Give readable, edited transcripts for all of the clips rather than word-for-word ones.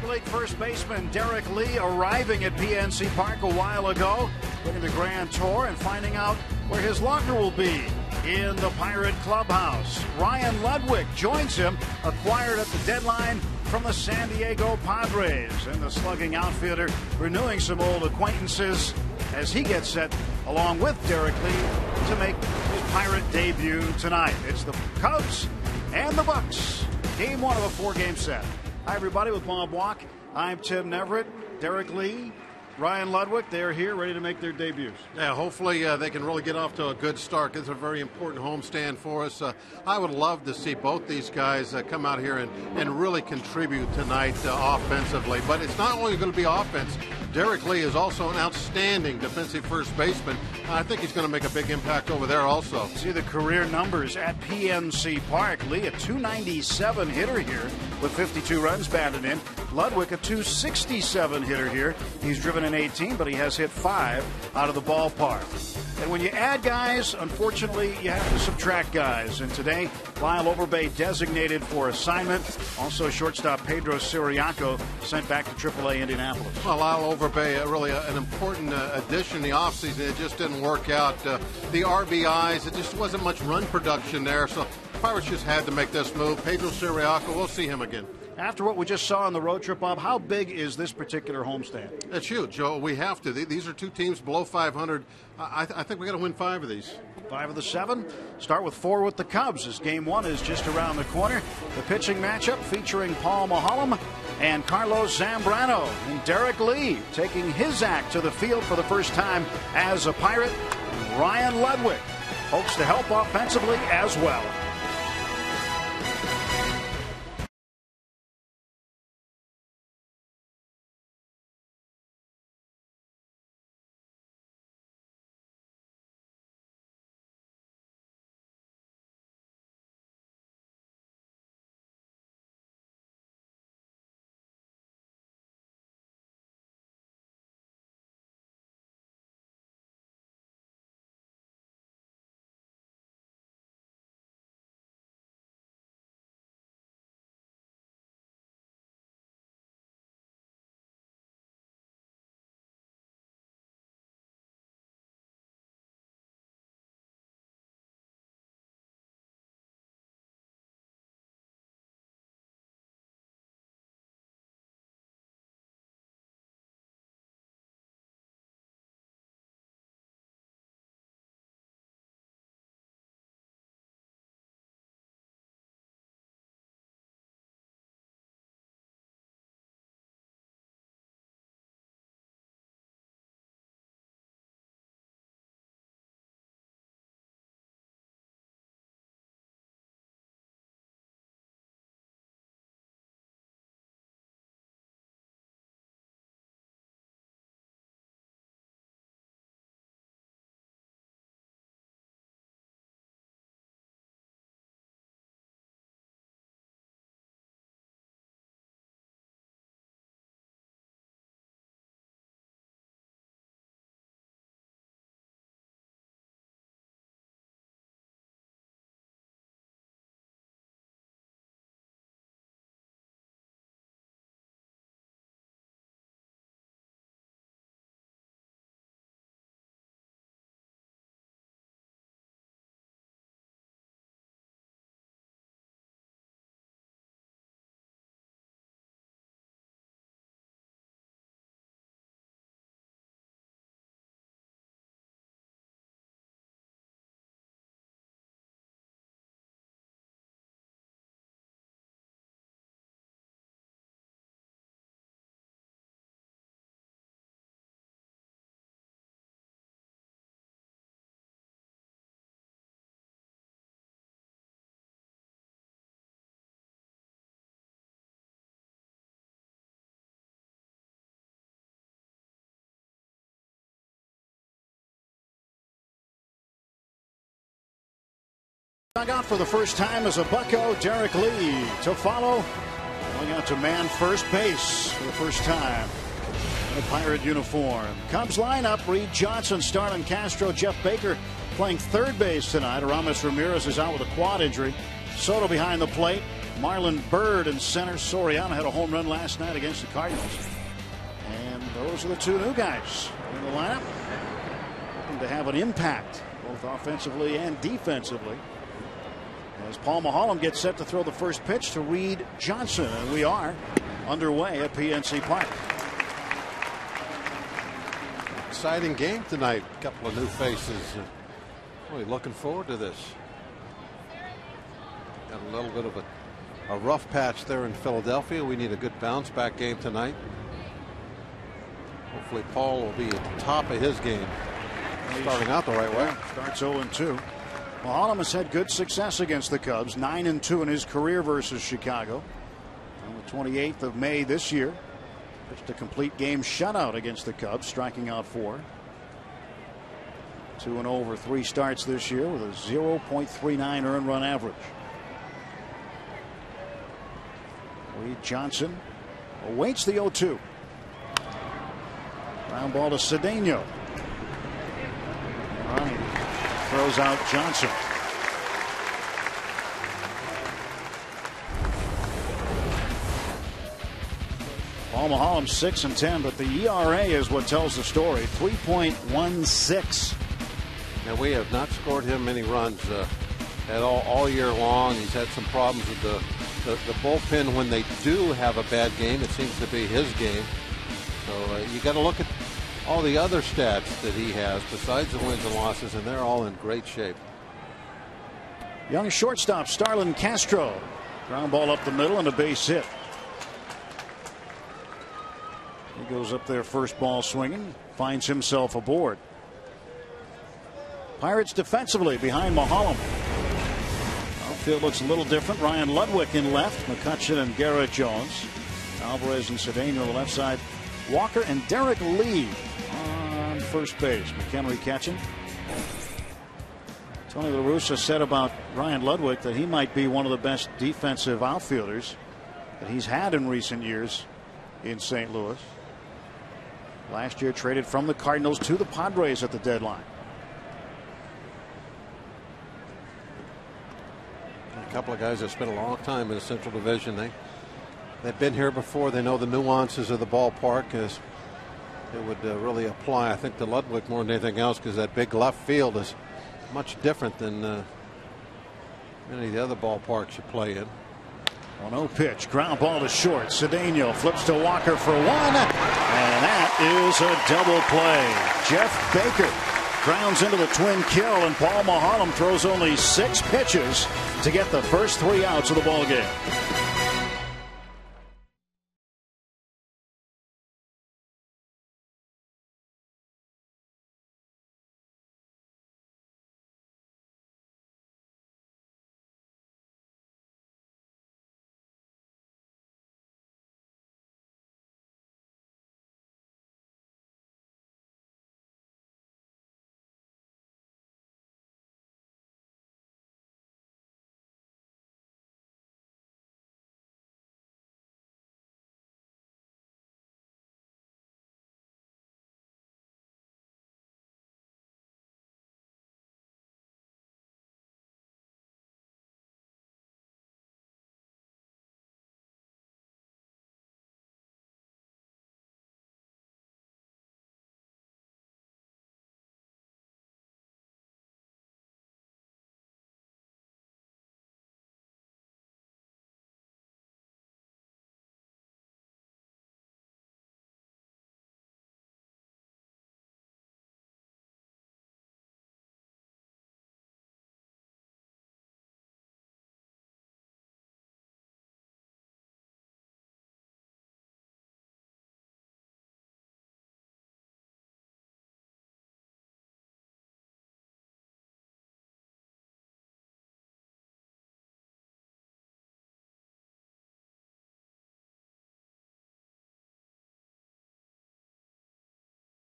League first baseman Derek Lee arriving at PNC Park a while ago, winning the Grand Tour and finding out where his locker will be in the Pirate clubhouse. Ryan Ludwig joins him, acquired at the deadline from the San Diego Padres, and the slugging outfielder renewing some old acquaintances as he gets set along with Derek Lee to make his Pirate debut tonight. It's the Cubs and the Bucks. Game one of a four-game set. Hi, everybody, with Bob Walk. I'm Tim Neverett. Derek Lee, Ryan Ludwig, they're here ready to make their debuts. Yeah, hopefully they can really get off to a good start. It's a very important homestand for us. I would love to see both these guys come out here and really contribute tonight offensively. But it's not only going to be offense. Derek Lee is also an outstanding defensive first baseman. I think he's going to make a big impact over there also. See the career numbers at PNC Park. Lee, a .297 hitter here with 52 runs batted in. Ludwig, a .267 hitter here. He's driven in 18, but he has hit 5 out of the ballpark. And when you add guys, unfortunately, you have to subtract guys. And today, Lyle Overbay designated for assignment. Also, shortstop Pedro Siriaco sent back to AAA Indianapolis. Well, Lyle Overbay, really an important addition in the offseason. It just didn't work out. The RBIs, it just wasn't much run production there. So Pirates just had to make this move. Pedro Siriaco, we'll see him again. After what we just saw on the road trip, Bob, how big is this particular homestand? It's huge, Joe. We have to. These are two teams below 500. I think we got to win 5 of these. 5 of the 7. Start with 4 with the Cubs, as game 1 is just around the corner. The pitching matchup featuring Paul Maholm and Carlos Zambrano. And Derek Lee taking his act to the field for the first time as a Pirate. And Ryan Ludwig hopes to help offensively as well. Dug out for the first time as a Bucko, Derek Lee to follow, going out to man first base for the first time in a Pirate uniform. Cubs lineup: Reed Johnson, Starlin Castro, Jeff Baker playing third base tonight. Aramis Ramirez is out with a quad injury. Soto behind the plate. Marlon Byrd in center. Soriano had a home run last night against the Cardinals. And those are the two new guys in the lineup, looking to have an impact both offensively and defensively, as Paul Maholm gets set to throw the first pitch to Reed Johnson. And we are underway at PNC Park. Exciting game tonight. A couple of new faces. Really looking forward to this. Got a little bit of a rough patch there in Philadelphia. We need a good bounce back game tonight. Hopefully Paul will be at the top of his game. Starting out the right way. Starts 0-2. Maholm has had good success against the Cubs. 9-2 in his career versus Chicago. On the 28th of May this year, pitched a complete game shutout against the Cubs, striking out 4. 2-0 over 3 starts this year with a 0.39 earned run average. Reed Johnson awaits the 0-2. Ground ball to Cedeno. Ronnie throws out Johnson. Paul Maholm 6-10, but the ERA is what tells the story. 3.16. Now, we have not scored him many runs at all year long. He's had some problems with the bullpen. When they do have a bad game, it seems to be his game. So you got to look at all the other stats that he has besides the wins and losses, and they're all in great shape. Young shortstop Starlin Castro. Ground ball up the middle and a base hit. He goes up there first ball swinging, finds himself aboard. Pirates defensively behind Maholm. Outfield looks a little different. Ryan Ludwig in left, McCutchen and Garrett Jones. Alvarez and Cedeno on the left side. Walker and Derek Lee on first base. McHenry catching. Tony La Russa said about Ryan Ludwig that he might be one of the best defensive outfielders that he's had in recent years in St. Louis. Last year traded from the Cardinals to the Padres at the deadline. A couple of guys that spent a long time in the Central Division. They've been here before. They know the nuances of the ballpark as it would really apply, I think, to Ludwig more than anything else, because that big left field is much different than many of the other ballparks you play in. 1-0 pitch, ground ball to short. Cedeno flips to Walker for 1, and that is a double play. Jeff Baker grounds into the twin kill, and Paul Maholm throws only 6 pitches to get the first 3 outs of the ball game.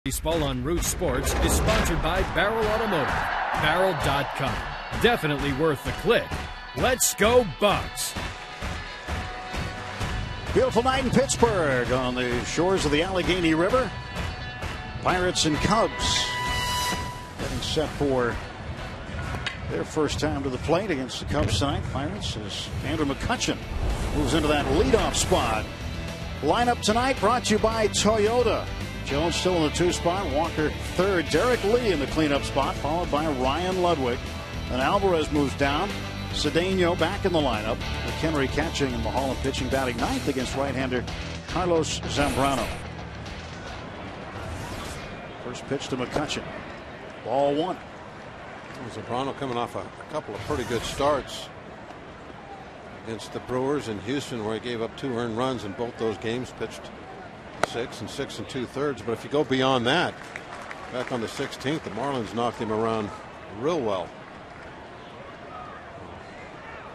Baseball on Root Sports is sponsored by Barrel Automotive. Barrel.com. Definitely worth the click. Let's go Bucks. Beautiful night in Pittsburgh on the shores of the Allegheny River. Pirates and Cubs getting set for Their first time to the plate against the Cubs tonight, Pirates, as Andrew McCutchen moves into that leadoff spot. Lineup tonight brought to you by Toyota. Jones still in the 2 spot. Walker third. Derek Lee in the cleanup spot, followed by Ryan Ludwig. Then Alvarez moves down. Cedeno back in the lineup. McHenry catching and Mulholland pitching, batting ninth against right-hander Carlos Zambrano. First pitch to McCutchen. Ball 1. Zambrano coming off a couple of pretty good starts against the Brewers in Houston, where he gave up 2 earned runs in both those games, pitched 6 and 6 2/3. But if you go beyond that, back on the 16th, the Marlins knocked him around real well.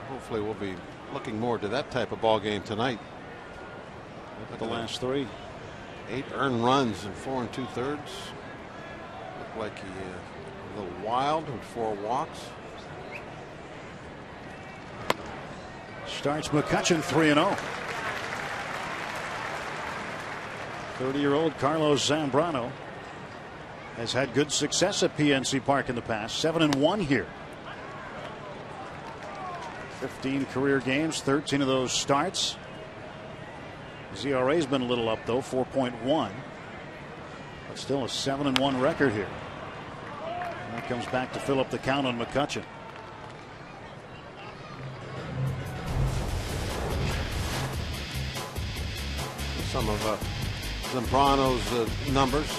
Hopefully we'll be looking more to that type of ball game tonight. At the last 3. 8 earned runs in 4 2/3. Looked like he a little wild with 4 walks. Starts McCutchen 3-0. 30-year-old Carlos Zambrano has had good success at PNC Park in the past. 7-1 here. 15 career games, 13 of those starts. His ERA's been a little up though, 4.1. But still a 7-1 record here. And that comes back to fill up the count on McCutchen. Some of Zambrano's numbers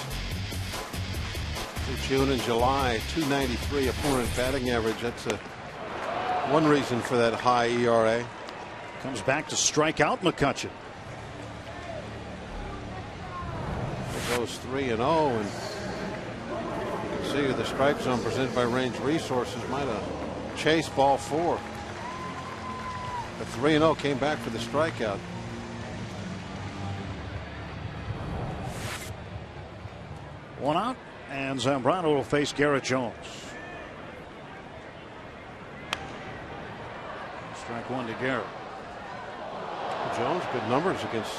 through June and July. 293 opponent batting average. That's one reason for that high ERA. Comes back to strike out McCutchen. It goes 3-0, and you can see the strike zone presented by Range Resources might have chased ball 4. But 3-0 came back for the strikeout. One out, and Zambrano will face Garrett Jones. Strike 1 to Garrett. Jones, good numbers against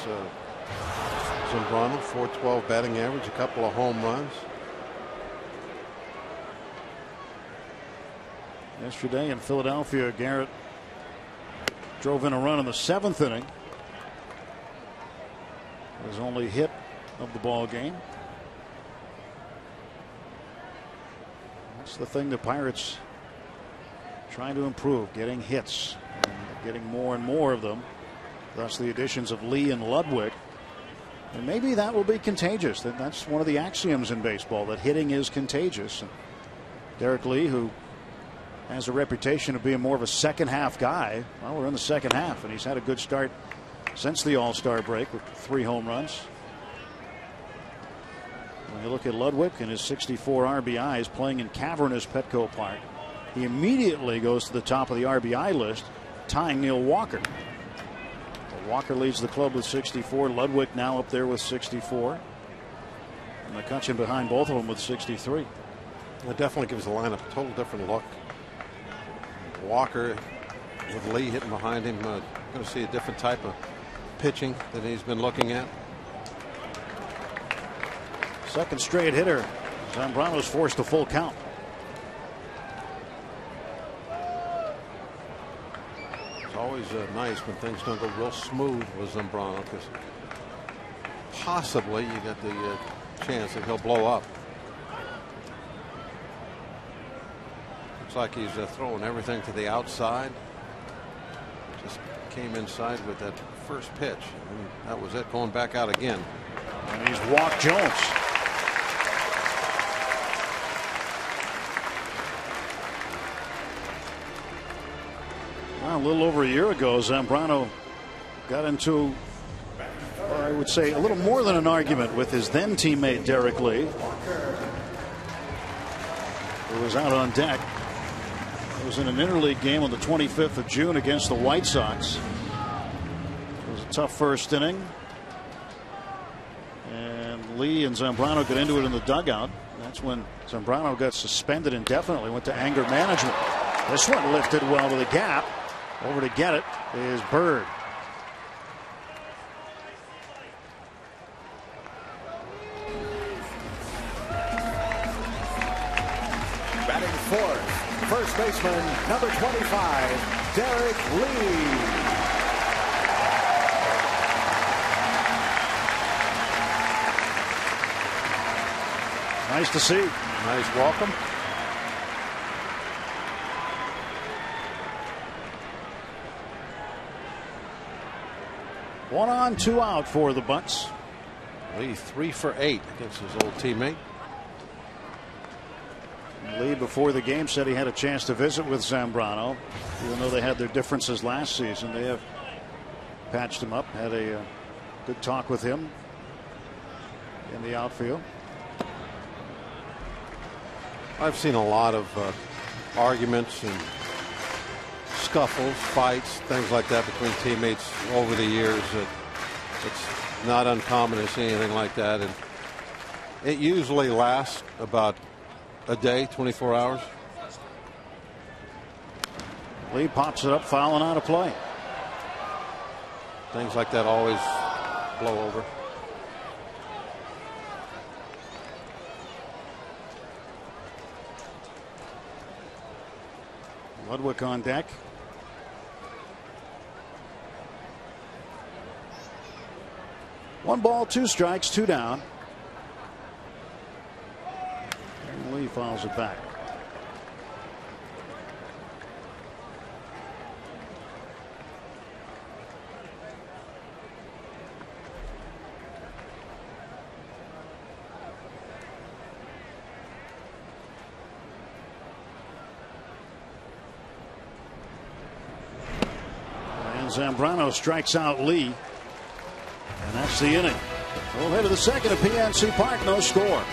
Zambrano. 412 batting average, a couple of home runs. Yesterday in Philadelphia, Garrett drove in a run in the 7th inning. His only hit of the ball game. That's the thing the Pirates trying to improve, getting hits and getting more and more of them. Thus the additions of Lee and Ludwig. And maybe that will be contagious. That's one of the axioms in baseball, that hitting is contagious. And Derek Lee, who has a reputation of being more of a second half guy, well, we're in the second half, and he's had a good start since the All-Star break with 3 home runs. When you look at Ludwig and his 64 RBIs playing in cavernous Petco Park, he immediately goes to the top of the RBI list, tying Neil Walker. Well, Walker leads the club with 64. Ludwig now up there with 64. And McCutchen behind both of them with 63. It definitely gives the lineup a total different look. Walker with Lee hitting behind him, going to see a different type of pitching that he's been looking at. Second straight hitter. Zambrano's forced a full count. It's always nice when things don't go real smooth with Zambrano, because possibly you get the chance that he'll blow up. Looks like he's throwing everything to the outside. Just came inside with that first pitch, and that was it, going back out again. And he's walked Jones. A little over a year ago, Zambrano got into, I would say, a little more than an argument with his then teammate Derek Lee, who was out on deck. It was in an interleague game on the 25th of June against the White Sox. It was a tough first inning, and Lee and Zambrano got into it in the dugout. That's when Zambrano got suspended indefinitely, went to anger management. This one lifted well to the gap. Over to get it is Bird. Batting fourth, first baseman, number 25, Derek Lee. Nice to see. Nice welcome. One on, two out for the Bucks. Lee 3 for 8 against his old teammate. Lee before the game said he had a chance to visit with Zambrano, even though they had their differences last season. They have patched him up, had a good talk with him in the outfield. I've seen a lot of arguments and scuffles, fights, things like that between teammates over the years. It's not uncommon to see anything like that, and it usually lasts about a day, 24 hours. Lee pops it up, fouling out of play. Things like that always blow over. Ludwig on deck. One ball, two strikes, two down. And Lee fouls it back. Zambrano strikes out Lee, and that's the inning. We'll head to the second at PNC Park. No score.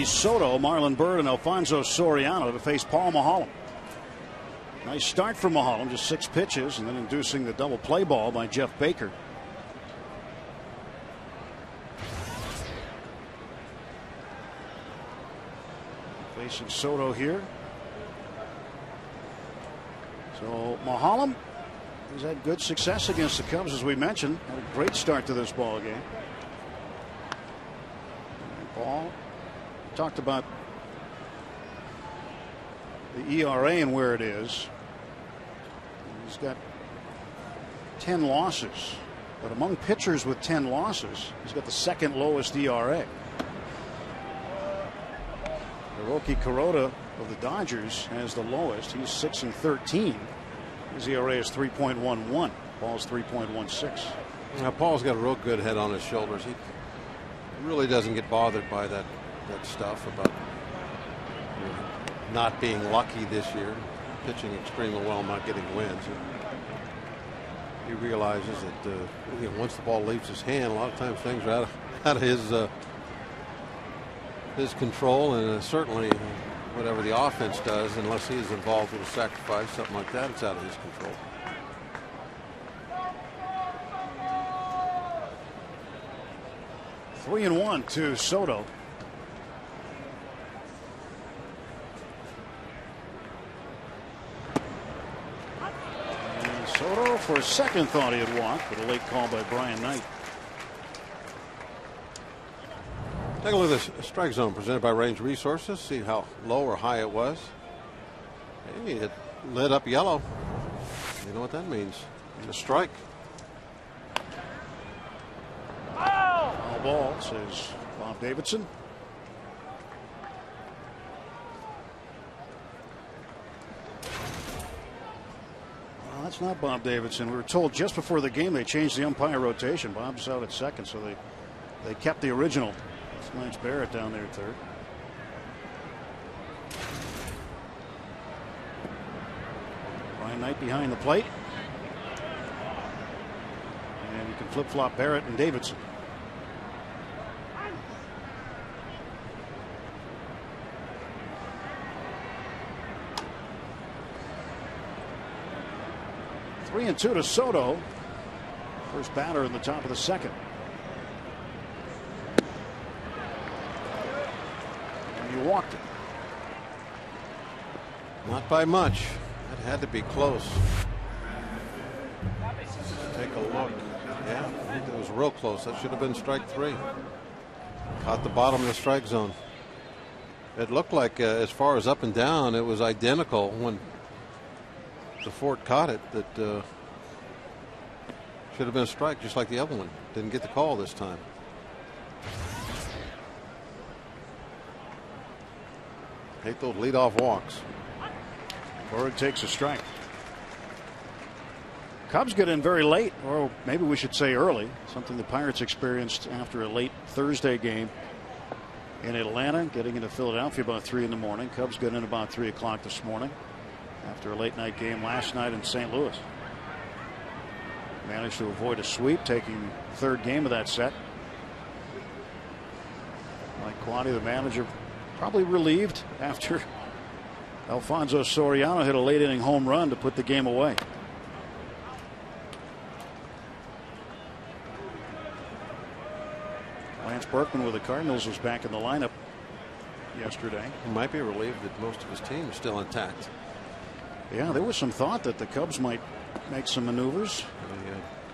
Soto, Marlon Byrd, and Alfonso Soriano to face Paul Maholm. Nice start for Maholm, just 6 pitches, and then inducing the double play ball by Jeff Baker. Facing Soto here. So Maholm has had good success against the Cubs, as we mentioned. Had a great start to this ball game. Ball. Talked about the ERA and where it is. He's got 10 losses, but among pitchers with 10 losses, he's got the second lowest ERA. Hiroki Kuroda of the Dodgers has the lowest. He's 6-13. His ERA is 3.11. Paul's 3.16. Now, Paul's got a real good head on his shoulders. He really doesn't get bothered by that stuff about not being lucky this year, pitching extremely well, not getting wins. He realizes that once the ball leaves his hand, a lot of times things are out of his control, and certainly whatever the offense does, unless he's involved with a sacrifice, something like that, it's out of his control. Three and one to Soto. And Soto, for a second, thought he had walked, but a late call by Brian Knight. Take a look at this strike zone presented by Range Resources. See how low or high it was. Hey, it lit up yellow. You know what that means? It's a strike. Foul ball, says Bob Davidson. Well, that's not Bob Davidson. We were told just before the game they changed the umpire rotation. Bob's out at second, so they kept the original. It's Lance Barrett down there at third. Brian Knight behind the plate. And you can flip-flop Barrett and Davidson. Three and two to Soto. First batter in the top of the second. And he walked it. Not by much. That had to be close. Take a look. Yeah, I think it was real close. That should have been strike three. Caught the bottom of the strike zone. It looked like, as far as up and down, it was identical when the Fort caught it. That should have been a strike, just like the other one. Didn't get the call this time. Hate those leadoff walks. Berg takes a strike. Cubs get in very late, or maybe we should say early, something the Pirates experienced after a late Thursday game in Atlanta, getting into Philadelphia about 3 in the morning. Cubs get in about 3 o'clock this morning after a late night game last night in St. Louis. Managed to avoid a sweep, taking third game of that set. Mike Quade, the manager, probably relieved after Alfonso Soriano hit a late inning home run to put the game away. Lance Berkman with the Cardinals was back in the lineup yesterday. He might be relieved that most of his team is still intact. Yeah, there was some thought that the Cubs might make some maneuvers.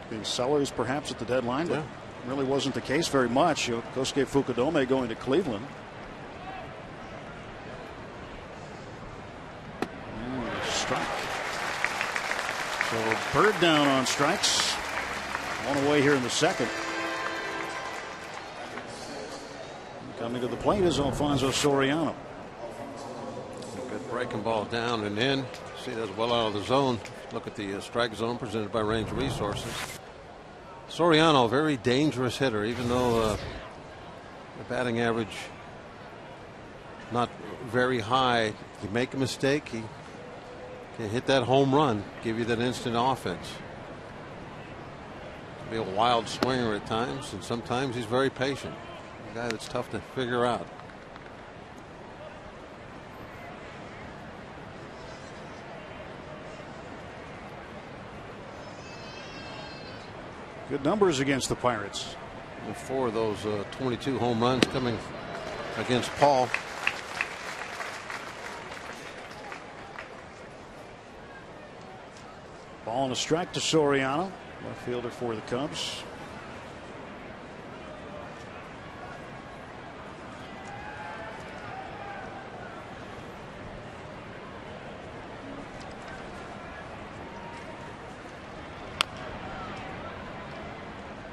Being sellers perhaps at the deadline, but really wasn't the case very much. Kosuke Fukudome going to Cleveland. Strike. So Bird down on strikes. One away here in the second. Coming to the plate is Alfonso Soriano. Good breaking ball down and in. See, that's well out of the zone. Look at the strike zone presented by Range Resources. Soriano, very dangerous hitter, even though the batting average not very high. You make a mistake, he can hit that home run, give you that instant offense. Be a wild swinger at times, and sometimes he's very patient. A guy that's tough to figure out. Good numbers against the Pirates. And 4 of those 22 home runs coming against Paul. Ball and a strike to Soriano, left fielder for the Cubs.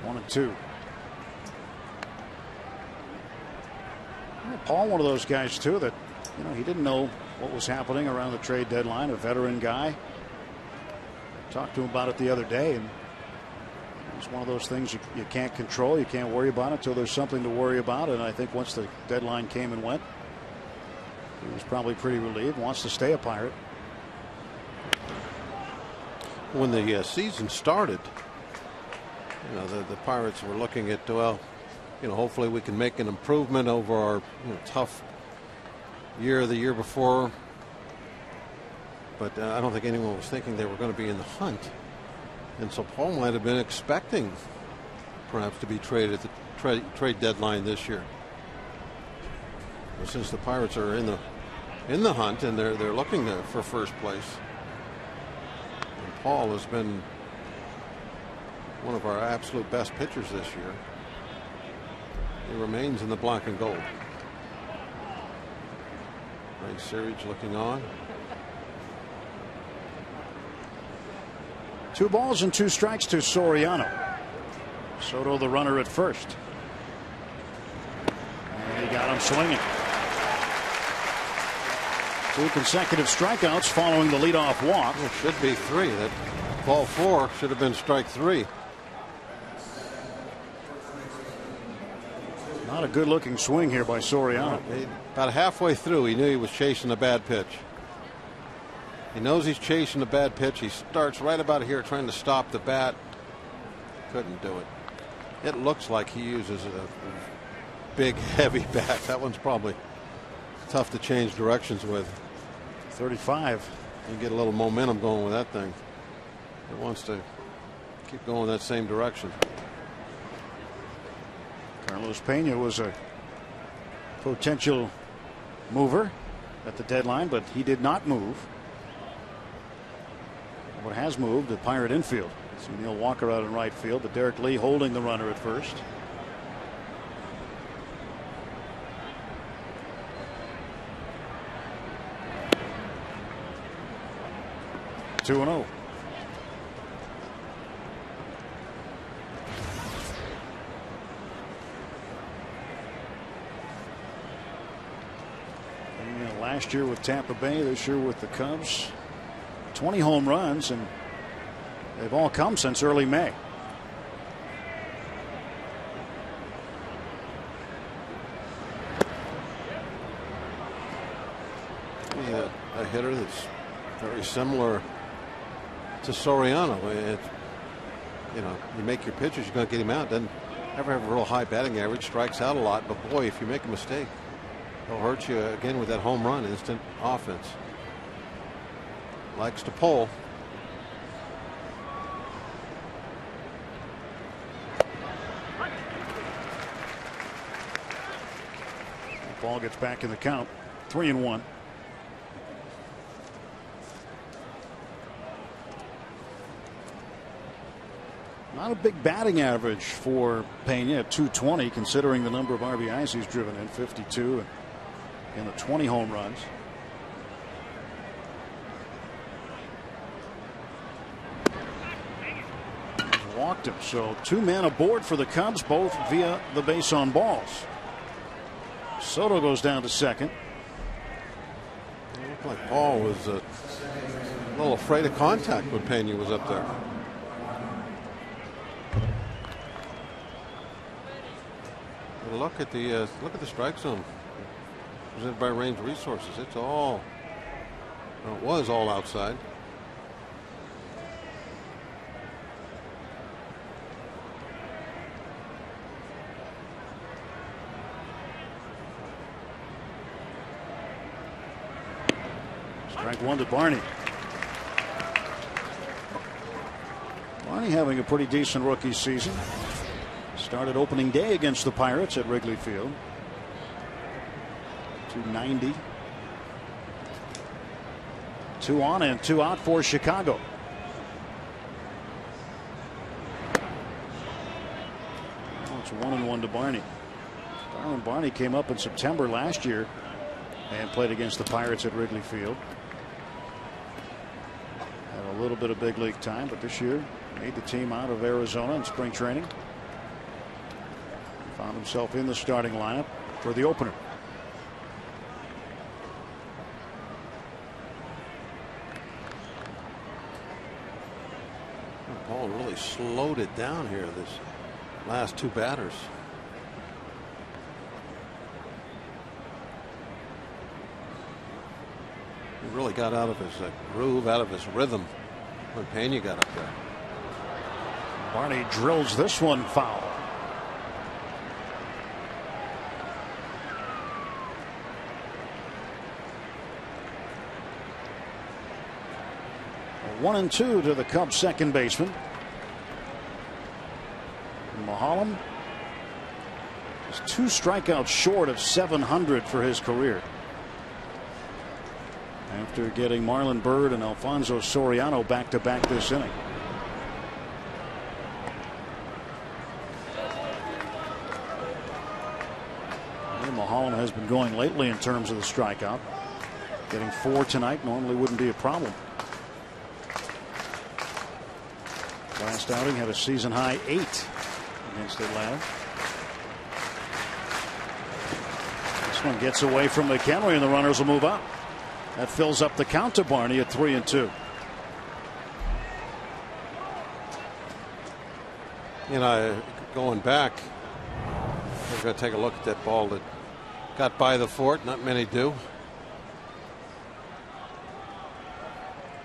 One and two. Paul, one of those guys too that, you know, he didn't know what was happening around the trade deadline. A veteran guy. Talked to him about it the other day, and it's one of those things you can't control. You can't worry about it until there's something to worry about. And I think once the deadline came and went, he was probably pretty relieved. Wants to stay a Pirate. When the season started, you know, the Pirates were looking at, well, you know, hopefully we can make an improvement over our tough year the year before. But I don't think anyone was thinking they were going to be in the hunt. And so Paul might have been expecting perhaps to be traded at the trade deadline this year. But since the Pirates are in the hunt and they're looking for first place, and Paul has been one of our absolute best pitchers this year. He remains in the black and gold. Ray Searage looking on. 2 balls and 2 strikes to Soriano. Soto the runner at first. And he got him swinging. 2 consecutive strikeouts following the leadoff walk. It should be 3. That ball 4 should have been strike 3. Not a good looking swing here by Soriano. About halfway through, he knew he was chasing a bad pitch. He knows he's chasing a bad pitch. He starts right about here trying to stop the bat. Couldn't do it. It looks like he uses a big, heavy bat. That one's probably tough to change directions with. 35. You get a little momentum going with that thing. It wants to keep going that same direction. Carlos Pena was a potential mover at the deadline, but he did not move. What has moved, the Pirate infield. See Neil Walker out in right field, but Derek Lee holding the runner at first. Two and 0. Last year with Tampa Bay, this year with the Cubs. 20 home runs, and they've all come since early May. He's a hitter that's very similar to Soriano. You make your pitches, you're going to get him out. Doesn't ever have a real high batting average, strikes out a lot, but boy, if you make a mistake, he'll hurt you again with that home run. Instant offense. Likes to pull. The ball gets back in the count. 3-1. Not a big batting average for Pena at 220, considering the number of RBIs he's driven in, 52, and the 20 home runs. He's walked him, so 2 men aboard for the Cubs, both via the base on balls. Soto goes down to second. It looked like Paul was a little afraid of contact when Pena was up there. Look at the strike zone presented by Range Resources. It was all outside. Strike 1 to Barney. Barney having a pretty decent rookie season. Started opening day against the Pirates at Wrigley Field. 290. 2 on and 2 out for Chicago. Now it's 1-1 to Barney. Darwin Barney came up in September last year and played against the Pirates at Wrigley Field. Had a little bit of big league time, but this year made the team out of Arizona in spring training. Found himself in the starting lineup for the opener. Paul really slowed it down here this last 2 batters. He really got out of his groove, out of his rhythm when Pena got up there. Barney drills this one foul. 1-2 to the Cubs second baseman. Mulholland is 2 strikeouts short of 700 for his career, after getting Marlon Byrd and Alfonso Soriano back to back this inning. Mulholland has been going lately in terms of the strikeout. Getting 4 tonight normally wouldn't be a problem. Last outing had a season high 8 against Atlanta. This one gets away from McHenry and the runners will move up. That fills up the count to Barney at 3-2. You know, going back, we're going to take a look at that ball that got by the fort. Not many do.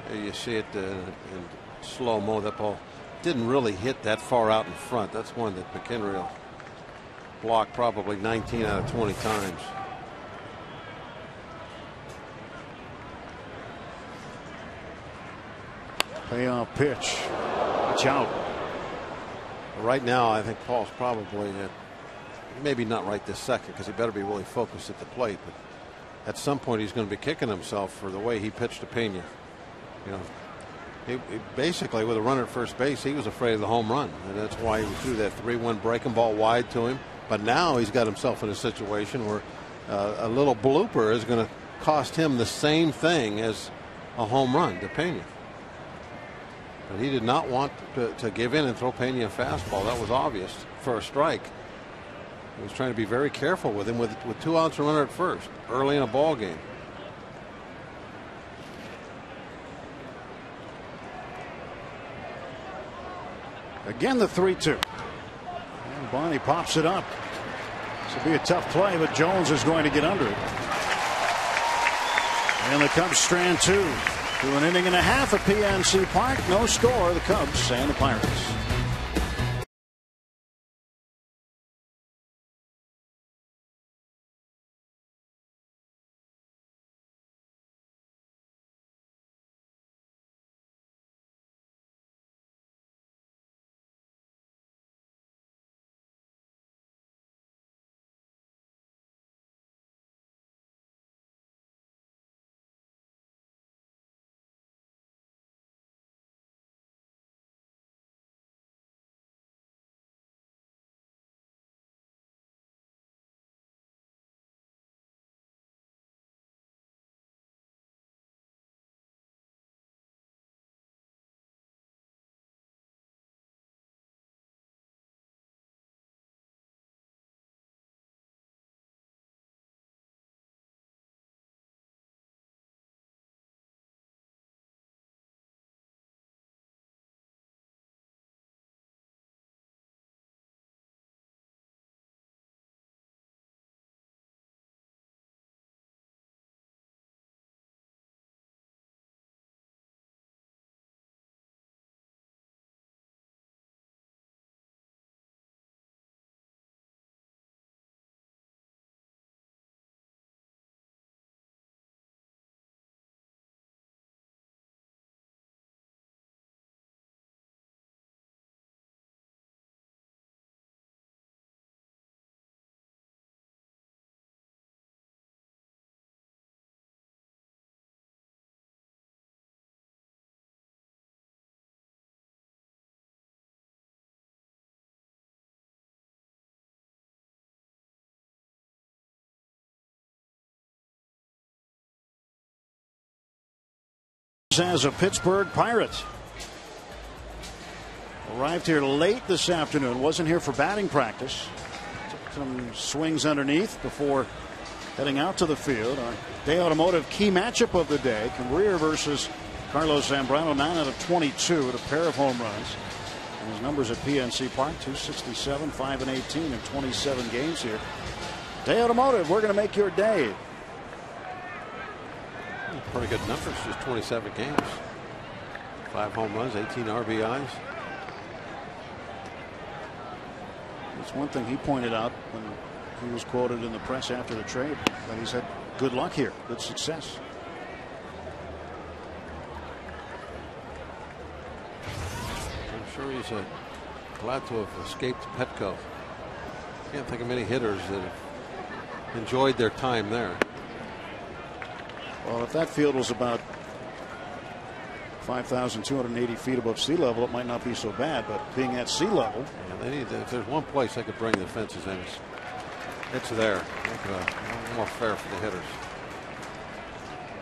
There you see it in slow-mo. That ball didn't really hit that far out in front. That's one that McHenry will block probably 19 out of 20 times. Payoff pitch. Watch out. Right now, I think Paul's probably maybe not right this second, because he better be really focused at the plate. But at some point, he's going to be kicking himself for the way he pitched to Pena. You know, he basically, with a runner at first base, he was afraid of the home run, and that's why he threw that 3-1 breaking ball wide to him. But now he's got himself in a situation where a little blooper is going to cost him the same thing as a home run to Pena. But he did not want to give in and throw Pena a fastball. That was obvious for a strike. He was trying to be very careful with him with 2 outs and a runner at first early in a ball game. Again, the 3-2. And Barney pops it up. This will be a tough play, but Jones is going to get under it. And the Cubs strand 2 to an inning and a half at PNC Park. No score. The Cubs and the Pirates. As a Pittsburgh Pirate. Arrived here late this afternoon. Wasn't here for batting practice. Took some swings underneath before heading out to the field. Our Day Automotive key matchup of the day. Career versus Carlos Zambrano. 9 out of 22 with a pair of home runs. And his numbers at PNC Park: 267, 5 and 18 in 27 games here. Day Automotive, we're going to make your day. Pretty good numbers, just 27 games. 5 home runs, 18 RBIs. That's one thing he pointed out when he was quoted in the press after the trade, that he's had good luck here, good success. sure he's glad to have escaped Petco. Can't think of many hitters that have enjoyed their time there. Well, if that field was about 5,280 feet above sea level, it might not be so bad. But being at sea level, yeah, they need to, if there's one place they could bring the fences in, it's there. Make it a little more fair for the hitters.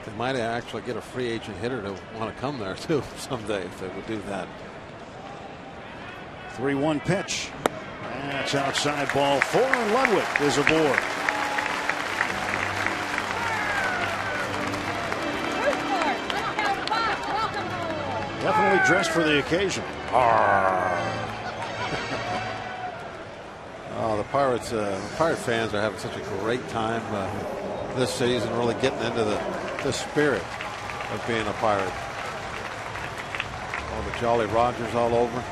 They might actually get a free agent hitter to want to come there too someday if they would do that. 3-1 pitch. That's outside, ball 4, and Ludwig is aboard. Definitely dressed for the occasion. Oh, the Pirate fans are having such a great time this season, really getting into the spirit of being a Pirate. All the Jolly Rogers all over.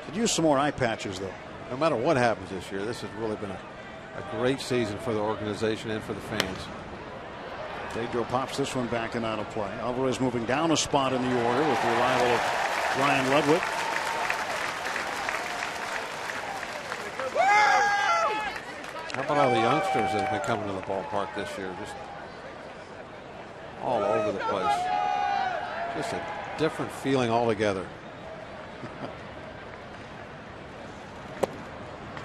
Could use some more eye patches, though. No matter what happens this year, this has really been a great season for the organization and for the fans. Pedro pops this one back and out of play. Alvarez moving down a spot in the order with the arrival of Ryan Ludwig. How about all the youngsters that have been coming to the ballpark this year? Just all over the place. Just a different feeling altogether.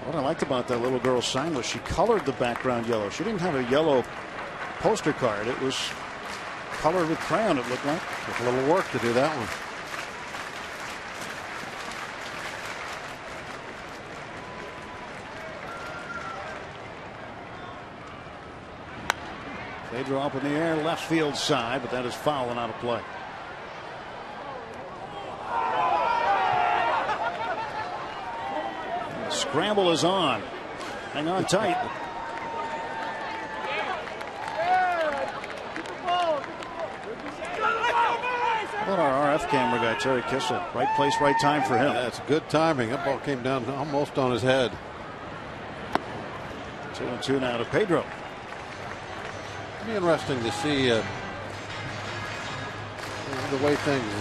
What I liked about that little girl's sign was she colored the background yellow. She didn't have a yellow poster card. It was colored with crayon, it looked like. Took a little work to do that one. Pedro up in the air, left field side, but that is foul and out of play. The scramble is on. Hang on tight. How about our RF camera guy, Terry Kissel? Right place, right time for him. That's good timing. That ball came down almost on his head. 2-2 now to Pedro. It'll be interesting to see the way things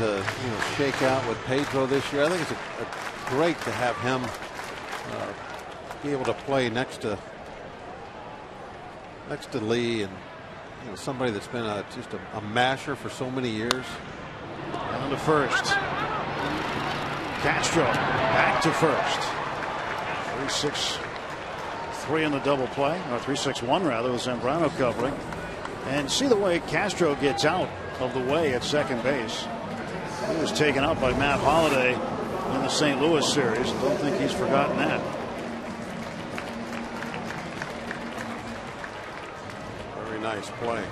shake out with Pedro this year. I think it's great to have him be able to play next to Lee, and somebody that's been just a masher for so many years. Down to first. Castro back to first. 3-6-3 in the double play, or 3-6-1 rather, with Zambrano covering. And see the way Castro gets out of the way at second base. He was taken out by Matt Holliday in the St. Louis series. Don't think he's forgotten that. Very nice play.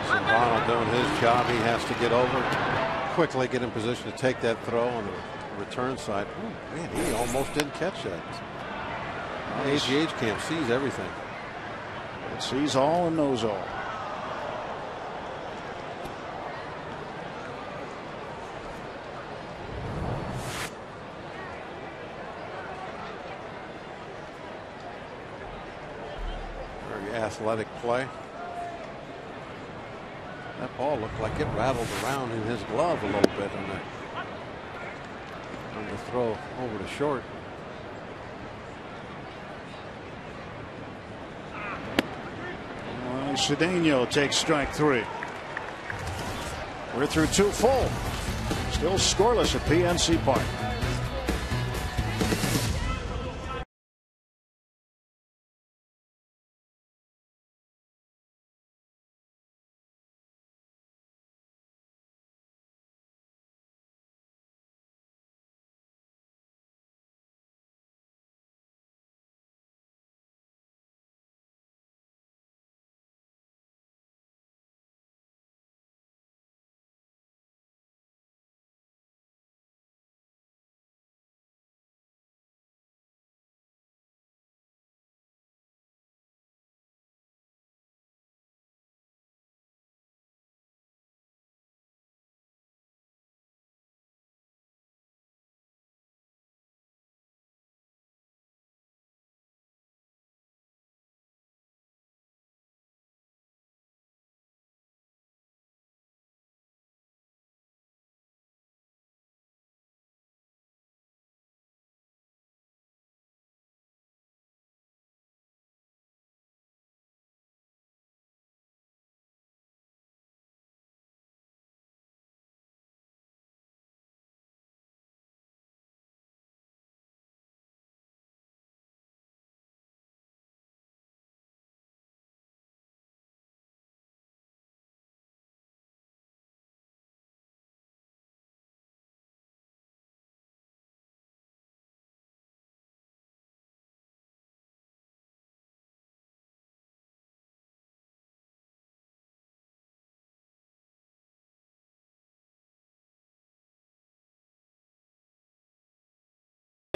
Zambrano doing his job. He has to get over, quickly get in position to take that throw on the return side. Ooh, man, he almost didn't catch that. AGH camp sees everything. It sees all and knows all. Very athletic play. That ball looked like it rattled around in his glove a little bit on the throw over to short. Cedeno takes strike 3. We're through 2 full. Still scoreless at PNC Park.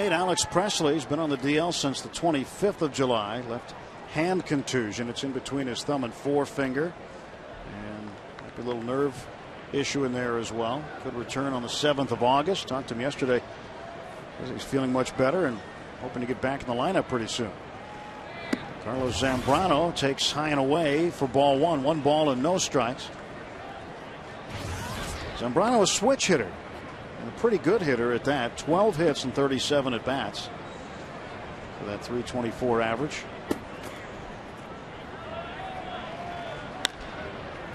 update. Alex Presley's been on the DL since the 25th of July. Left hand contusion. It's in between his thumb and forefinger. And a little nerve issue in there as well. Could return on the 7th of August. Talked to him yesterday. He's feeling much better and hoping to get back in the lineup pretty soon. Carlos Zambrano takes high and away for ball one. 1 ball and no strikes. Zambrano a switch hitter. And a pretty good hitter at that. 12 hits and 37 at bats for that .324 average.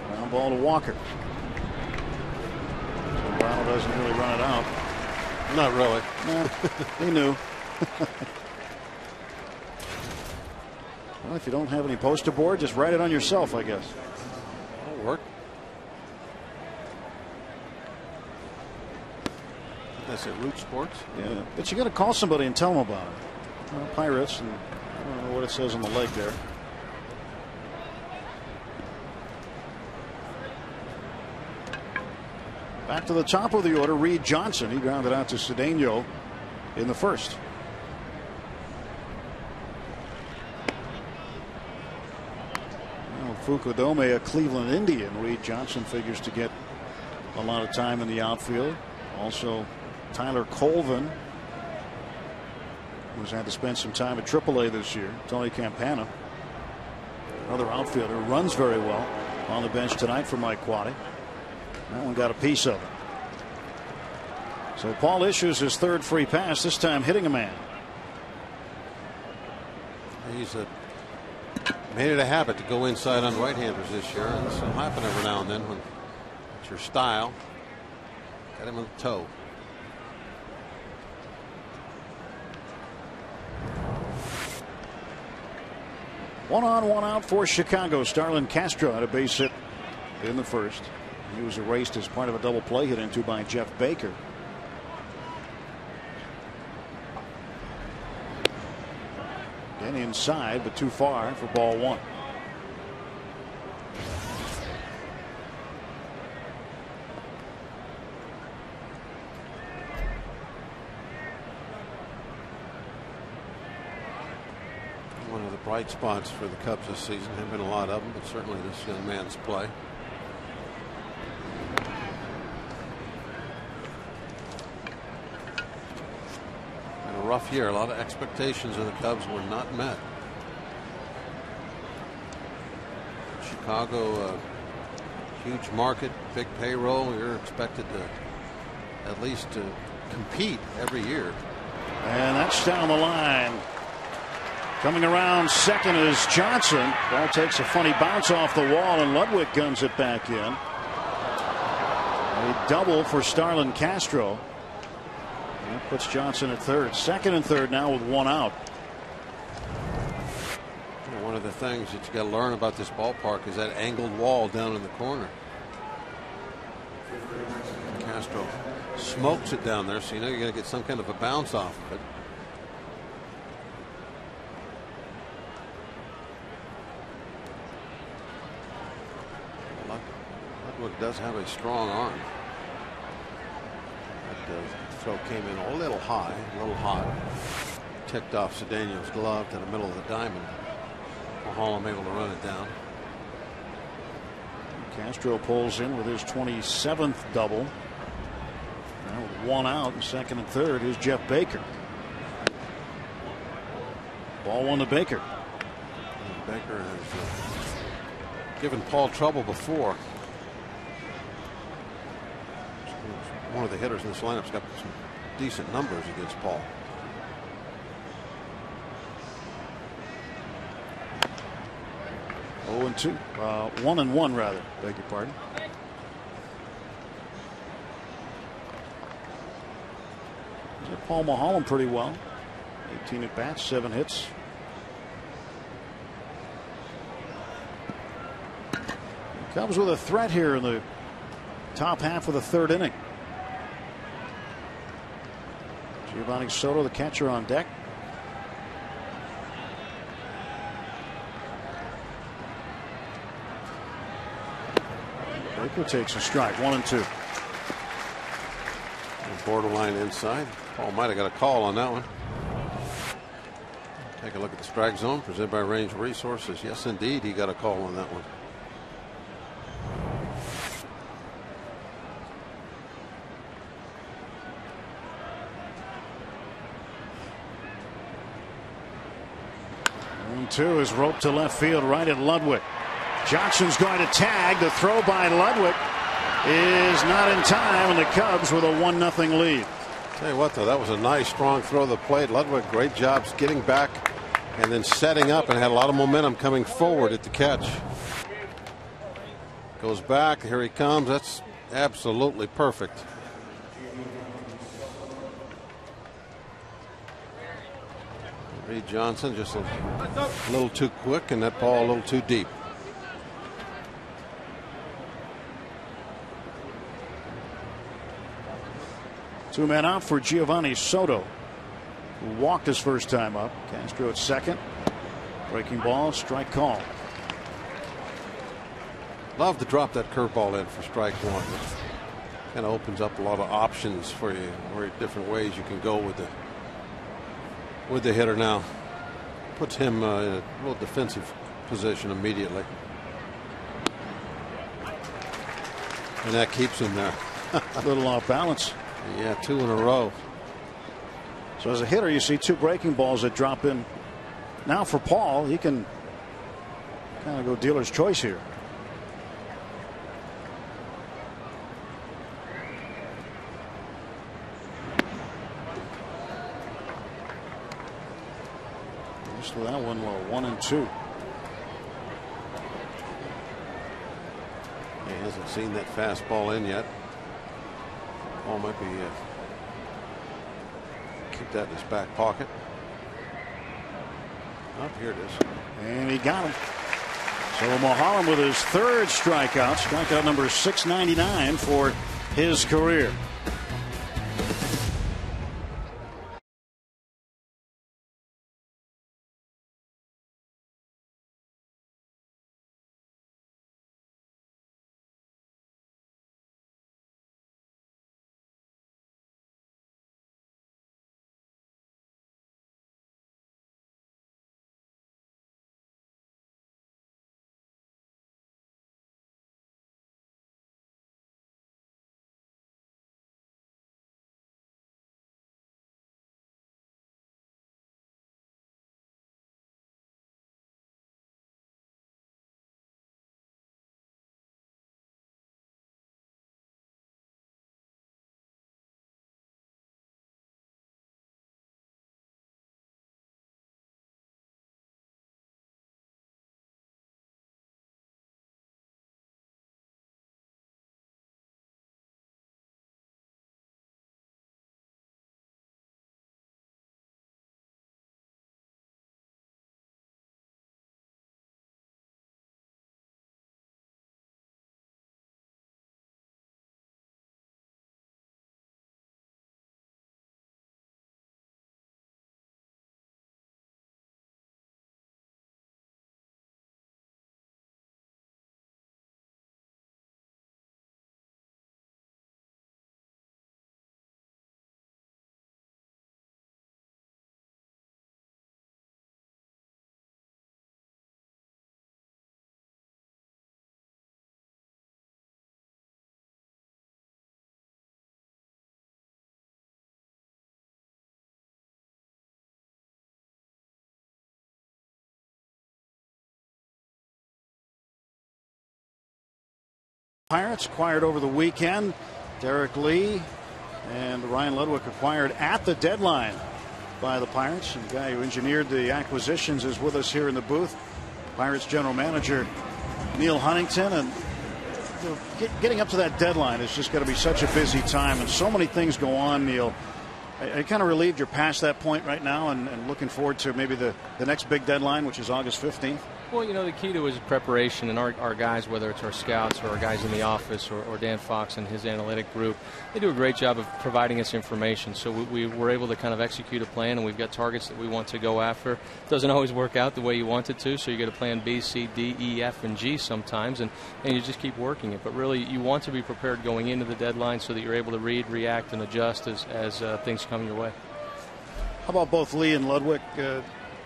Ground ball to Walker. Zambrano doesn't really run it out. Not really. No, he knew. Well, if you don't have any poster board, just write it on yourself, I guess. That'll work. That's at Root Sports. Yeah, but you got to call somebody and tell them about it. Well, Pirates, and I don't know what it says on the leg there. Back to the top of the order, Reed Johnson. He grounded out to Cedeno in the first. Well, Fukudome, a Cleveland Indian. Reed Johnson figures to get a lot of time in the outfield. Also, Tyler Colvin, who's had to spend some time at AAA this year. Tony Campana, another outfielder, runs very well. On the bench tonight for Mike Quade. That one got a piece of it. So Paul issues his third free pass, this time hitting a man. He's made it a habit to go inside on right-handers this year, and this will happen every now and then when it's your style. Got him on the toe. One on, one out for Chicago. Starlin Castro had a base hit in the first. He was erased as part of a double play hit into by Jeff Baker. Again inside, but too far for ball one. One of the bright spots for the Cubs this season. There have been a lot of them, but certainly this young man's play. Rough year. A lot of expectations of the Cubs were not met. Chicago, huge market, big payroll. You're expected to at least to compete every year. And that's down the line. Coming around second is Johnson. Ball takes a funny bounce off the wall, and Ludwig guns it back in. A double for Starlin Castro. That puts Johnson at third. Second and third now with one out. One of the things that you got to learn about this ballpark is that angled wall down in the corner. Castro smokes it down there, so you know you're going to get some kind of a bounce off of it. Ludwig does have a strong arm. Throw came in a little high, a little hot. Ticked off Cedeno's glove to the middle of the diamond. Mulholland able to run it down. Castro pulls in with his 27th double. Now with one out in second and third is Jeff Baker. Ball one to Baker. And Baker has given Paul trouble before. One of the hitters in this lineup's got some decent numbers against Paul. Oh and 2, 1 and 1 rather. Beg your pardon. Paul Mulholland pretty well. 18 at bats, 7 hits. Cubs with a threat here in the top half of the third inning. Giovanni Soto, the catcher, on deck. Baker takes a strike, 1 and 2. Borderline inside. Paul might have got a call on that one. Take a look at the strike zone presented by Range Resources. Yes, indeed, he got a call on that one. Two is roped to left field right at Ludwig. Johnson's going to tag. The throw by Ludwig is not in time, and the Cubs with a 1-0 lead. Tell you what, though, that was a nice strong throw to the plate. Ludwig, great job getting back and then setting up, and had a lot of momentum coming forward at the catch. Goes back, here he comes. That's absolutely perfect. Reed Johnson just a little too quick, and that ball a little too deep. Two men out for Giovanni Soto, who walked his first time up. Castro at second. Breaking ball, strike call. Love to drop that curveball in for strike one. It kind of opens up a lot of options for you, or different ways you can go with the hitter now. Puts him in a real defensive position immediately. And that keeps him there. A little off balance. Yeah, 2 in a row. So as a hitter, you see two breaking balls that drop in. Now for Paul, he can kind of go dealer's choice here. Just with that one low, 1-2. He hasn't seen that fastball in yet. Paul might be keep that in his back pocket. Oh, here it is. And he got it. So Mulholland with his third strikeout, strikeout number 699 for his career. Pirates acquired over the weekend. Derek Lee and Ryan Ludwig acquired at the deadline by the Pirates. And the guy who engineered the acquisitions is with us here in the booth. Pirates general manager Neil Huntington. And getting up to that deadline is just going to be such a busy time, and so many things go on, Neil. I kind of relieved you're past that point right now and looking forward to maybe the next big deadline, which is August 15th. Well, you know, the key to it is preparation, and our guys, whether it's our scouts or our guys in the office or Dan Fox and his analytic group, they do a great job of providing us information. So we were able to kind of execute a plan, and we've got targets that we want to go after. It doesn't always work out the way you want it to, so you get a plan B, C, D, E, F, and G sometimes, and you just keep working it. But really, you want to be prepared going into the deadline so that you're able to read, react, and adjust as things come your way. How about both Lee and Ludwig?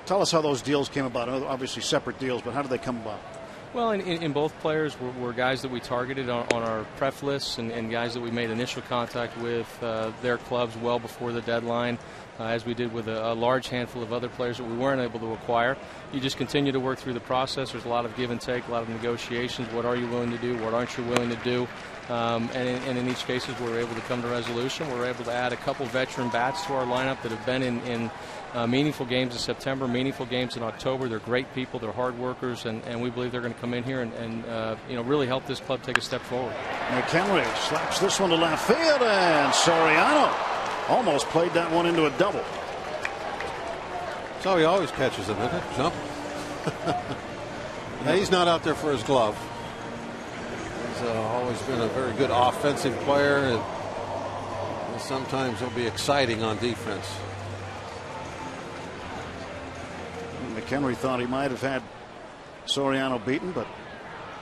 Tell us how those deals came about. Obviously separate deals, but how did they come about? Well, in both players were guys that we targeted on our pref lists and guys that we made initial contact with their clubs well before the deadline, as we did with a large handful of other players that we weren't able to acquire. You just continue to work through the process. There's a lot of give and take, a lot of negotiations. What are you willing to do? What aren't you willing to do? And in each case, we were able to come to resolution. We were able to add a couple veteran bats to our lineup that have been in meaningful games in September, meaningful games in October. They're great people. They're hard workers, and we believe they're going to come in here and really help this club take a step forward. McHenry slaps this one to left field, and Soriano almost played that one into a double. So he always catches them, isn't it? Jump. Now, he's not out there for his glove. He's always been a very good offensive player, and sometimes he'll be exciting on defense. McHenry thought he might have had Soriano beaten, but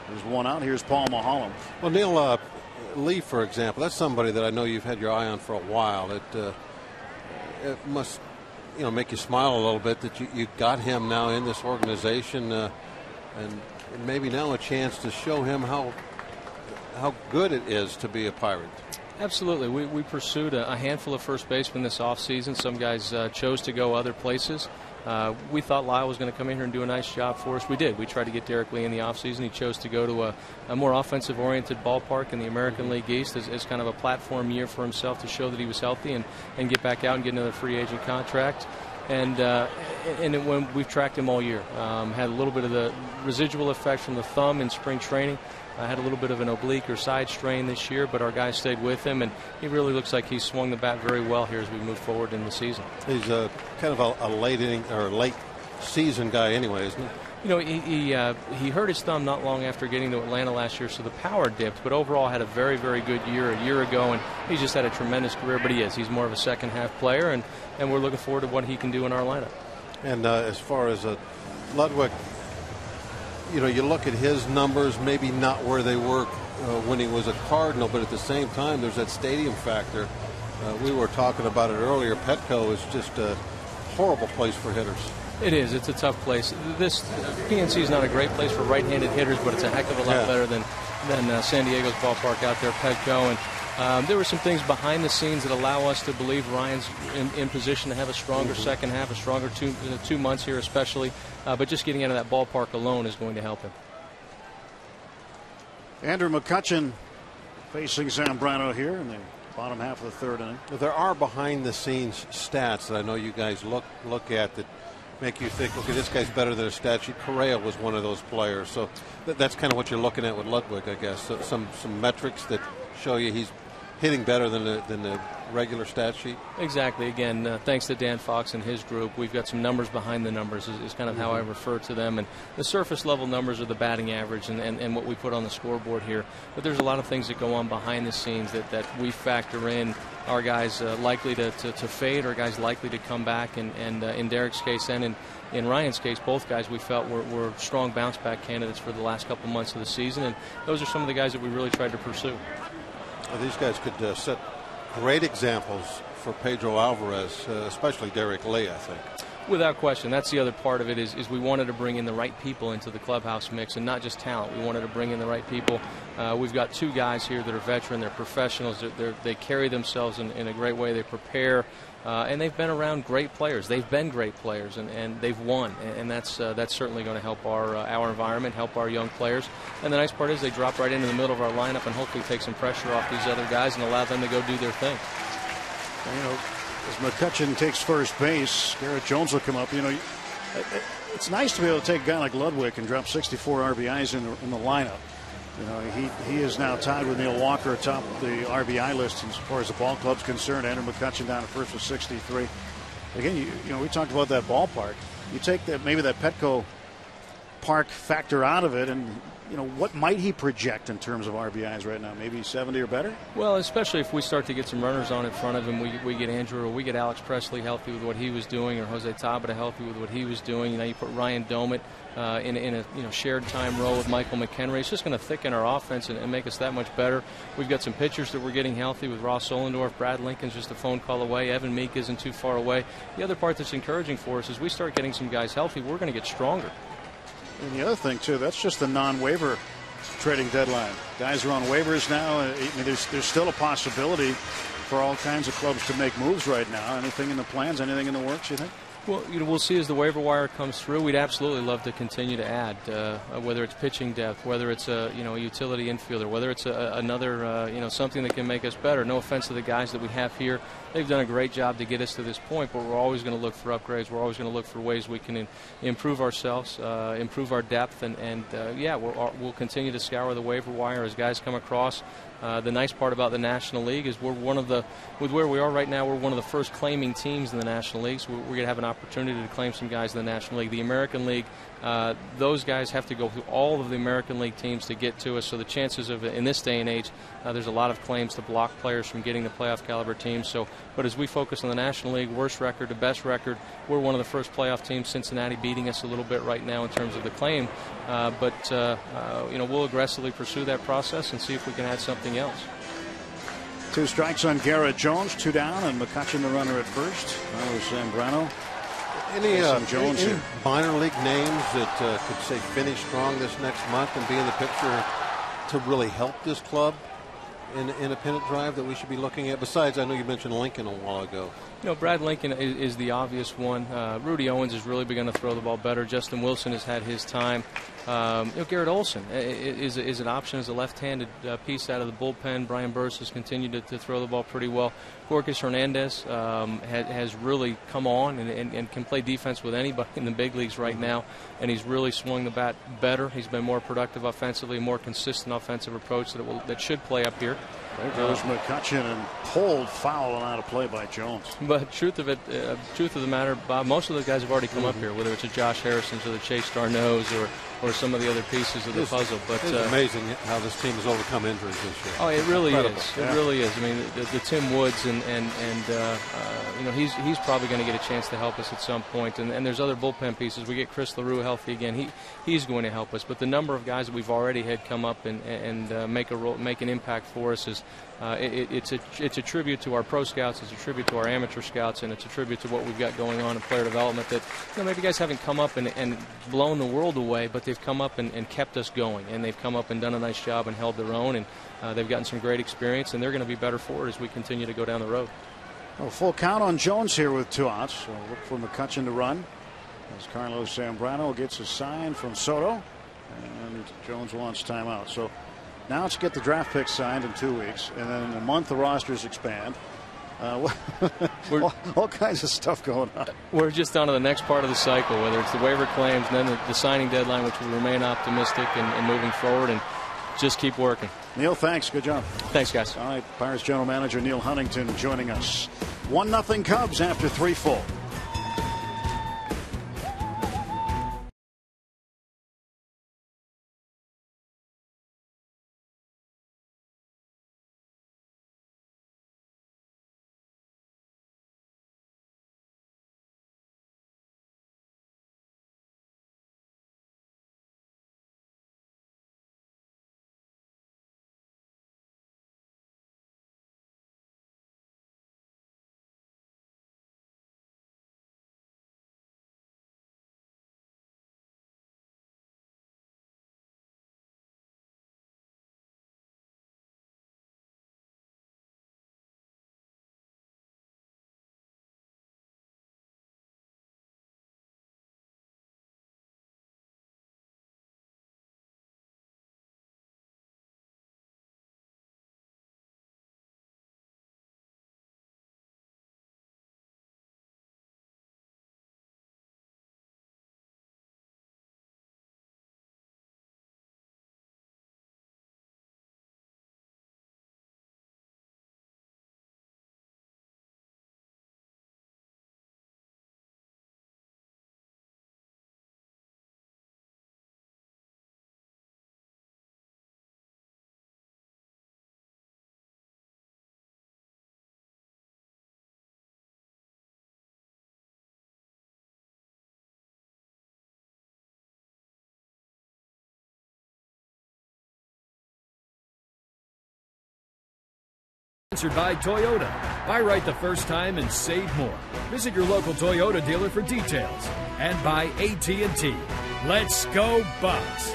there's one out. Here's Paul Mulholland. Well, Neil, Lee, for example, that's somebody that I know you've had your eye on for a while. It must, make you smile a little bit that you got him now in this organization, and maybe now a chance to show him how good it is to be a Pirate. Absolutely. We pursued a handful of first basemen this offseason. Some guys chose to go other places. We thought Lyle was going to come in here and do a nice job for us. We did. We tried to get Derek Lee in the offseason. He chose to go to a more offensive-oriented ballpark in the American League East as kind of a platform year for himself to show that he was healthy and get back out and get another free agent contract. And when we've tracked him all year, had a little bit of the residual effect from the thumb in spring training. Had a little bit of an oblique or side strain this year, but our guys stayed with him, and he really looks like he's swung the bat very well here as we move forward in the season. He's kind of a late inning or late season guy anyway, isn't he? He hurt his thumb not long after getting to Atlanta last year, so the power dipped, but overall had a very, very good year a year ago, and he's just had a tremendous career, but he's more of a second-half player, and we're looking forward to what he can do in our lineup. And as far as Ludwig, you look at his numbers, maybe not where they were when he was a Cardinal, but at the same time, there's that stadium factor. We were talking about it earlier. Petco is just a horrible place for hitters. It is. It's a tough place. This PNC is not a great place for right-handed hitters, but it's a heck of a lot better than San Diego's ballpark out there, Petco. And there were some things behind the scenes that allow us to believe Ryan's in position to have a stronger second half, a stronger 2 months here especially. But just getting out of that ballpark alone is going to help him. Andrew McCutchen facing Zambrano here in the bottom half of the third inning. Well, there are behind-the-scenes stats that I know you guys look at that make you think, okay, this guy's better than a stat sheet. Correa was one of those players. So that's kind of what you're looking at with Ludwig, I guess. So some metrics that show you he's hitting better than the regular stat sheet. Exactly. Again, thanks to Dan Fox and his group, we've got some numbers behind the numbers is kind of how I refer to them. And the surface level numbers are the batting average and what we put on the scoreboard here. But there's a lot of things that go on behind the scenes that we factor in. Our guys likely to fade, or guys likely to come back. And in Derek's case and in Ryan's case, both guys we felt were strong bounce back candidates for the last couple months of the season. And those are some of the guys that we really tried to pursue. Well, these guys could set great examples for Pedro Alvarez, especially Derek Lee, I think. Without question. That's the other part of it is we wanted to bring in the right people into the clubhouse mix, and not just talent. We wanted to bring in the right people. We've got two guys here that are veteran. They're professionals. They carry themselves in a great way. They prepare, and they've been around great players. They've been great players, and they've won. And that's certainly going to help our environment, help our young players. And the nice part is they drop right into the middle of our lineup and hopefully take some pressure off these other guys and allow them to go do their thing. As McCutchen takes first base, Garrett Jones will come up. It's nice to be able to take a guy like Ludwig and drop 64 RBIs in the lineup. He is now tied with Neil Walker atop the RBI list as far as the ball club's concerned. Andrew McCutchen down at first with 63. Again, we talked about that ballpark. You take maybe that Petco Park factor out of it, and what might he project in terms of RBIs right now? Maybe 70 or better? Well, especially if we start to get some runners on in front of him, we get Andrew, or we get Alex Presley healthy with what he was doing, or Jose Tabata healthy with what he was doing. You put Ryan Domit in a shared time role with Michael McHenry. It's just going to thicken our offense and make us that much better. We've got some pitchers that we're getting healthy with Ross Ohlendorf. Brad Lincoln's just a phone call away. Evan Meek isn't too far away. The other part that's encouraging for us is we start getting some guys healthy, we're going to get stronger. And the other thing, too, that's just the non-waiver trading deadline. Guys are on waivers now. There's still a possibility for all kinds of clubs to make moves right now. Anything in the plans? Anything in the works, you think? Well, we'll see as the waiver wire comes through. We'd absolutely love to continue to add, whether it's pitching depth, whether it's a utility infielder, whether it's another something that can make us better. No offense to the guys that we have here. They've done a great job to get us to this point, but we're always going to look for upgrades. We're always going to look for ways we can improve ourselves, improve our depth, and we'll continue to scour the waiver wire as guys come across. The nice part about the National League is with where we are right now, we're one of the first claiming teams in the National League, so we're going to have an opportunity to claim some guys in the National League. The American League, those guys have to go through all of the American League teams to get to us, so the chances of, in this day and age, there's a lot of claims to block players from getting the playoff caliber teams. But as we focus on the National League, worst record to best record, we're one of the first playoff teams. Cincinnati beating us a little bit right now in terms of the claim. We'll aggressively pursue that process and see if we can add something else. 2 strikes on Garrett Jones, 2 down, and McCutchen the runner at first. That was Zambrano. Any minor league names that could say finish strong this next month and be in the picture to really help this club in a pennant drive that we should be looking at? Besides, I know you mentioned Lincoln a while ago. Brad Lincoln is the obvious one. Rudy Owens has really begun to throw the ball better. Justin Wilson has had his time. Garrett Olson is an option as a left-handed piece out of the bullpen. Brian Burris has continued to throw the ball pretty well. Gorkis Hernandez has really come on and can play defense with anybody in the big leagues right now, and he's really swung the bat better. He's been more productive offensively, more consistent offensive approach that should play up here. There goes McCutchen, and pulled foul and out of play by Jones. But truth of the matter, Bob, most of those guys have already come up here, whether it's a Josh Harrison's or the Chase Darno's or some of the other pieces of the puzzle. But it's amazing how this team has overcome injuries this year. Oh, it really Incredible. is. It really is. I mean, the Tim Woods and he's probably going to get a chance to help us at some point. And there's other bullpen pieces. We get Chris LaRue healthy again. He's going to help us. But the number of guys that we've already had come up and make an impact for us is it's a tribute to our pro scouts. It's a tribute to our amateur scouts, and it's a tribute to what we've got going on in player development. That maybe guys haven't come up and blown the world away, but they've come up and kept us going, and they've come up and done a nice job and held their own, and they've gotten some great experience, and they're going to be better for it as we continue to go down the road. Well, full count on Jones here with 2 outs. So look for McCutchen to run as Carlos Zambrano gets a sign from Soto, and Jones wants timeout. So now let's get the draft pick signed in 2 weeks, and then in a month the rosters expand. All kinds of stuff going on. We're just on to the next part of the cycle, whether it's the waiver claims and then the signing deadline, which will remain optimistic and moving forward, and just keep working. Neil, thanks. Good job. Thanks, guys. All right, Pirates general manager Neil Huntington joining us. 1-0 Cubs after 3 full. Sponsored by Toyota. Buy right the first time and save more. Visit your local Toyota dealer for details. And by AT&T. Let's go Bucks.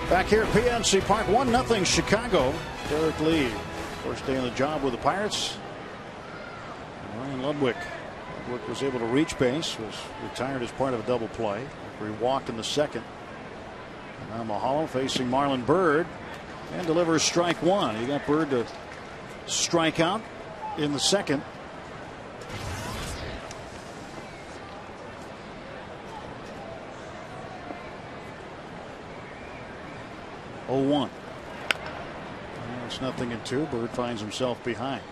Back here at PNC Park, 1-0 Chicago. Derek Lee, first day on the job with the Pirates. Ryan Ludwig. Ludwig was able to reach base, was retired as part of a double play after he walked in the second. And now Mahalo facing Marlon Byrd and delivers strike one. He got Byrd to strike out in the second. Oh, 1. It's 0-2. Byrd finds himself behind.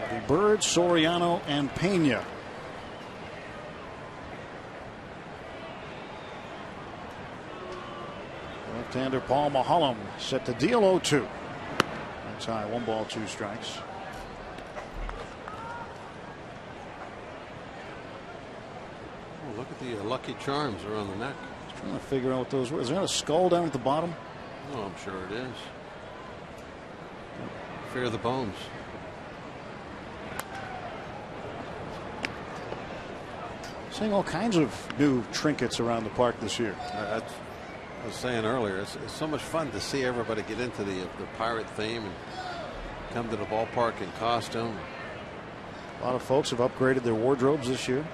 The Byrd, Soriano, and Pena. Left-hander Paul Maholm set to deal 0-2. That's high. 1 ball, 2 strikes. Oh, look at the lucky charms around the neck. Trying to figure out what those were. Is there a skull down at the bottom? Oh, I'm sure it is. Fear the bones. Seeing all kinds of new trinkets around the park this year. I was saying earlier, it's so much fun to see everybody get into the pirate theme and come to the ballpark in costume. A lot of folks have upgraded their wardrobes this year.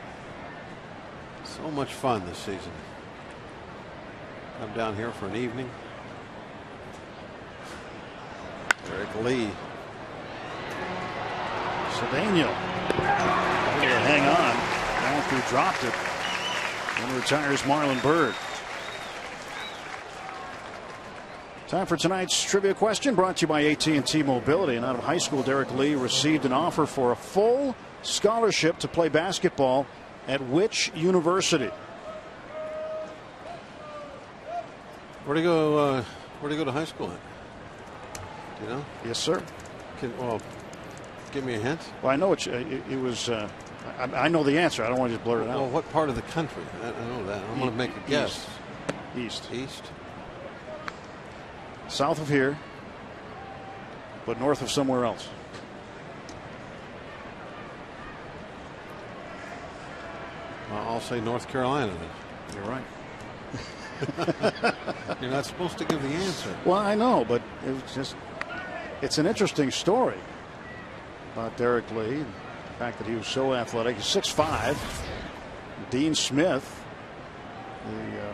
So much fun this season. Come down here for an evening. Derek Lee. Cedeno able to hang on after he dropped it. And retires Marlon Byrd. Time for tonight's trivia question, brought to you by AT&T Mobility. And out of high school, Derek Lee received an offer for a full scholarship to play basketball at which university? Where'd he go to high school at? Do you know? Yes, sir. Well, give me a hint. Well, I know it was. I know the answer. I don't want to just blurt it out. Well, what part of the country? I know that. I'm going to make a guess. East. South of here, but north of somewhere else. Well, I'll say North Carolina then. You're right. You're not supposed to give the answer. Well, I know, but it's an interesting story about Derek Lee. The fact that he was so athletic. He's 6'5". Dean Smith, the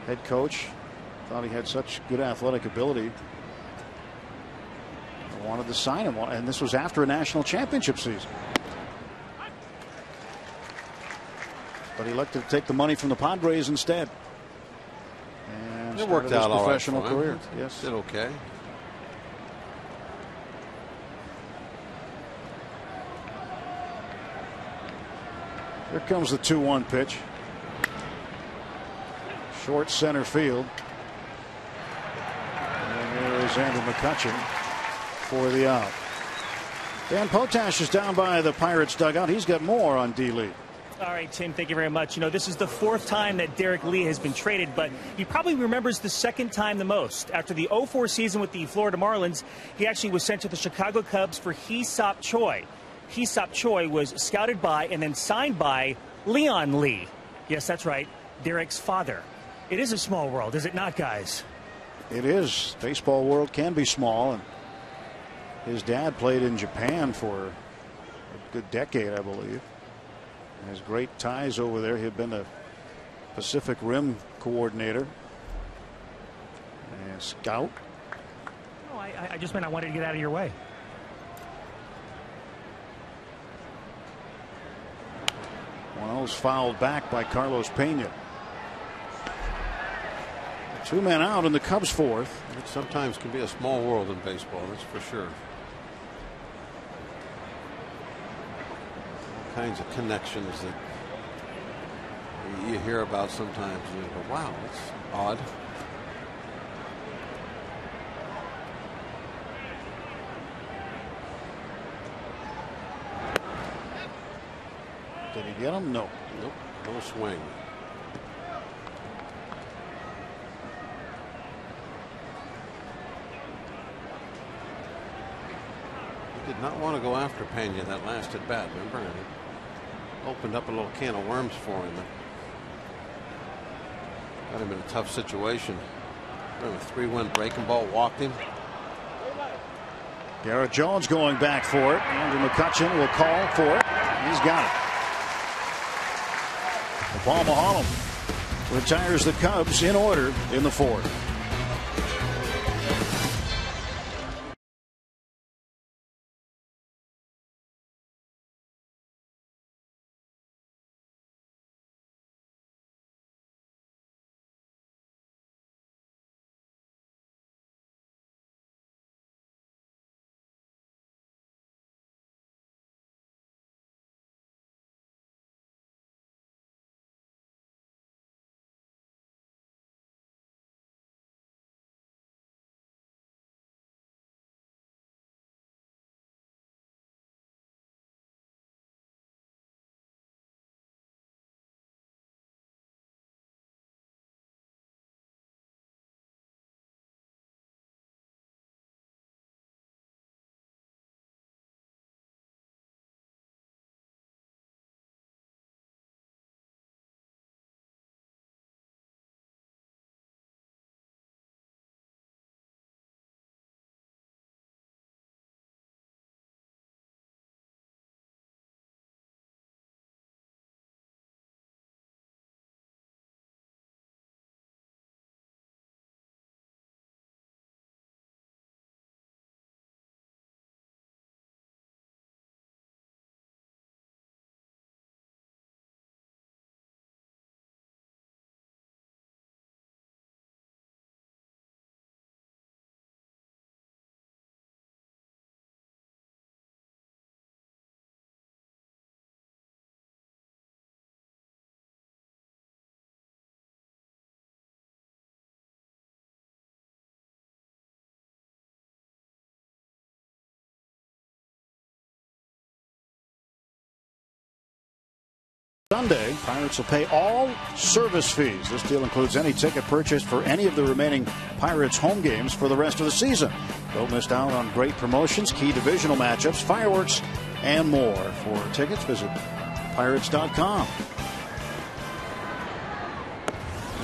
head coach, thought he had such good athletic ability. I wanted to sign him, and this was after a national championship season. But he elected to take the money from the Padres instead. And it worked out all right. Professional career. Yes. Did okay. Here comes the 2-1 pitch. Short center field. And there is Andrew McCutchen for the out. Dan Potash is down by the Pirates dugout. He's got more on D. Lee. All right, Tim, thank you very much. You know, this is the 4th time that Derek Lee has been traded, but he probably remembers the 2nd time the most. After the 2004 season with the Florida Marlins, he actually was sent to the Chicago Cubs for Hee-Sop Choi. Hee-Sop Choi was scouted by and then signed by Leon Lee. Yes, that's right, Derek's father. It is a small world, is it not, guys? It is. Baseball world can be small, and his dad played in Japan for a good decade, I believe. Has great ties over there. He had been a Pacific Rim coordinator and scout. No, I just meant I wanted to get out of your way. One of those fouled back by Carlos Pena. 2 men out in the Cubs 4th. It sometimes can be a small world in baseball, that's for sure. Kinds of connections that you hear about sometimes and you go, wow, that's odd. Did he get him? No. Nope. No swing. He did not want to go after Pena that last at bat. Remember, and it opened up a little can of worms for him. Got him in a tough situation. Remember, 3-1 breaking ball walked him. Garrett Jones going back for it. Andrew McCutchen will call for it. He's got it. Paul Maholm retires the Cubs in order in the fourth. Sunday, Pirates will pay all service fees. This deal includes any ticket purchased for any of the remaining Pirates home games for the rest of the season. Don't miss out on great promotions, key divisional matchups, fireworks, and more. For tickets, visit Pirates.com.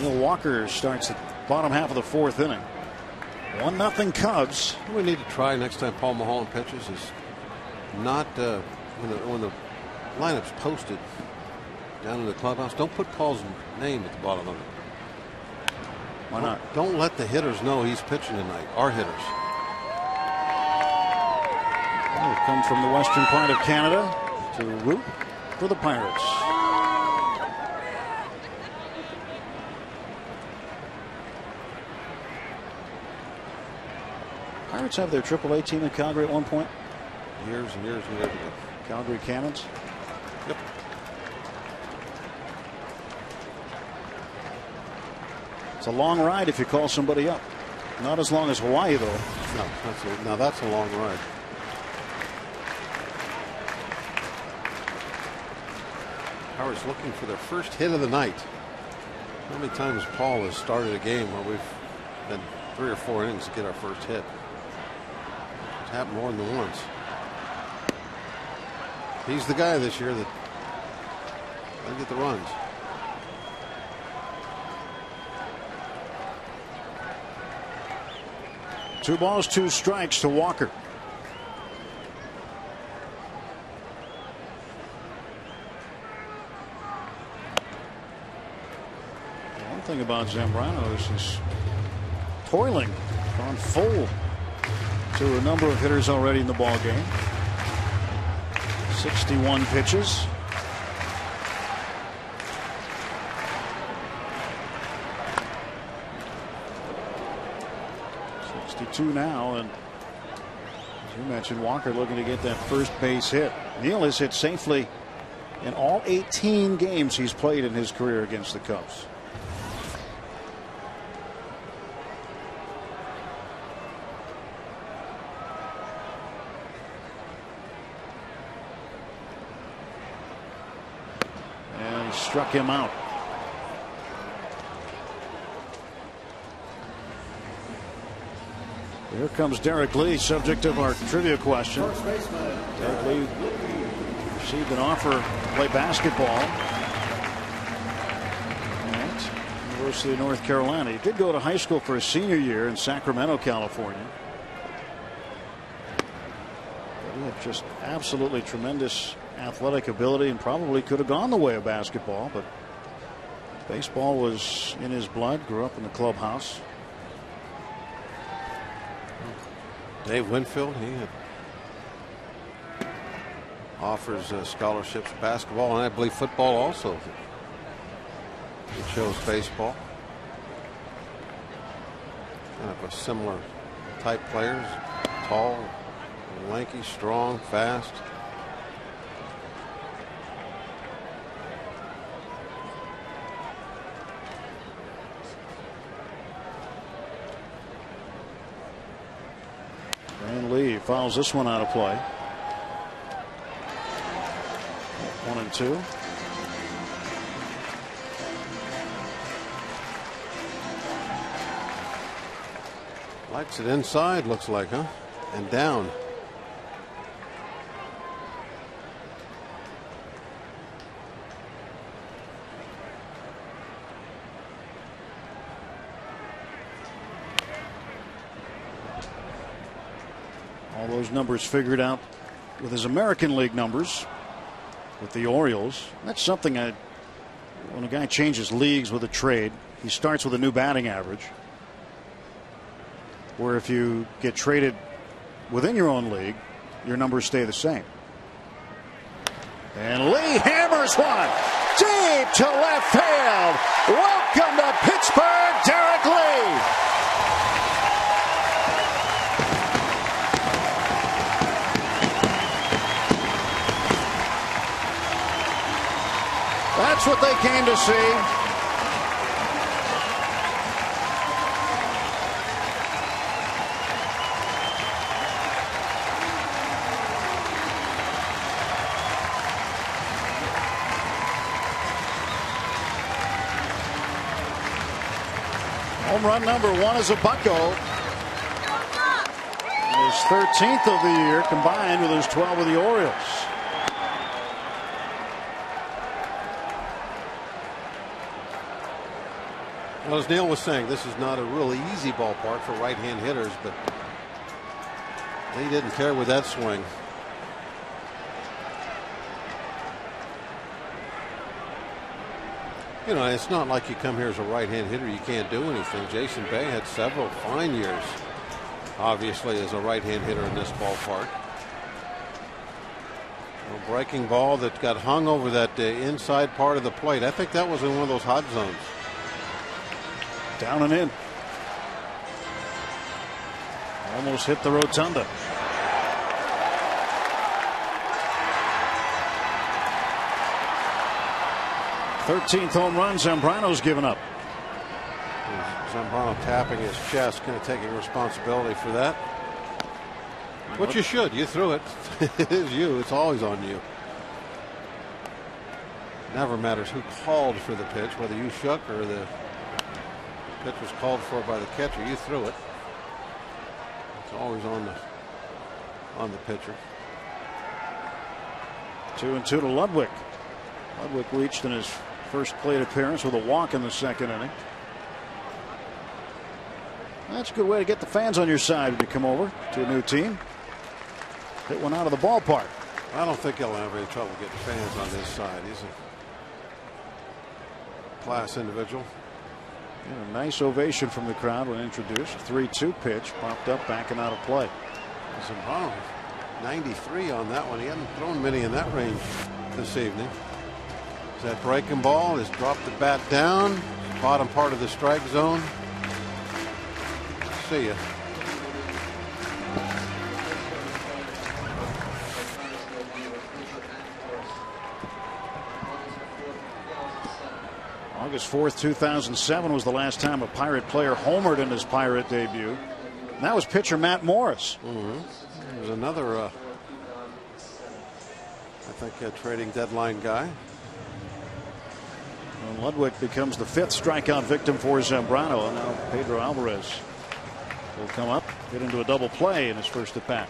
Neil Walker starts the bottom half of the fourth inning. 1-0 Cubs. What we need to try next time Paul Maholm pitches is not when the lineup's posted down in the clubhouse, don't put Paul's name at the bottom of it. Why not? Don't let the hitters know he's pitching tonight. Our hitters. They come from the western part of Canada to root for the Pirates. Pirates have their AAA team in Calgary at one point. Years and years and years ago. Calgary Cannons. Yep. It's a long ride if you call somebody up. Not as long as Hawaii, though. No, that's a long ride. Pirates looking for their first hit of the night. How many times Paul has started a game where we've had 3 or 4 innings to get our first hit? It's happened more than once. He's the guy this year that will get the runs. Two balls, 2 strikes to Walker. One thing about Zambrano is he's toiling, gone full to a number of hitters already in the ball game. 61 pitches. Now, and as you mentioned, Walker looking to get that first base hit. Neil has hit safely in all 18 games he's played in his career against the Cubs. He struck him out. Here comes Derek Lee, subject of our trivia question. Derek Lee received an offer to play basketball at University of North Carolina. He did go to high school for his senior year in Sacramento, California. But he had just absolutely tremendous athletic ability and probably could have gone the way of basketball, but baseball was in his blood. Grew up in the clubhouse. Dave Winfield, he offers scholarships for basketball and I believe football also. He chose baseball. Kind of a similar type players. Tall, lanky, strong, fast. And Lee fouls this one out of play. 1-2. Likes it inside, looks like, huh? And down. All those numbers figured out with his American League numbers with the Orioles. That's something when a guy changes leagues with a trade, he starts with a new batting average. Where if you get traded within your own league, your numbers stay the same. And Lee hammers one deep to left field. Welcome to Pittsburgh, Derek Lee. That's what they came to see. Home run number 1 is a bucko. His 13th of the year combined with his 12 with the Orioles. Well, as Neil was saying, this is not a really easy ballpark for right-hand hitters, but he didn't care with that swing. You know, it's not like you come here as a right-hand hitter, you can't do anything. Jason Bay had several fine years, obviously, as a right-hand hitter in this ballpark. A breaking ball that got hung over that inside part of the plate. I think that was in one of those hot zones. Down and in. Almost hit the rotunda. Thirteenth home run Zambrano's given up. Zambrano tapping his chest, kind of taking responsibility for that. What you should. You threw it. It is you. It's always on you. Never matters who called for the pitch, whether you shook or the pitch was called for by the catcher. You threw it. It's always on the pitcher. 2-2 to Ludwig. Ludwig reached in his first plate appearance with a walk in the second inning. That's a good way to get the fans on your side when you come over to a new team. Hit one out of the ballpark. I don't think he'll have any trouble getting fans on his side. He's a class individual. A nice ovation from the crowd when introduced. 3-2 pitch popped up, backing out of play. Zambrano 93 on that one. He hadn't thrown many in that range this evening. That breaking ball has dropped the bat down, bottom part of the strike zone. See ya. August 4th, 2007 was the last time a Pirate player homered in his Pirate debut. And that was pitcher Matt Morris. There's another, I think, a trading deadline guy. Well, Ludwig becomes the 5th strikeout victim for Zambrano, and now Pedro Alvarez will come up, get into a double play in his first at bat.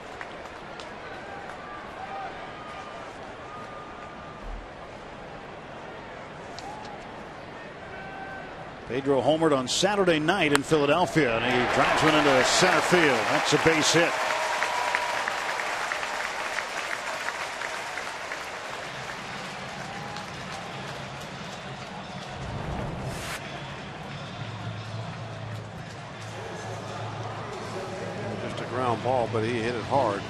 Pedro homered on Saturday night in Philadelphia, and he drives one into center field. That's a base hit. Just a ground ball, but he hit it hard.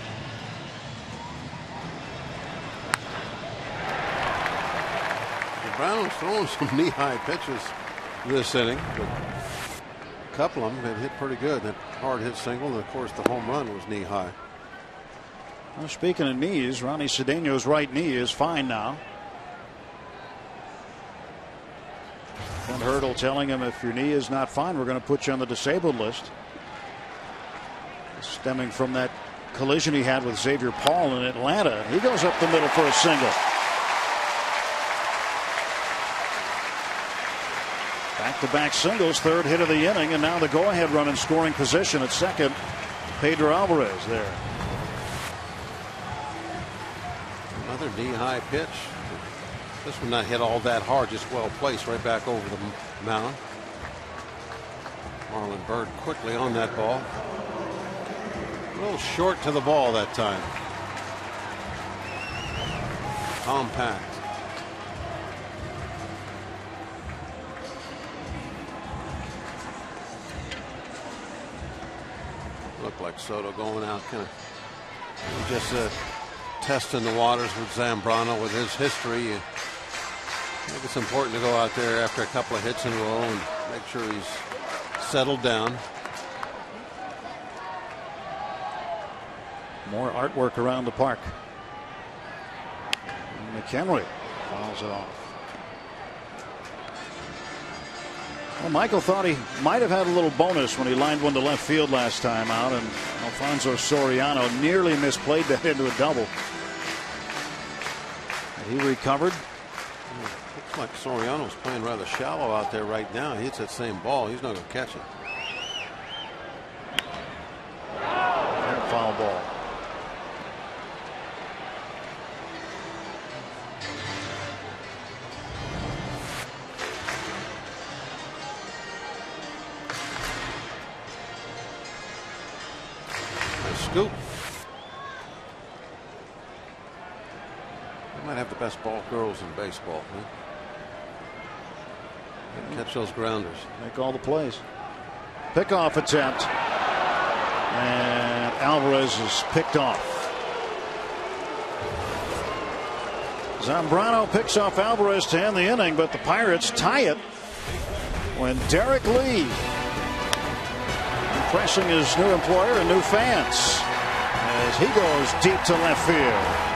Brown's throwing some knee-high pitches this inning, but a couple of them had hit pretty good. That hard hit single, and of course the home run was knee high. Well, speaking of knees, Ronnie Cedeno's right knee is fine now. Clint Hurdle telling him, if your knee is not fine, we're going to put you on the disabled list. Stemming from that collision he had with Xavier Paul in Atlanta. He goes up the middle for a single. Back-to-back singles, 3rd hit of the inning, and now the go-ahead run in scoring position at second. Pedro Alvarez there. Another knee-high pitch. This one not hit all that hard, just well placed right back over the mound. Marlon Byrd quickly on that ball. A little short to the ball that time. Compact. Looked like Soto going out kind of just testing the waters with Zambrano with his history. I think it's important to go out there after a couple of hits in a row and make sure he's settled down. More artwork around the park. McHenry fouls it off. Well, Michael thought he might have had a little bonus when he lined one to left field last time out, and Alfonso Soriano nearly misplayed that into a double. And he recovered. Looks like Soriano's playing rather shallow out there right now. He hits that same ball. He's not going to catch it. Foul ball. Scoop. They might have the best ball girls in baseball. Huh? They catch those grounders. Make all the plays. Pickoff attempt. And Alvarez is picked off. Zambrano picks off Alvarez to end the inning, but the Pirates tie it when Derek Lee, impressing his new employer and new fans as he goes deep to left field.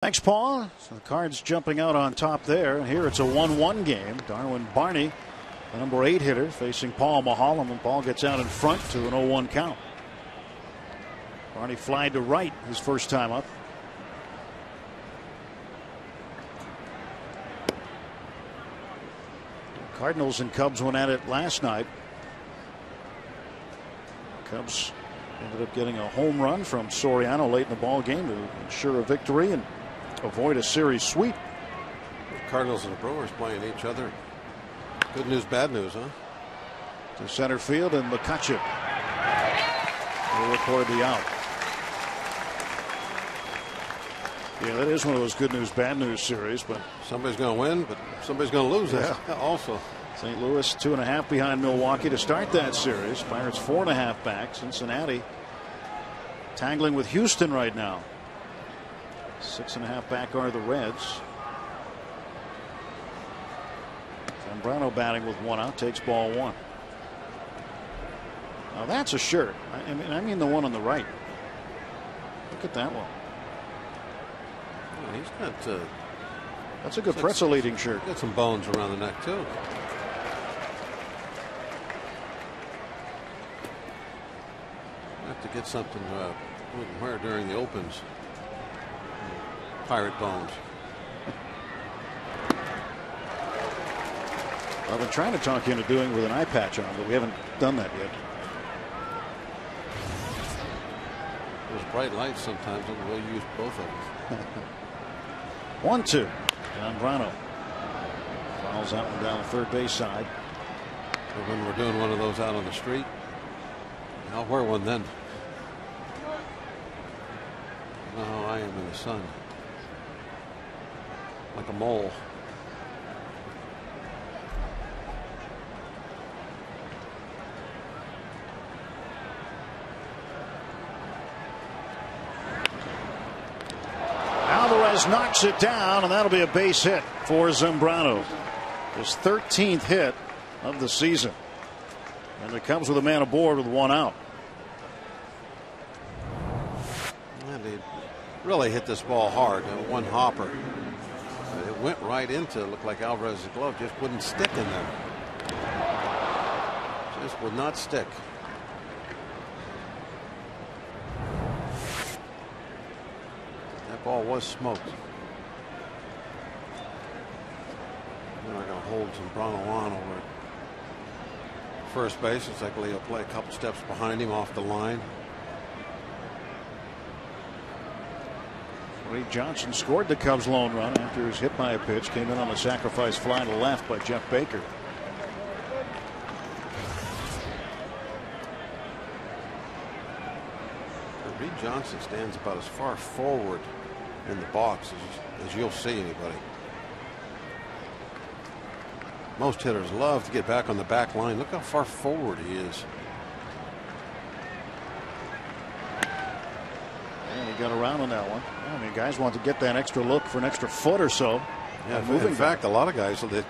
Thanks, Paul. So the Cards jumping out on top there. And here it's a 1-1 game. Darwin Barney, the number 8 hitter, facing Paul Maholm, and Paul gets out in front to an 0-1 count. Barney flied to right his first time up. Cardinals and Cubs went at it last night. Cubs ended up getting a home run from Soriano late in the ball game to ensure a victory and avoid a series sweep. The Cardinals and the Brewers playing each other. Good news, bad news, huh? To center field, and McCutcheon will record the out. Yeah, that is one of those good news, bad news series, but somebody's going to win, but somebody's going to lose. Yeah. Also. St. Louis 2.5 behind Milwaukee to start that series. Pirates 4.5 back. Cincinnati tangling with Houston right now. 6.5 back are the Reds. Zambrano batting with 1 out, takes ball 1. Now that's a shirt. I mean the one on the right. Look at that one. Yeah, he's got. That's a good pretzel eating shirt. Got some bones around the neck too. Have to get something we can wear during the opens. Pirate bones. I've been trying to talk you into doing it with an eye patch on, but we haven't done that yet. Those bright lights sometimes we'll use both of them. 1-2. Zambrano fouls that one down the third base side. So when we're doing one of those out on the street, I'll wear one then. You know how I am in the sun. Like a mole. Alvarez knocks it down, and that'll be a base hit for Zambrano. His 13th hit of the season. And it comes with a man aboard with 1 out. And he really hit this ball hard. One hopper. It went right into, looked like Alvarez's glove, just wouldn't stick in there. Just would not stick. That ball was smoked. They're not going to hold Zambrano on over at first base. It's likely he'll play a couple steps behind him off the line. Ray Johnson scored the Cubs' lone run after he was hit by a pitch. Came in on a sacrifice fly to left by Jeff Baker. Reed Johnson stands about as far forward in the box as you'll see anybody. Most hitters love to get back on the back line. Look how far forward he is. And he got around on that one. I mean, guys want to get that extra look for an extra foot or so. Yeah, in fact, a lot of guys, they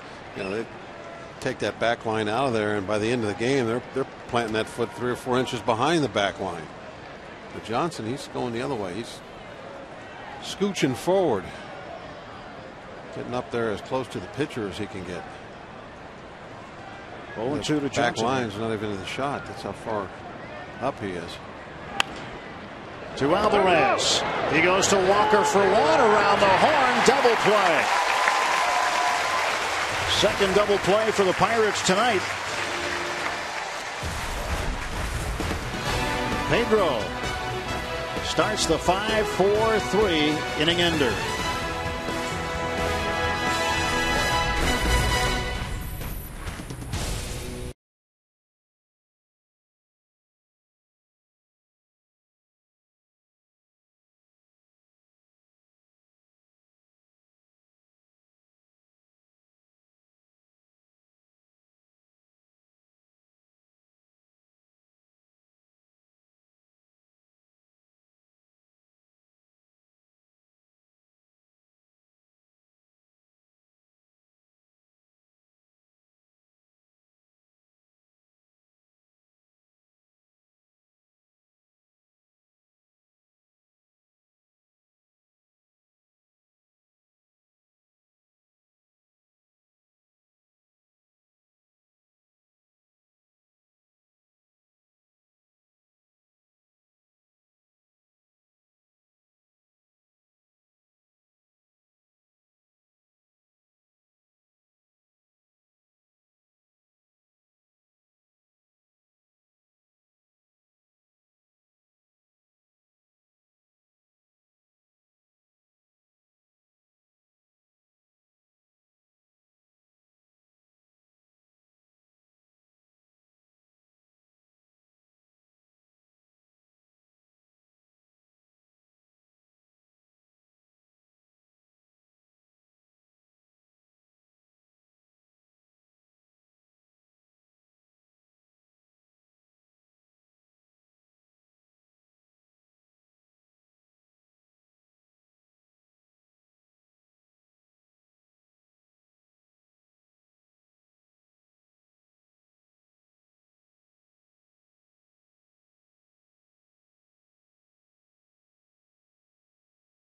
take that back line out of there, and by the end of the game, they're planting that foot 3 or 4 inches behind the back line. But Johnson, he's going the other way. He's scooching forward, getting up there as close to the pitcher as he can get. 0-2 to Johnson. Back line's not even in the shot. That's how far up he is. To Alvarez. He goes to Walker for 1 around the horn. Double play. Second double play for the Pirates tonight. Pedro starts the 5-4-3 inning ender.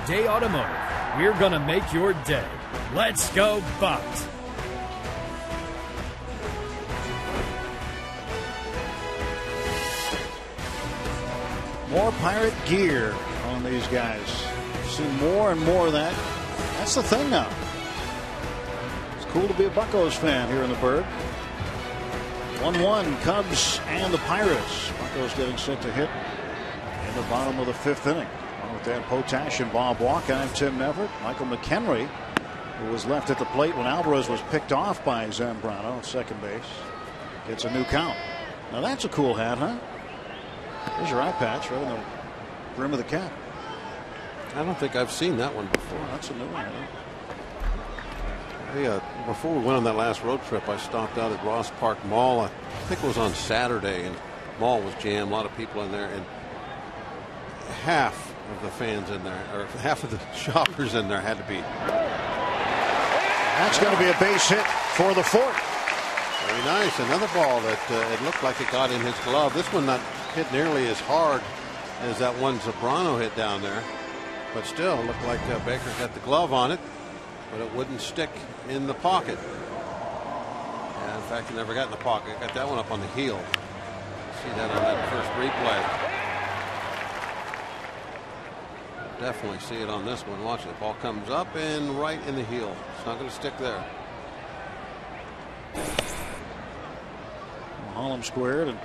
Day Automotive. We're going to make your day. Let's go Bucks. More Pirate gear on these guys. See more and more of that. That's the thing now. It's cool to be a Buccos fan here in the Burgh. 1-1 Cubs and the Pirates. Buccos getting set to hit in the bottom of the 5th inning. Along with Dan Potash and Bob Walker and Tim Neverett. Michael McHenry, who was left at the plate when Alvarez was picked off by Zambrano at second base, gets a new count. Now that's a cool hat, huh? There's your eye patch right on the brim of the cap. I don't think I've seen that one before. Oh, that's a new one. Hey, before we went on that last road trip, I stopped out at Ross Park Mall. I think it was on Saturday, and the mall was jammed. A lot of people in there, and half of the fans in there, or half of the shoppers in there, had to be. That's going to be a base hit for the 4th. Very nice. Another ball that it looked like it got in his glove. This one not hit nearly as hard as that one Zambrano hit down there, but still looked like Baker got the glove on it, but it wouldn't stick in the pocket. And in fact, it never got in the pocket. Got that one up on the heel. See that on that first replay. Definitely see it on this one. Watch it. The ball comes up and right in the heel. It's not going to stick there. Holland squared, and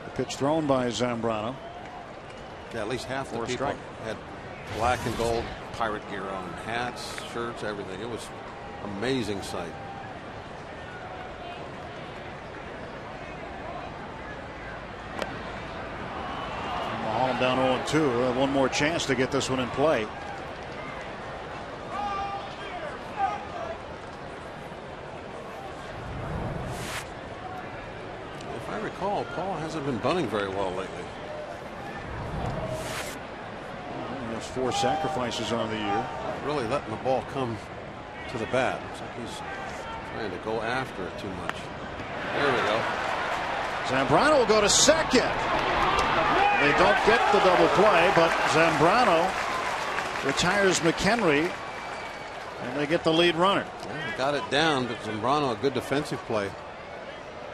the pitch thrown by Zambrano. Yeah, at least half the people had black and gold Pirate gear on, hats, shirts, everything. It was an amazing sight. Holland down 0-2. One more chance to get this one in play. If I recall, Paul hasn't been bunting very well lately. He has 4 sacrifices on the year. Really letting the ball come to the bat. Looks like he's trying to go after it too much. There we go. Zambrano will go to second. They don't get the double play, but Zambrano retires McHenry, and they get the lead runner. Well, got it down, but Zambrano, a good defensive play.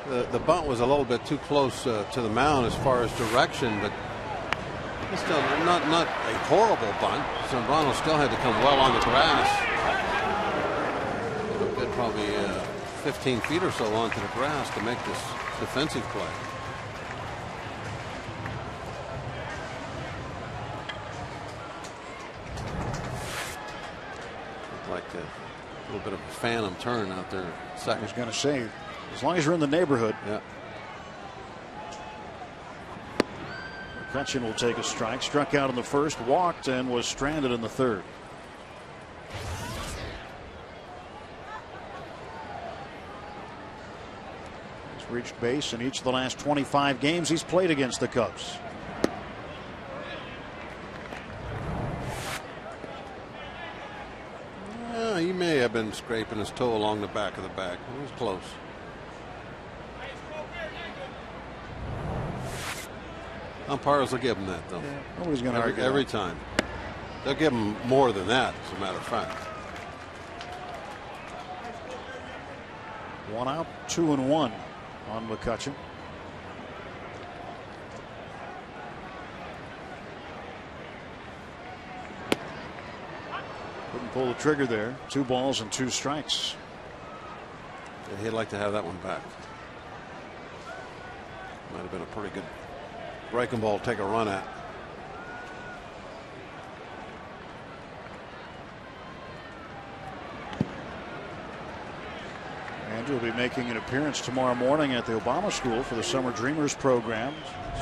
The bunt was a little bit too close to the mound as far as direction, but it's still not a horrible bunt. Zambrano still had to come well on the grass. A good probably 15 feet or so onto the grass to make this defensive play. Like a little bit of a phantom turn out there. I was going to say, as long as you're in the neighborhood. Yeah. McCutcheon will take a strike. Struck out in the first, walked, and was stranded in the third. He's reached base in each of the last 25 games he's played against the Cubs. He may have been scraping his toe along the back of the bag. It was close. Umpires will give him that, though. Yeah, nobody's going to argue every time. They'll give him more than that, as a matter of fact. 1 out, 2-1 on McCutcheon. Couldn't pull the trigger there. 2 balls and 2 strikes. Yeah, he'd like to have that one back. Might have been a pretty good breaking ball to take a run at. Andrew will be making an appearance tomorrow morning at the Obama School for the Summer Dreamers program.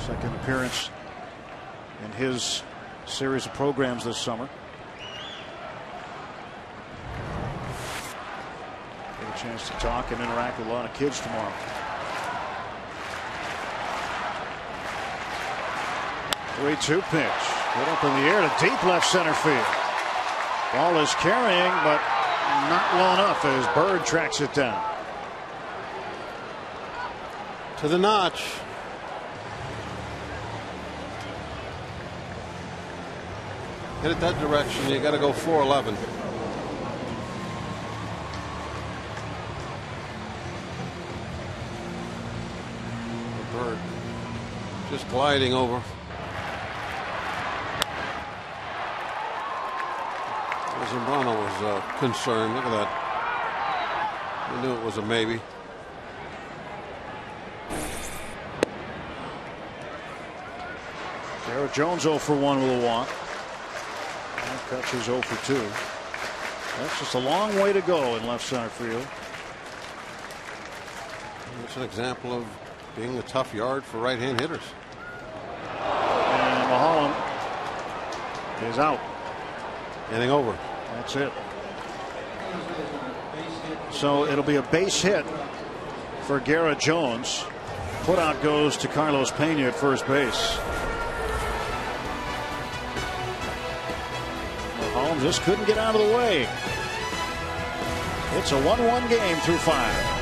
Second appearance in his series of programs this summer. Get a chance to talk and interact with a lot of kids tomorrow. 3-2 pitch. Hit up in the air to deep left center field. Ball is carrying, but not well enough as Bird tracks it down. To the notch. hit it that direction, you got to go 411. The bird just gliding over. Zambrano was concerned. Look at that. He knew it was a maybe. Garrett Jones 0 for 1 with a walk. And Kutcher's 0 for 2. That's just a long way to go in left center field. It's an example of being a tough yard for right-hand hitters. And Mulholland is out. Inning over. That's it. So it'll be a base hit for Garrett Jones. Putout goes to Carlos Pena at first base. Mulholland just couldn't get out of the way. It's a 1-1 game through 5.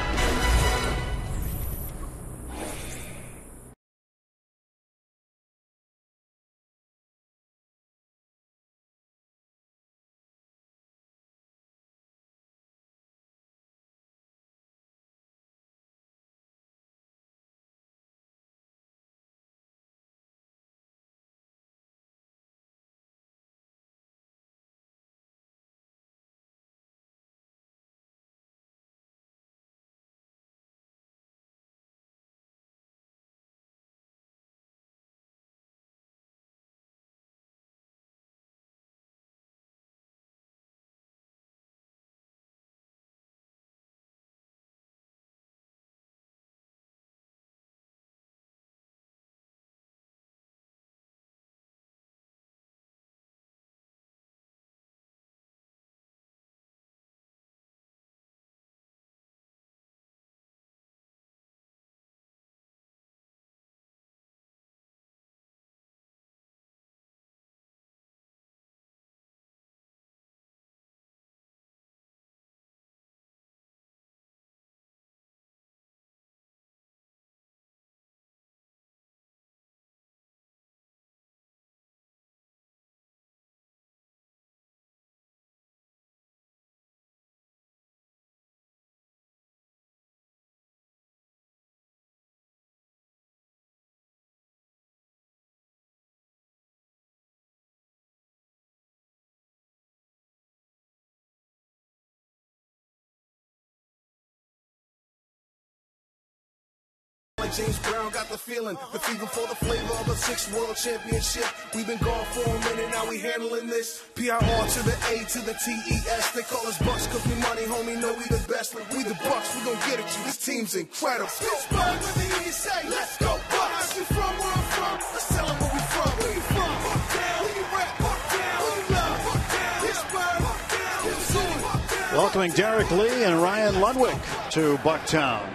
James Brown got the feeling, the fever for the flavor of a 6th world championship. We've been gone for a minute, now we handling this. PIR to the A to the TES. They call us Bucks cause we money, homie, know we the best. But we the Bucks, we gon' get at you. This team's incredible. Pittsburgh, let me hear you say, let's go Bucks. We from where I'm from, let's tell them where we from. Where you from? Bucktown. Where you rap? Bucktown. Where you love? Bucktown. Pittsburgh. Bucktown. Missouri. Welcoming Derek Lee and Ryan Ludwig to Bucktown.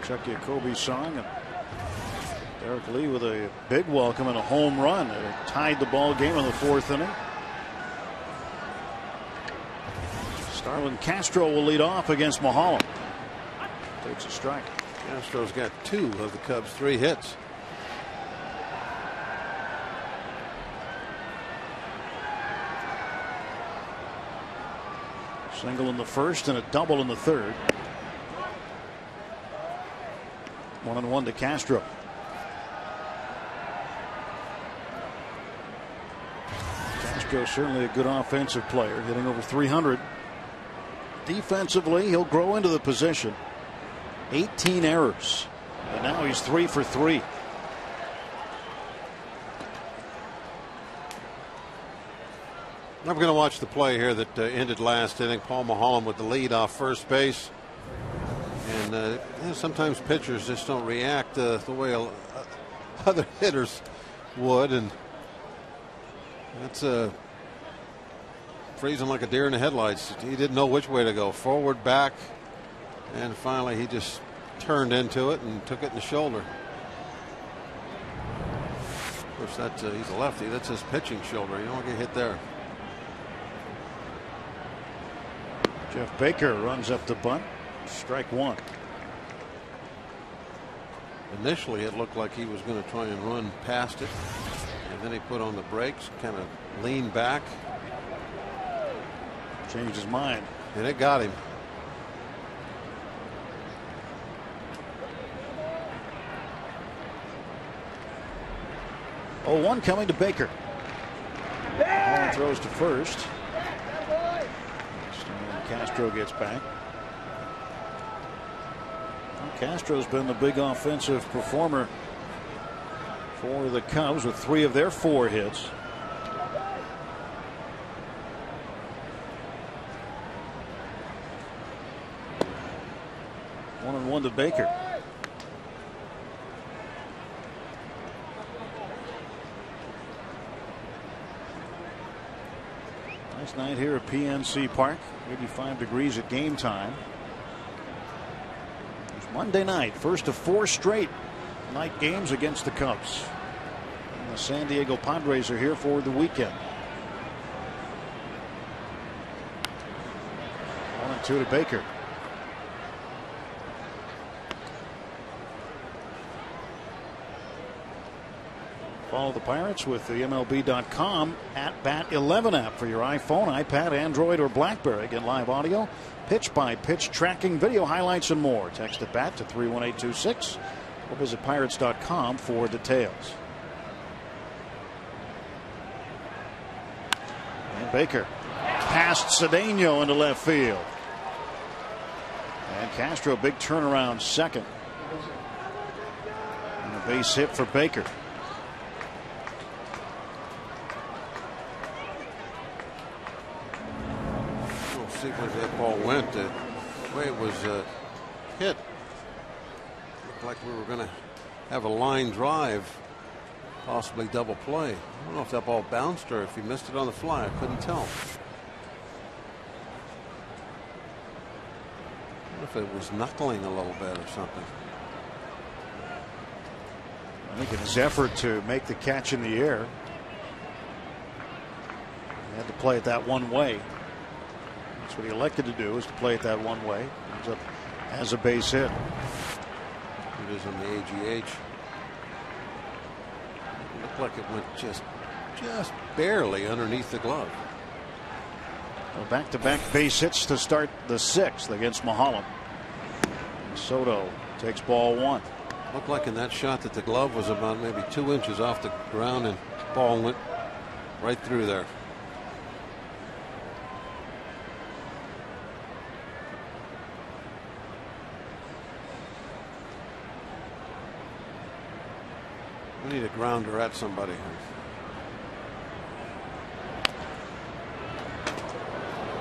Chuck Jacoby's song, and Derek Lee with a big welcome and a home run. It tied the ball game in the 4th inning. Starlin Castro will lead off against Mulholland. Takes a strike. Castro's got 2 of the Cubs' 3 hits. Single in the 1st and a double in the 3rd. 1-1 to Castro. Castro certainly a good offensive player, hitting over 300. Defensively, he'll grow into the position. 18 errors, and now he's 3 for 3. I'm going to watch the play here that ended last inning. Paul Mulholland with the lead off first base. And sometimes pitchers just don't react the way other hitters would, and that's freezing like a deer in the headlights. He didn't know which way to go, forward, back, and finally he just turned into it and took it in the shoulder. Of course, that's he's a lefty. That's his pitching shoulder. You don't get hit there. Jeff Baker runs up the bunt. Strike 1. Initially, it looked like he was going to try and run past it, and And then he put on the brakes, kind of leaned back. Changed his mind. And it got him. Oh, one coming to Baker. Holland throws to first. And Castro gets back. Well, Castro's been the big offensive performer for the Cubs with 3 of their 4 hits. One and one to Baker. Nice night here at PNC Park. 85 degrees at game time. It's Monday night, first of 4 straight night games against the Cubs. And the San Diego Padres are here for the weekend. 1-2 to Baker. Follow the Pirates with the MLB.com @BAT11 app for your iPhone, iPad, Android, or BlackBerry. Get live audio, pitch-by-pitch tracking, video highlights, and more. Text at BAT to 31826 or visit Pirates.com for details. And Baker past Cedeno into left field. And Castro, big turnaround second. And a base hit for Baker. See where that ball went. The way it was hit, looked like we were going to have a line drive, possibly double play. I don't know if that ball bounced or if he missed it on the fly. I couldn't tell. I wonder if it was knuckling a little bit or something. I think in his effort to make the catch in the air, he had to play it that one way. That's what he elected to do, is to play it that one way. Ends up as a base hit. It is on the AGH. It looked like it went just barely underneath the glove. Well, back-to-back base hits to start the 6th against Mulholland. And Soto takes ball 1. Looked like in that shot that the glove was about maybe 2 inches off the ground and ball went right through there. We need a grounder at somebody.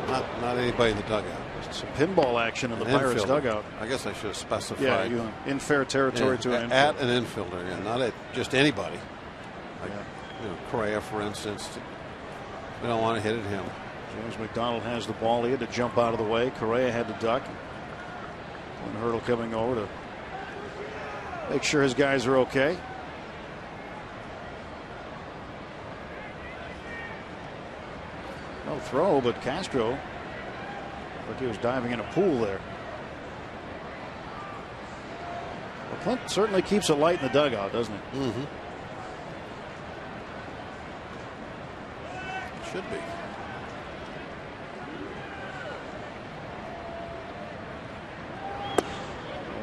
Not anybody in the dugout. Some pinball action in the Pirates dugout. I guess I should have specified. Yeah, you in fair territory to an infielder. At an infielder, yeah, not at just anybody. Like, Correa, for instance. We don't want to hit at him. James McDonald has the ball. He had to jump out of the way. Correa had to duck. One hurdle coming over to make sure his guys are okay. No throw, but Castro, like he was diving in a pool there. Well, Clint certainly keeps it light in the dugout, doesn't he? Mm-hmm. Should be.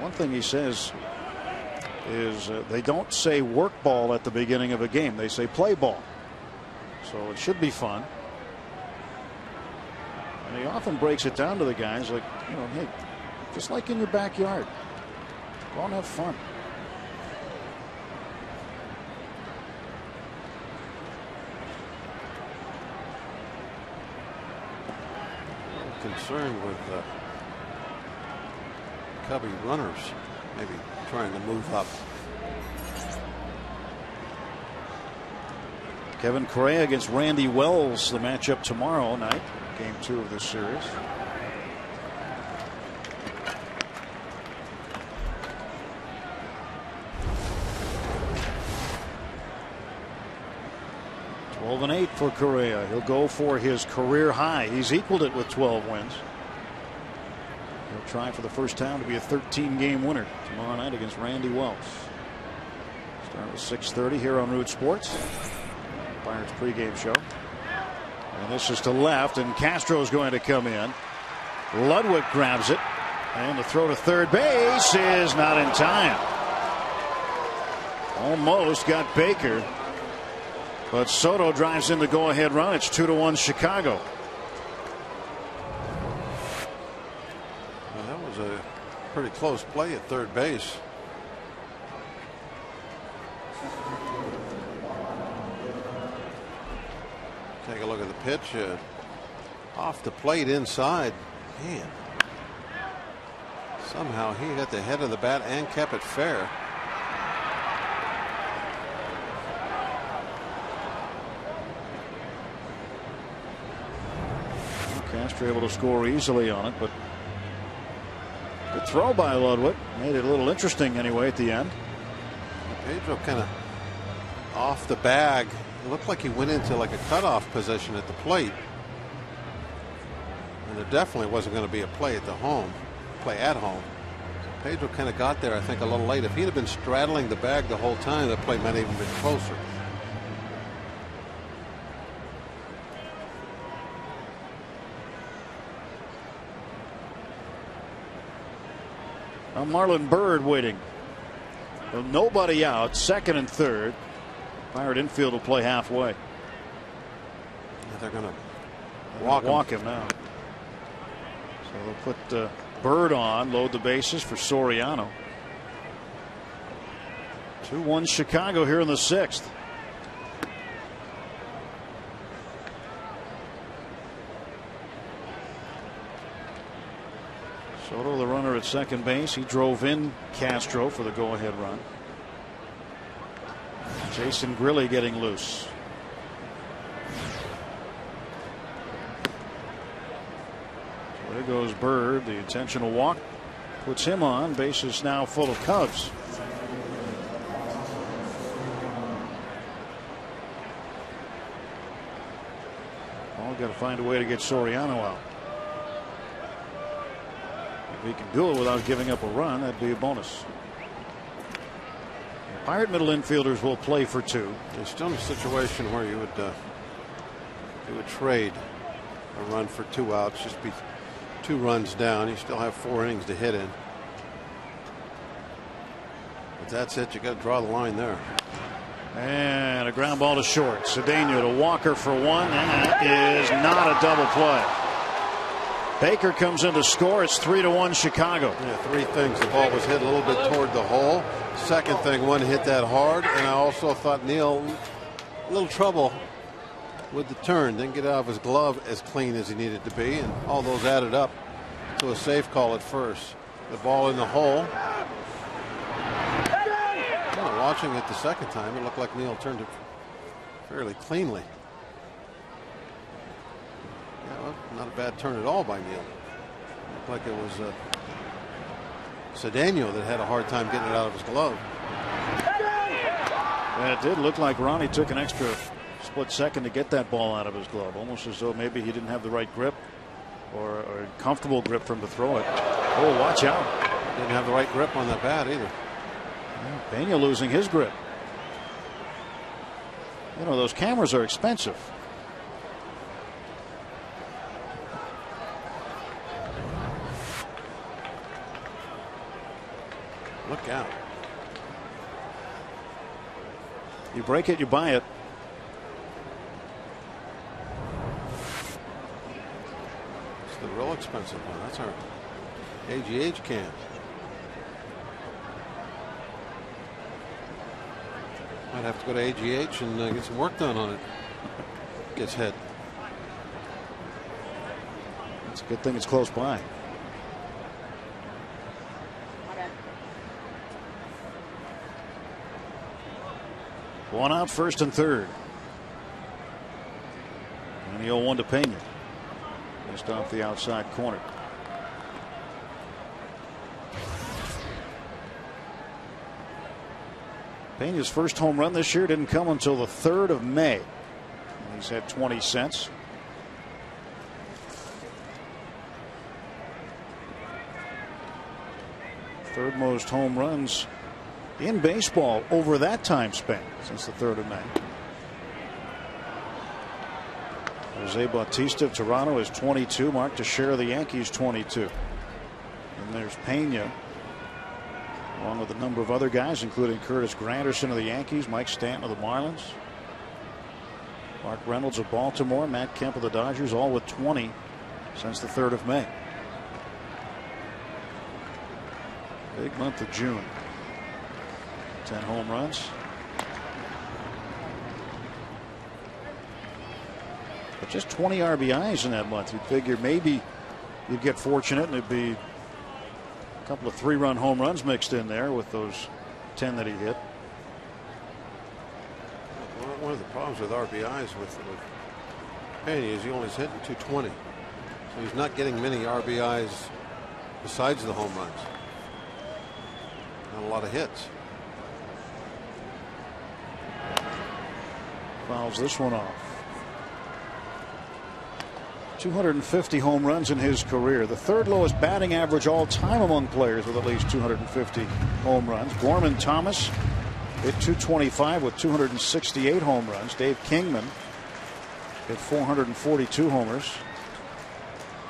One thing he says is they don't say work ball at the beginning of a game. They say play ball. So it should be fun. And he often breaks it down to the guys like, hey, just like in your backyard, go and have fun. I'm concerned with Cubby runners maybe trying to move up. Kevin Correa against Randy Wells, the matchup tomorrow night. Game 2 of this series. (12-8) for Correa. He'll go for his career high. He's equaled it with 12 wins. He'll try for the first time to be a 13-game winner tomorrow night against Randy Wells. Start with 6:30 here on Root Sports. Pirates pregame show. And this is to left, and Castro's going to come in. Ludwig grabs it, and the throw to third base is not in time. Almost got Baker, but Soto drives in the go-ahead run. It's 2-1 Chicago. Well, that was a pretty close play at third base. Take a look at the pitch. Off the plate inside. Man. Somehow he got the head of the bat and kept it fair. Castro able to score easily on it, but the throw by Ludwig made it a little interesting anyway at the end. Pedro kind of off the bag. It looked like he went into like a cutoff position at the plate. And there definitely wasn't going to be a play at home. Pedro kind of got there, I think, a little late. If he'd have been straddling the bag the whole time, the play might have even been closer. Now Marlon Byrd waiting. Well, nobody out, second and third. Pirate infield will play halfway. Yeah, they're going to walk him now. So they'll put Byrd on, load the bases for Soriano. 2-1 Chicago here in the sixth. Soto, the runner at second base. He drove in Castro for the go-ahead run. Jason Grilli getting loose. So there goes Byrd. The intentional walk puts him on. Base is now full of Cubs. Well, got to find a way to get Soriano out. If he can do it without giving up a run, that'd be a bonus. Pirate middle infielders will play for two. You're still in a situation where you would trade a run for 2 outs, just be 2 runs down. You still have 4 innings to hit in. But that's it. You got to draw the line there. And a ground ball to short. Cedeno to Walker for 1, and that is not a double play. Baker comes in to score. It's 3-1 Chicago. Yeah, 3 things. The ball was hit a little bit toward the hole. Second thing, one hit that hard, and I also thought Neil a little trouble with the turn. Didn't get out of his glove as clean as he needed to be, and all those added up to a safe call at first. The ball in the hole. Well, watching it the second time, it looked like Neil turned it fairly cleanly. Yeah, well, not a bad turn at all by Neil. Looked like it was Cedeno that had a hard time getting it out of his glove. And it did look like Ronnie took an extra split second to get that ball out of his glove, almost as though maybe he didn't have the right grip or a comfortable grip for him to throw it. Oh, watch out. Didn't have the right grip on that bat either. Pena losing his grip. You know, those cameras are expensive. Look out. You break it, you buy it. It's the real expensive one. That's our AGH cam. Might have to go to AGH and get some work done on it. Gets hit. It's a good thing it's close by. One out, first and third. And the 0-1 to Pena. Just off the outside corner. Pena's first home run this year didn't come until the 3rd of May. And he's had 20 cents. Third most home runs in baseball over that time span since the 3rd of May. Jose Bautista of Toronto is 22. Mark Teixeira of the Yankees 22. And there's Pena, along with a number of other guys, including Curtis Granderson of the Yankees, Mike Stanton of the Marlins, Mark Reynolds of Baltimore, Matt Kemp of the Dodgers, all with 20 since the 3rd of May. Big month of June. 10 home runs. But just 20 RBIs in that month. You'd figure maybe you'd get fortunate and it'd be a couple of 3-run home runs mixed in there with those 10 that he hit. One of the problems with RBIs with Pena is he only hitting 220. So he's not getting many RBIs besides the home runs. Not a lot of hits. Fouls this one off. 250 home runs in his career. The 3rd lowest batting average all time among players with at least 250 home runs. Gorman Thomas hit 225 with 268 home runs. Dave Kingman hit 442 homers.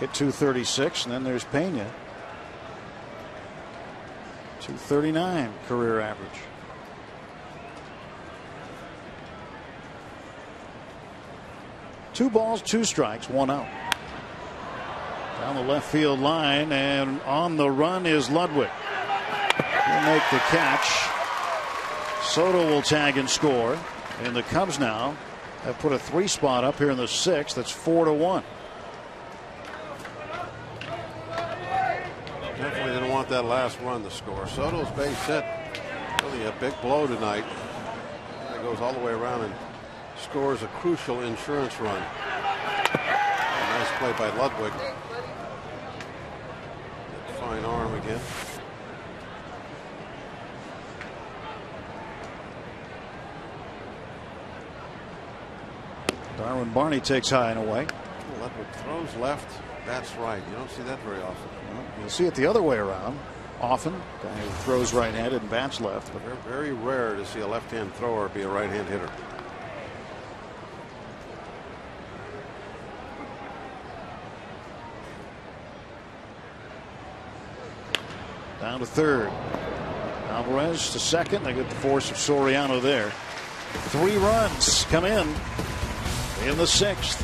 Hit 236. And then there's Pena. 239 career average. Two balls, 2 strikes, 1 out. Down the left field line, and on the run is Ludwig. He'll make the catch. Soto will tag and score. And the Cubs now have put a 3 spot up here in the 6th. That's 4-1. Definitely didn't want that last run to score. Soto's base hit. Really a big blow tonight. It goes all the way around and scores a crucial insurance run. Nice play by Ludwig. Fine arm again. Darwin Barney takes high and away. Ludwig throws left. That's right. You don't see that very often. Well, you'll see it the other way around often. Guy who throws right-handed and bats left. But very, very rare to see a left-hand thrower be a right-hand hitter. Down to 3rd. Alvarez to 2nd. They get the force of Soriano there. 3 runs come in the 6th.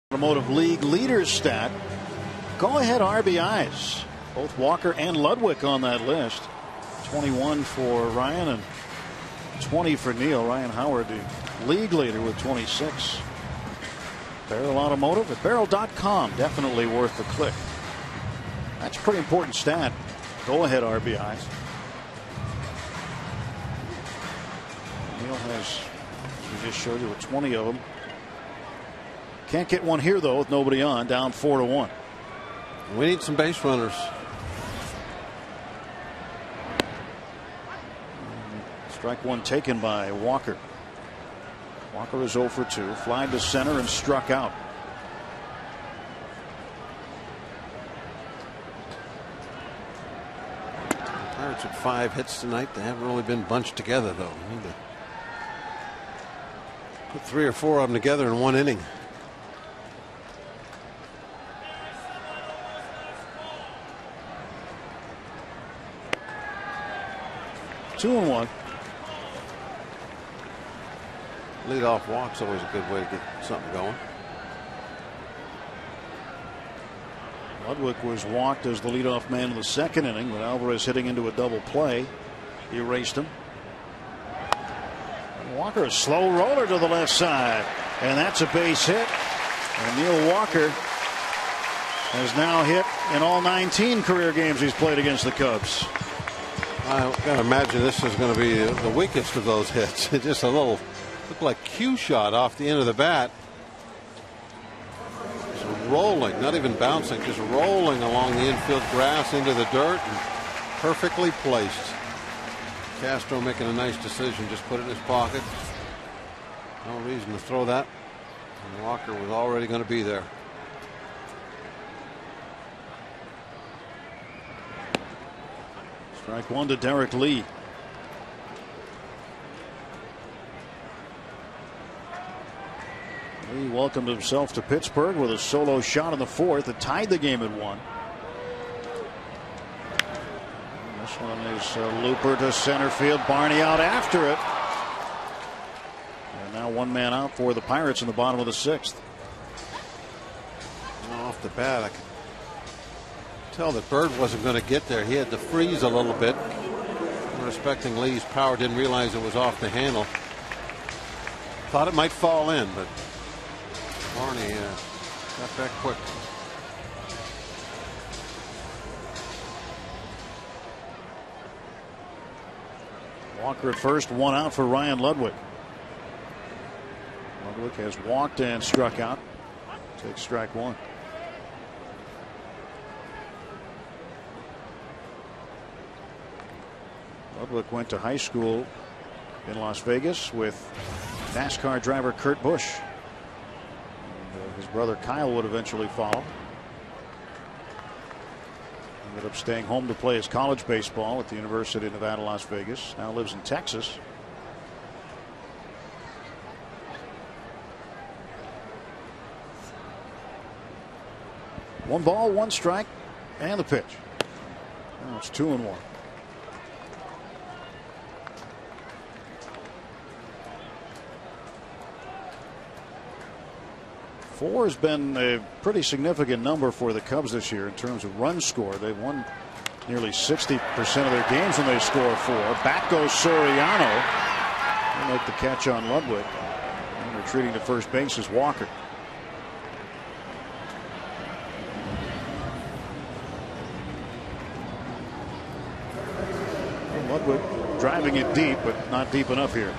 Automotive League leaders stat. Go ahead RBIs. Both Walker and Ludwig on that list. 21 for Ryan and 20 for Neil. Ryan Howard, the league leader, with 26. Barrel Automotive at barrel.com. Definitely worth the click. That's a pretty important stat. Go ahead RBIs. Neil has, as we just showed you, 20 of them. Can't get one here though with nobody on, down 4-1. We need some base runners. Strike one taken by Walker. Walker is 0 for 2. Flied to center and struck out. Pirates at 5 hits tonight. They haven't really been bunched together though. We need to put 3 or 4 of them together in one inning. Two and one. Leadoff walk's always a good way to get something going. Ludwig was walked as the leadoff man in the second inning, but Alvarez hitting into a double play erased him. Walker, a slow roller to the left side, and that's a base hit. And Neil Walker has now hit in all 19 career games he's played against the Cubs. I gotta imagine this is going to be the weakest of those hits. Just a little, looked like cue shot off the end of the bat. Just rolling, not even bouncing, just rolling along the infield grass into the dirt and perfectly placed. Castro making a nice decision, just put it in his pocket. No reason to throw that. And Walker was already going to be there. Strike one to Derek Lee. Lee welcomed himself to Pittsburgh with a solo shot in the fourth that tied the game at 1. This one is a looper to center field. Barney out after it. And now one man out for the Pirates in the bottom of the 6th. Off the bat, I could tell that Bird wasn't going to get there. He had to freeze a little bit. Respecting Lee's power, didn't realize it was off the handle. Thought it might fall in, but Barney got back quick. Walker at first, one out for Ryan Ludwig. Ludwig has walked and struck out. Takes strike one. Ludwig went to high school in Las Vegas with NASCAR driver Kurt Busch. And, his brother Kyle would eventually follow. Ended up staying home to play his college baseball at the University of Nevada, Las Vegas. Now lives in Texas. One ball, one strike, and the pitch. Now it's 2-1. Four has been a pretty significant number for the Cubs this year in terms of runs scored. They've won nearly 60% of their games when they score 4. Back goes Soriano. He'll make the catch on Ludwig. And retreating to first base is Walker. And Ludwig driving it deep, but not deep enough here.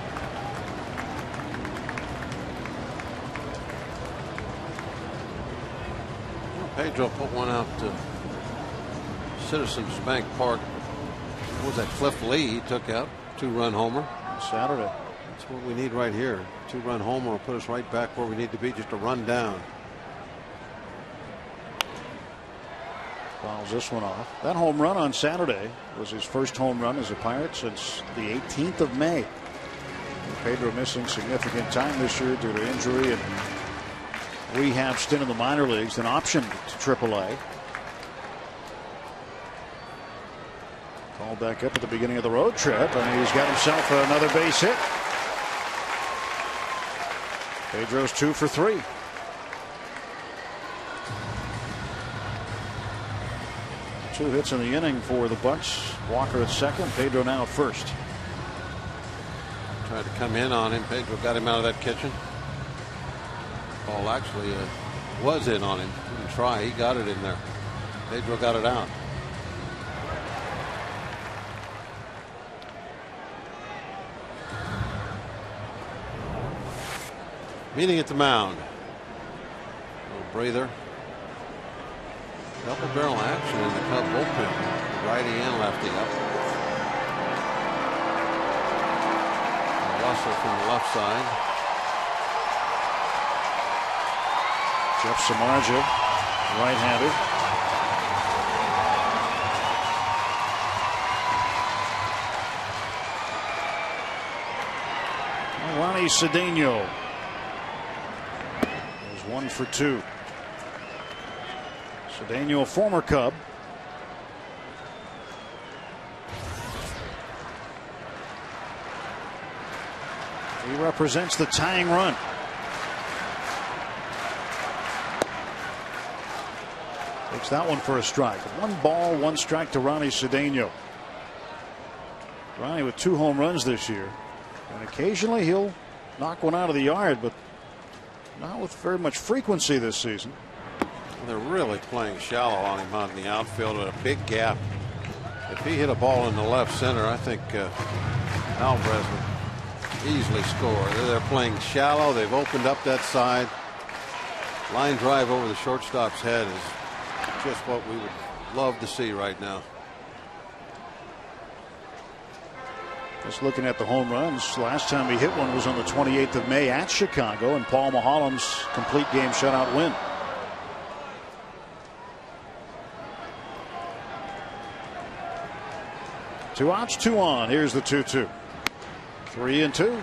Pedro put one out to Citizens Bank Park. What was that? Cliff Lee he took out. 2-run homer. Saturday. That's what we need right here. 2-run homer will put us right back where we need to be, just a run down. Fouls this one off. That home run on Saturday was his first home run as a Pirate since the 18th of May. Pedro missing significant time this year due to injury and rehab stint in the minor leagues, an option to AAA. Called back up at the beginning of the road trip, and he's got himself another base hit. Pedro's 2 for 3. Two hits in the inning for the Bucks. Walker at second, Pedro now at first. Tried to come in on him. Pedro got him out of that kitchen. Ball actually was in on him. Didn't try. He got it in there. Pedro got it out. Meeting at the mound. A little breather. Double barrel action in the Cub bullpen. Righty and lefty up. Russell from the left side. Jeff Samardzija, right-handed. Ronnie Cedeno is 1 for 2. Cedeno, a former Cub. He represents the tying run. Takes that one for a strike. 1 ball, 1 strike to Ronnie Cedeno. Ronnie with 2 home runs this year. And occasionally he'll knock one out of the yard, but not with very much frequency this season. They're really playing shallow on him out in the outfield with a big gap. If he hit a ball in the left center, I think Alvarez would easily score. They're playing shallow. They've opened up that side. Line drive over the shortstop's head is just what we would love to see right now. Just looking at the home runs, last time he hit one was on the 28th of May at Chicago, and Paul Maholm's complete game shutout win. Two outs, 2 on. Here's the 2-2. 3-2.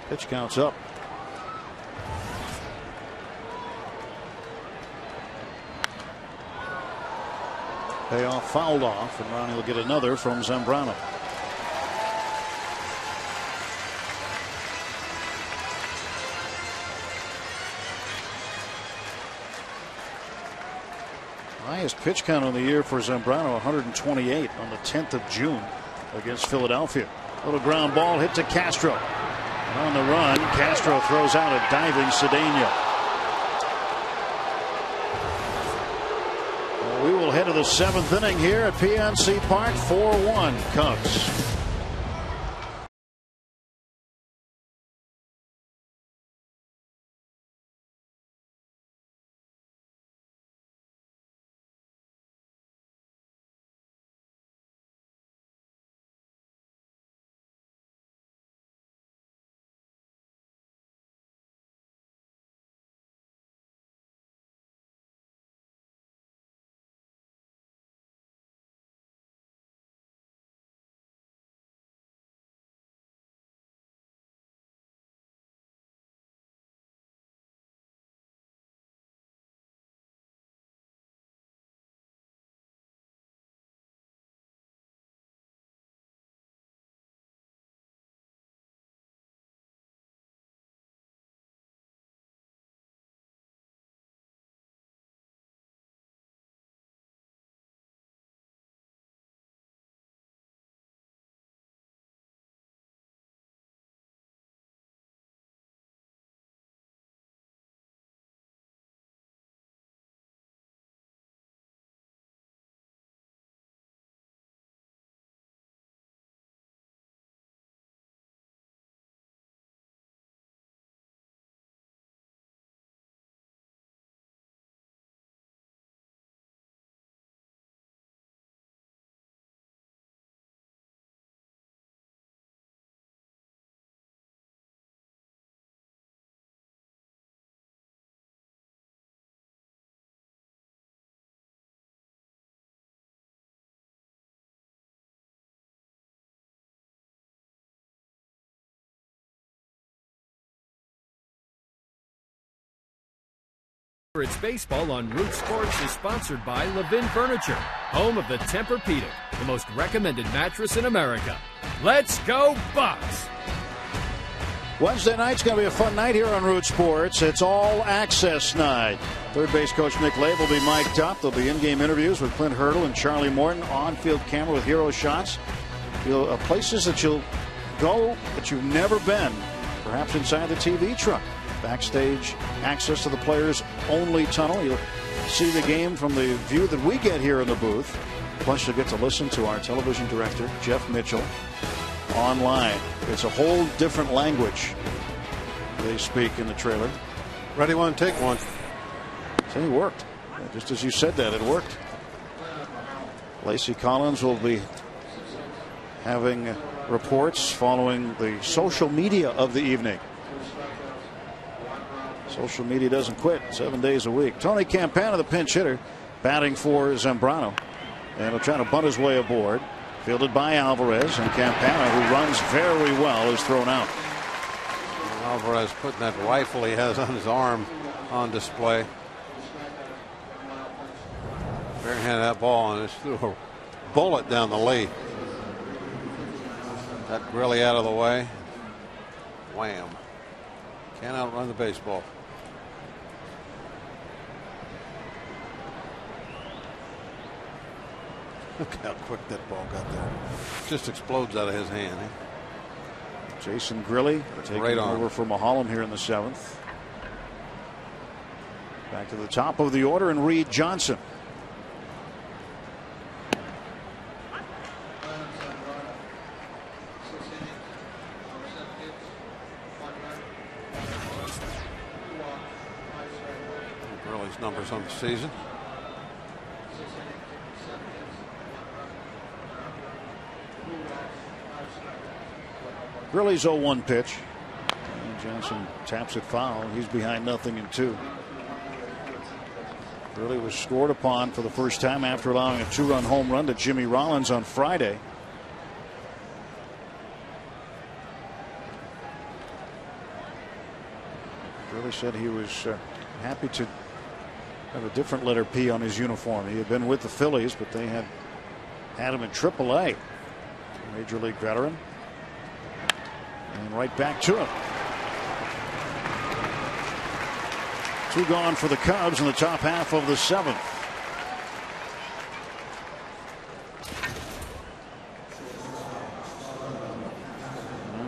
Pitch counts up. Payoff fouled off, and Ronnie will get another from Zambrano. Highest pitch count on the year for Zambrano, 128 on the 10th of June against Philadelphia. Little ground ball hit to Castro. And on the run, Castro throws out a diving Cedeno. We will head to the 7th inning here at PNC Park. 4-1 Cubs. It's Baseball on Root Sports is sponsored by Levin Furniture, home of the Tempur-Pedic, the most recommended mattress in America. Let's go Bucks! Wednesday night's going to be a fun night here on Root Sports. It's all access night. Third base coach Nick Lave will be mic'd up. There'll be in-game interviews with Clint Hurdle and Charlie Morton. On-field camera with hero shots. Places that you'll go that you've never been. Perhaps inside the TV truck. Backstage access to the players' only tunnel. You'll see the game from the view that we get here in the booth. Plus, you'll get to listen to our television director, Jeff Mitchell, online. It's a whole different language they speak in the trailer. Ready one, take one. So it worked. Just as you said that, it worked. Lacey Collins will be having reports following the social media of the evening. Social media doesn't quit 7 days a week. Tony Campana, the pinch hitter, batting for Zambrano. And he'll try to bunt his way aboard. Fielded by Alvarez, and Campana, who runs very well, is thrown out. Alvarez putting that rifle he has on his arm on display. Bare-handed that ball and just threw a bullet down the lead. Got Grilly out of the way. Wham. Can't outrun the baseball. Look how quick that ball got there. Just explodes out of his hand. Jason Grilly taking over for Mulholland here in the 7th. Back to the top of the order, and Reed Johnson. Grilly's numbers on the season. Grilly's 0-1 pitch. And Johnson taps it foul. He's behind 0-2. Grilly was scored upon for the first time after allowing a 2-run home run to Jimmy Rollins on Friday. Grilly said he was happy to have a different letter P on his uniform. He had been with the Phillies, but they had him in AAA. Major League veteran. And right back to him. 2 gone for the Cubs in the top half of the 7th.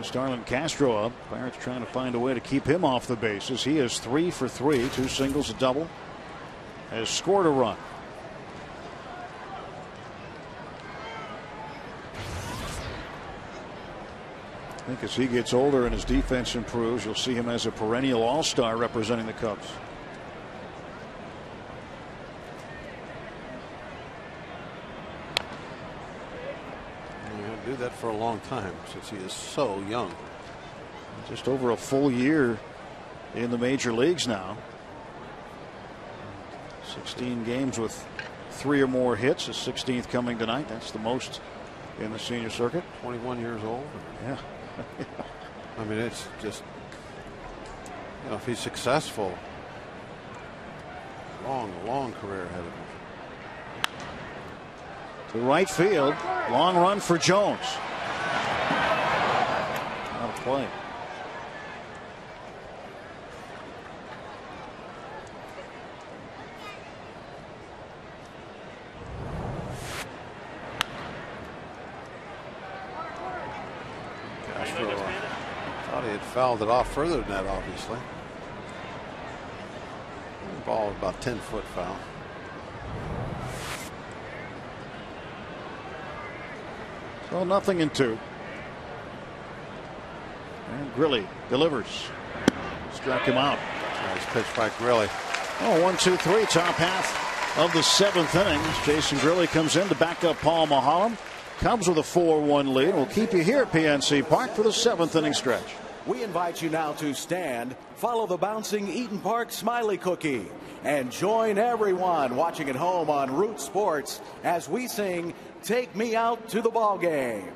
Starlin Castro up. Pirates trying to find a way to keep him off the bases. He is 3 for 3, 2 singles, a double. Has scored a run. I think as he gets older and his defense improves, you'll see him as a perennial all-star representing the Cubs. He'll do that for a long time since he is so young. Just over a full year in the major leagues now. 16 games with 3 or more hits. His 16th coming tonight. That's the most in the senior circuit. 21 years old. Yeah. I mean, it's just, you know, if he's successful, long career ahead of him. To right field, long run for Jones. Out of play. Thought he had fouled it off further than that, obviously. The ball was about 10-foot foul. So 0-2. And Grilly delivers. Struck him out. Nice pitch by Grilly. 1-2-3, top half of the 7th inning. Jason Grilly comes in to back up Paul Mulholland. Cubs with a 4-1 lead. We'll keep you here at PNC Park for the 7th inning stretch. We invite you now to stand, follow the bouncing Eaton Park Smiley Cookie, and join everyone watching at home on Root Sports as we sing "Take Me Out to the Ball Game."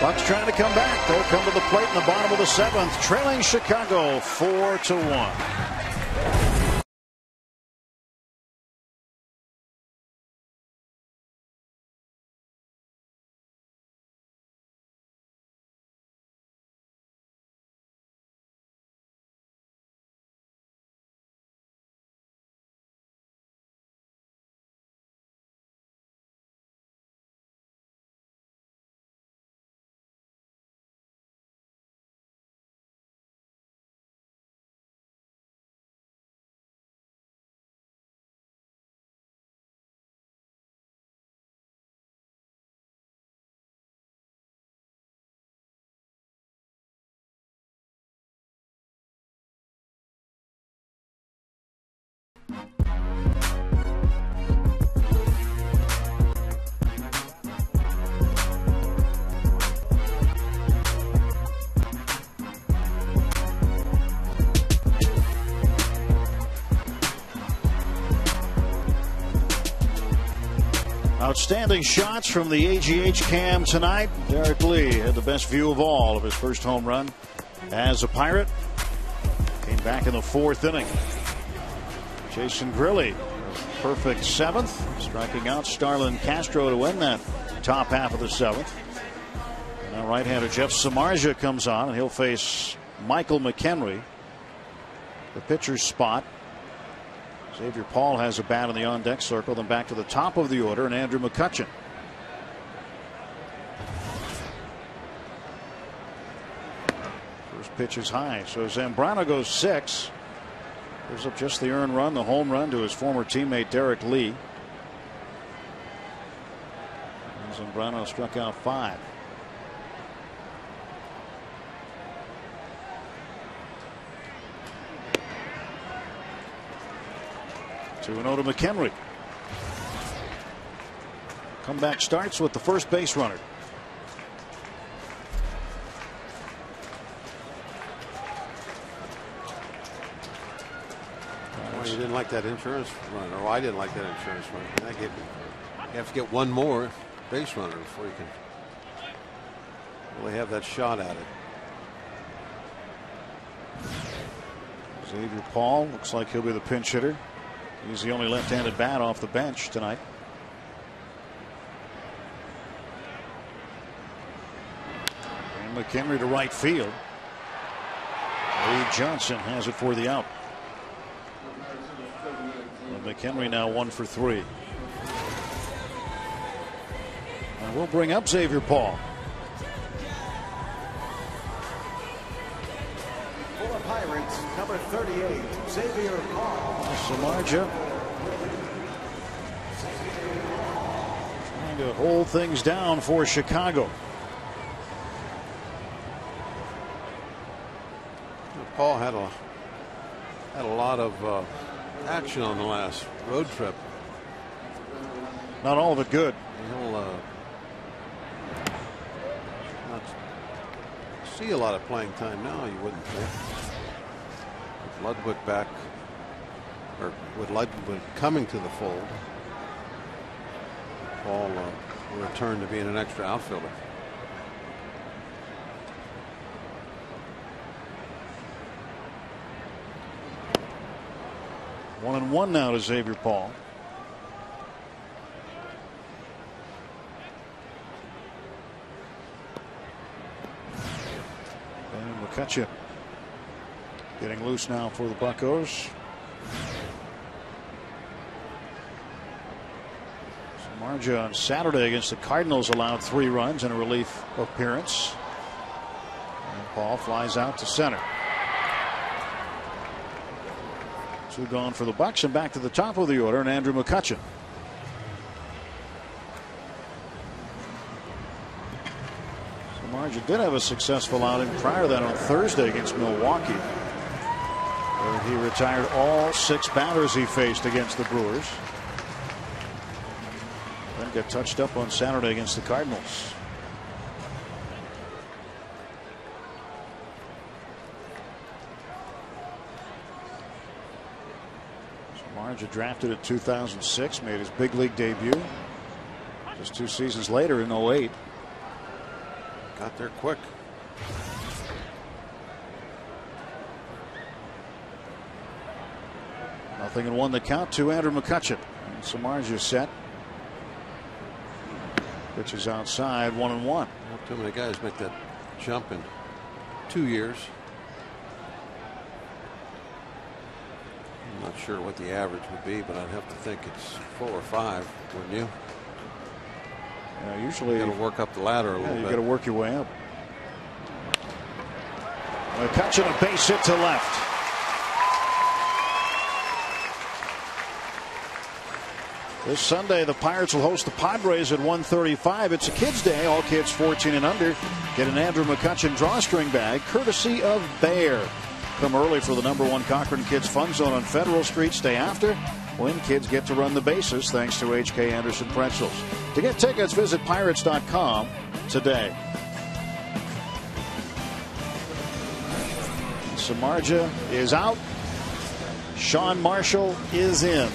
Bucks trying to come back. They'll come to the plate in the bottom of the 7th, trailing Chicago 4-1. Outstanding shots from the AGH cam tonight. Derek Lee had the best view of all of his first home run as a Pirate. Came back in the 4th inning. Jason Grilli, perfect 7th, striking out Starlin Castro to win that top half of the 7th. Now right-hander Jeff Samardzija comes on, and he'll face Michael McHenry, the pitcher's spot. Xavier Paul has a bat in the on-deck circle. Then back to the top of the order, and Andrew McCutchen. First pitch is high, so Zambrano goes 6. Gives up just the earned run, the home run to his former teammate Derek Lee. And Zambrano struck out 5. To McHenry. Comeback starts with the first base runner. Well, you didn't like that insurance run, or I didn't like that insurance run. You have to get one more base runner before you can really have that shot at it. Xavier Paul looks like he'll be the pinch hitter. He's the only left-handed bat off the bench tonight. And McHenry to right field. Lee Johnson has it for the out. And McHenry now 1 for 3. And we'll bring up Xavier Paul. For the Pirates, number 38, Xavier Paul. Samardzija trying to hold things down for Chicago. Paul had a lot of action on the last road trip. Not all of it good. He'll not see a lot of playing time now, you wouldn't think. With Ludwig back, or with Ludwig coming to the fold, Paul will return to being an extra outfielder. One and one now to Xavier Paul. And McCutchen getting loose now for the Buccos. Samardzija on Saturday against the Cardinals allowed 3 runs in a relief appearance. And Paul flies out to center. 2 gone for the Bucks, and back to the top of the order, and Andrew McCutchen. Samardzija did have a successful outing prior to that on Thursday against Milwaukee, where he retired all 6 batters he faced against the Brewers. Then got touched up on Saturday against the Cardinals. Samardzija drafted in 2006, made his big league debut just 2 seasons later in 08. Got there quick. Nothing in 1 the count to Andrew McCutchen. Samardzija set. Pitch is outside, 1-1. Not too many guys make that jump in 2 years. I'm not sure what the average would be, but I'd have to think it's 4 or 5, wouldn't you? Yeah, usually you got to work up the ladder a little bit. You got to work your way up. McCutchen, a base hit to left. This Sunday, the Pirates will host the Padres at 1:35. It's a kids' day. All kids 14 and under get an Andrew McCutchen drawstring bag, courtesy of Bayer. Come early for the #1 Cochran Kids Fun Zone on Federal Street. Stay after when kids get to run the bases, thanks to H.K. Anderson Pretzels. To get tickets, visit Pirates.com today. Samardzija is out. Sean Marshall is in.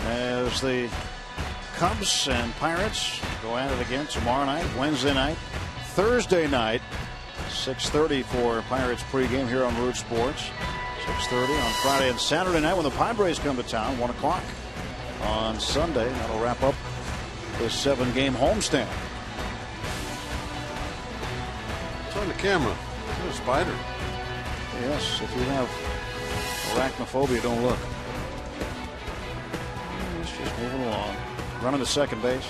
As the Cubs and Pirates go at it again tomorrow night, Wednesday night, Thursday night, 6:30 for Pirates pregame here on Root Sports. 6:30 on Friday and Saturday night when the Padres come to town, 1 o'clock on Sunday. That'll wrap up this 7-game homestand. It's on the camera. There's a spider. Yes, if you have arachnophobia, don't look. It's just moving along. Running to second base.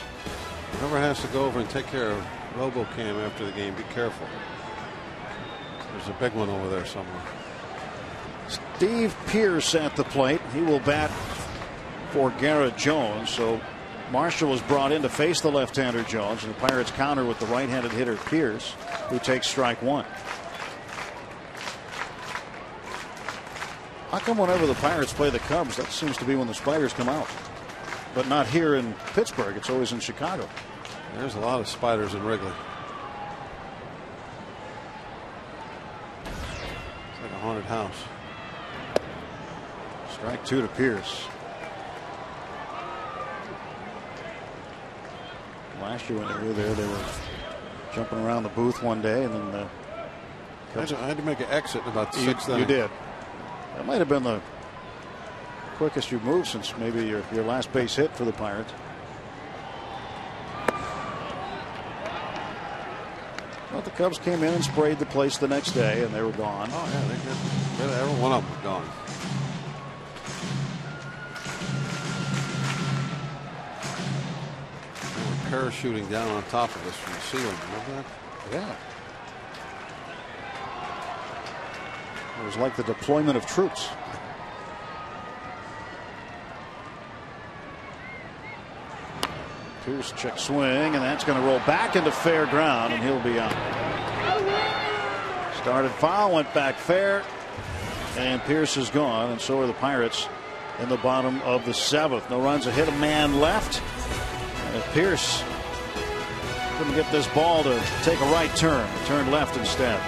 Whoever has to go over and take care of RoboCam after the game, be careful. There's a big one over there somewhere. Steve Pearce at the plate. He will bat for Garrett Jones. So Marshall was brought in to face the left-hander Jones, and the Pirates counter with the right-handed hitter Pearce, who takes strike 1. How come whenever the Pirates play the Cubs, that seems to be when the spiders come out? But not here in Pittsburgh. It's always in Chicago. There's a lot of spiders in Wrigley. It's like a haunted house. Strike 2 to Pearce. Last year when they were there, they were jumping around the booth one day, and then the Cubs. I had to make an exit in about 6 You did. That might have been the quickest you've moved since maybe your last base hit for the Pirates. Well, the Cubs came in and sprayed the place the next day, and they were gone. Oh yeah, every one of them were gone. They were parachuting down on top of us from the ceiling. Remember that? Yeah. It was like the deployment of troops. Pierce check swing, and that's going to roll back into fair ground, and he'll be out. Started foul, went back fair, and Pierce is gone, and so are the Pirates in the bottom of the 7th. No runs, a hit, a man left. And if Pierce couldn't get this ball to take a right turn, turned left instead.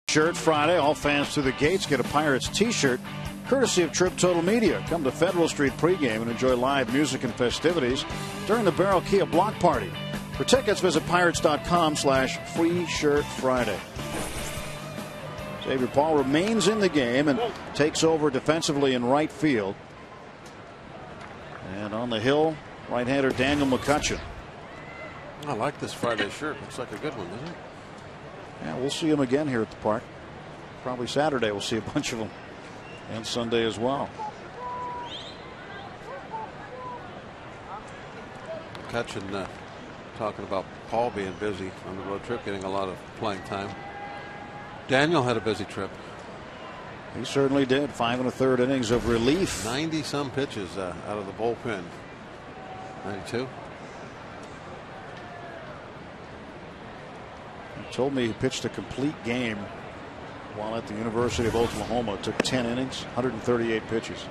Shirt Friday. All fans through the gates get a Pirates t-shirt courtesy of Trip Total Media. Come to Federal Street pregame and enjoy live music and festivities during the Barrel Kia Block Party. For tickets, visit pirates.com/free shirt Friday. Xavier Paul remains in the game and takes over defensively in right field. And on the hill, right-hander Daniel McCutcheon. I like this Friday shirt. Looks like a good one, doesn't it? Yeah, we'll see him again here at the park. Probably Saturday we'll see a bunch of them. And Sunday as well. McCutcheon talking about Paul being busy on the road trip, getting a lot of playing time. Daniel had a busy trip. He certainly did. 5 1/3 innings of relief. 90-some pitches out of the bullpen. 92. He told me he pitched a complete game while at the University of Oklahoma. It took 10 innings, 138 pitches.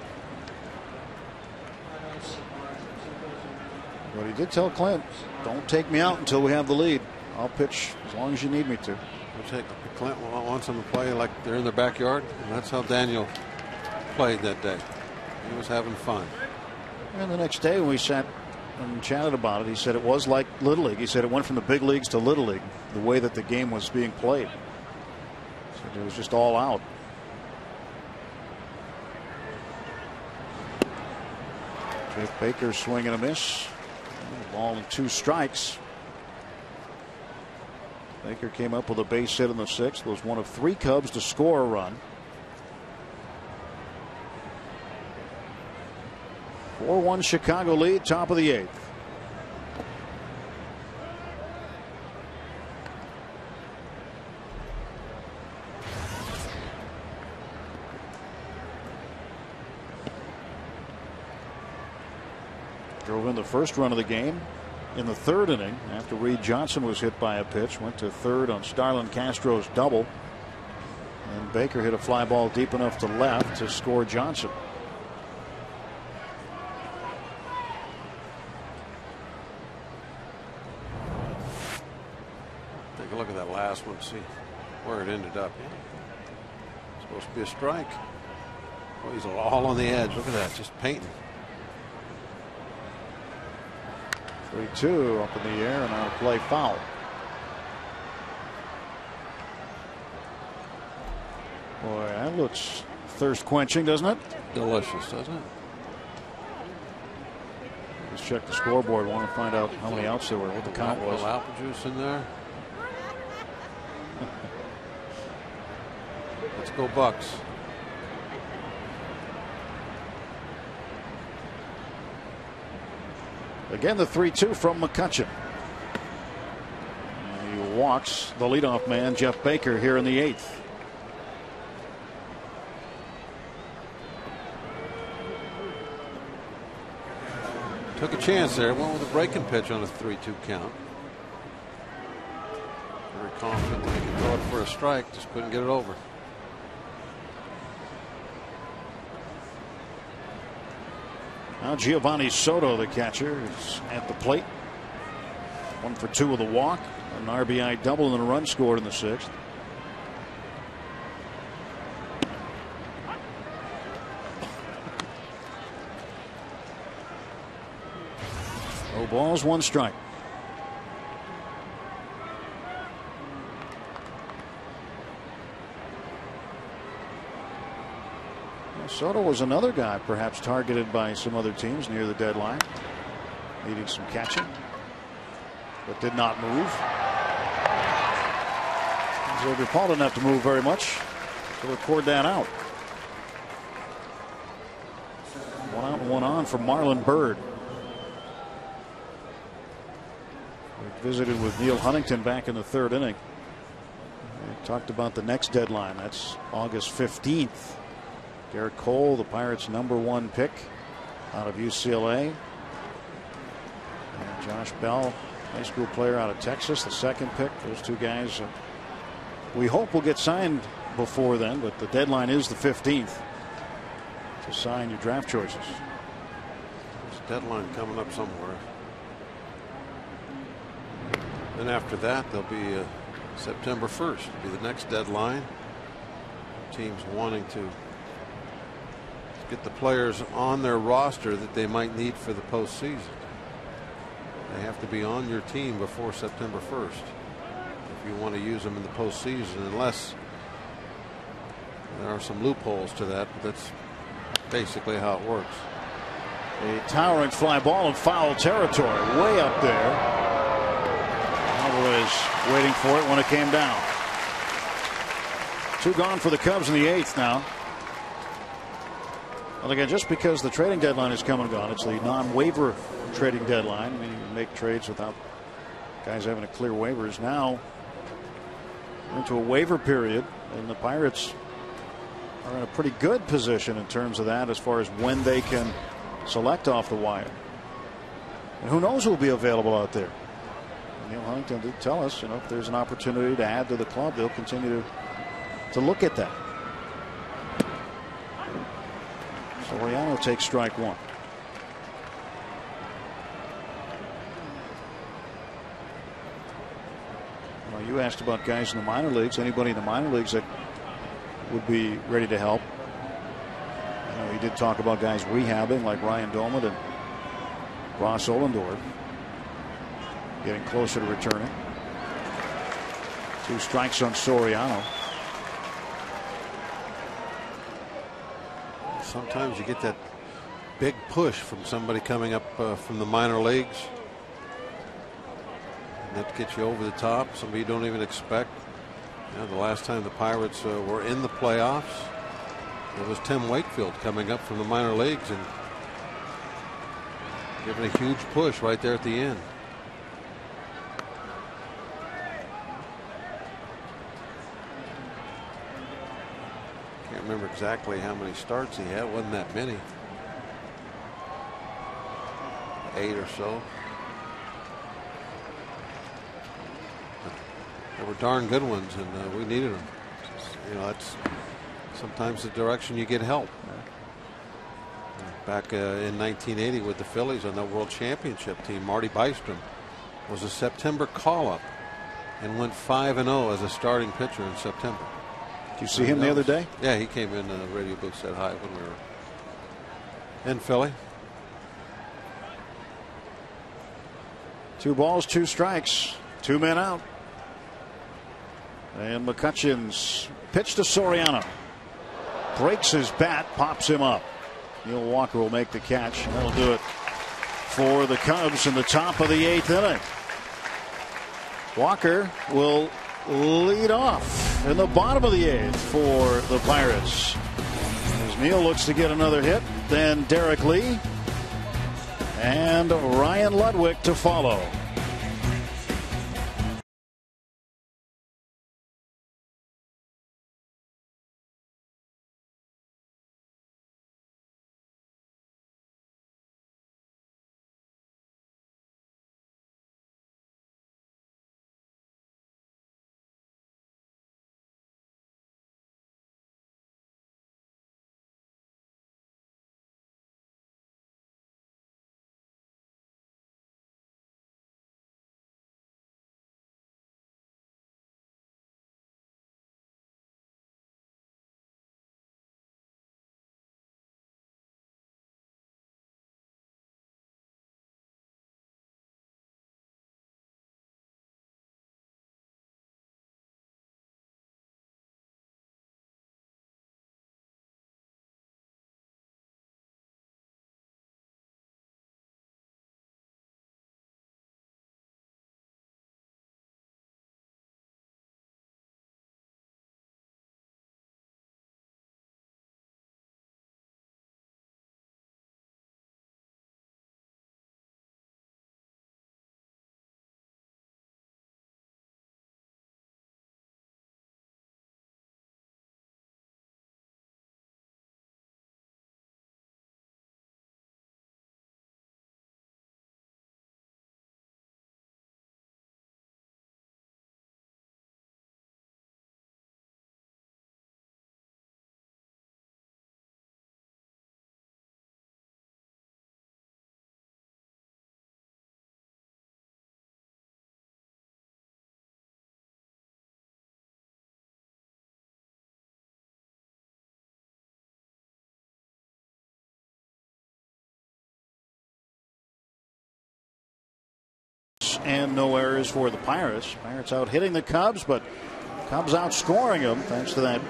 But he did tell Clint, don't take me out until we have the lead. I'll pitch as long as you need me to. Clint wants them to play like they're in their backyard. And that's how Daniel played that day. He was having fun. And the next day when we sat and chatted about it, he said it was like Little League. He said it went from the big leagues to Little League, the way that the game was being played. So it was just all out. Jake Baker swinging a miss. Ball and 2 strikes. Baker came up with a base hit in the 6th. Was one of 3 Cubs to score a run. 4-1 Chicago lead, top of the 8th. Drove in the first run of the game in the 3rd inning after Reed Johnson was hit by a pitch. Went to 3rd on Starlin Castro's double. And Baker hit a fly ball deep enough to left to score Johnson. Take a look at that last one, see where it ended up. Supposed to be a strike. Oh, he's all on the edge. Look at that, just painting. 3-2 up in the air and on a play foul. Boy, that looks thirst quenching, doesn't it? Delicious, doesn't it? Let's check the scoreboard. Want to find out how many outs there were, what the count was. A little apple juice in there. Let's go Bucks. Again, the 3-2 from McCutchen. He walks the leadoff man, Jeff Baker, here in the 8th. Took a chance there. Went with a breaking pitch on a 3-2 count. Very confident when he could throw it for a strike. Just couldn't get it over. Now Giovanni Soto, the catcher, is at the plate. 1 for 2 with a walk, an RBI double, and a run scored in the 6th. No balls, 1 strike. Soto was another guy perhaps targeted by some other teams near the deadline, needing some catching, but did not move. Xavier Paul didn't have to move very much to record that out. 1 out and 1 on for Marlon Byrd. We visited with Neil Huntington back in the 3rd inning. We talked about the next deadline. That's August 15th. Garrett Cole, the Pirates' #1 pick out of UCLA. And Josh Bell, high school player out of Texas, the 2nd pick. Those 2 guys we hope will get signed before then, but the deadline is the 15th to sign your draft choices. There's a deadline coming up somewhere. Then after that, there'll be September 1st will be the next deadline. Teams wanting to get the players on their roster that they might need for the postseason. They have to be on your team before September 1st if you want to use them in the postseason, unless there are some loopholes to that, but that's basically how it works. A towering fly ball in foul territory, way up there. Alvarez waiting for it when it came down. 2 gone for the Cubs in the 8th now. Well, again, just because the trading deadline is come and gone, it's the non-waiver trading deadline. I mean, you can make trades without guys having to clear waivers. Now we're into a waiver period, and the Pirates are in a pretty good position in terms of that as far as when they can select off the wire. And who knows who will be available out there. Neil Huntington did tell us, if there's an opportunity to add to the club, they'll continue to look at that. Soriano takes strike 1. Well, you asked about guys in the minor leagues. Anybody in the minor leagues that would be ready to help? I know he did talk about guys rehabbing like Ryan Doman and Ross Ollendorf getting closer to returning. 2 strikes on Soriano. Sometimes you get that big push from somebody coming up from the minor leagues. And that gets you over the top. Somebody you don't even expect. The last time the Pirates were in the playoffs, it was Tim Wakefield coming up from the minor leagues and giving a huge push right there at the end. Can't remember exactly how many starts he had. Wasn't that many. 8 or so. But they were darn good ones, and we needed them. That's sometimes the direction you get help. Back in 1980 with the Phillies on that World Championship team, Marty Bystrom was a September call-up and went 5-0 as a starting pitcher in September. Did you see him the other day? Yeah, he came in the radio booth, said hi when we were in Philly. 2 balls, 2 strikes, 2 men out. And McCutchen's pitch to Soriano. Breaks his bat, pops him up. Neil Walker will make the catch. That'll do it for the Cubs in the top of the 8th inning. Walker will lead off in the bottom of the 8th for the Pirates. As Neil looks to get another hit, then Derek Lee. and Ryan Ludwig to follow. And no errors for the Pirates. Pirates out hitting the Cubs, but Cubs outscoring them thanks to that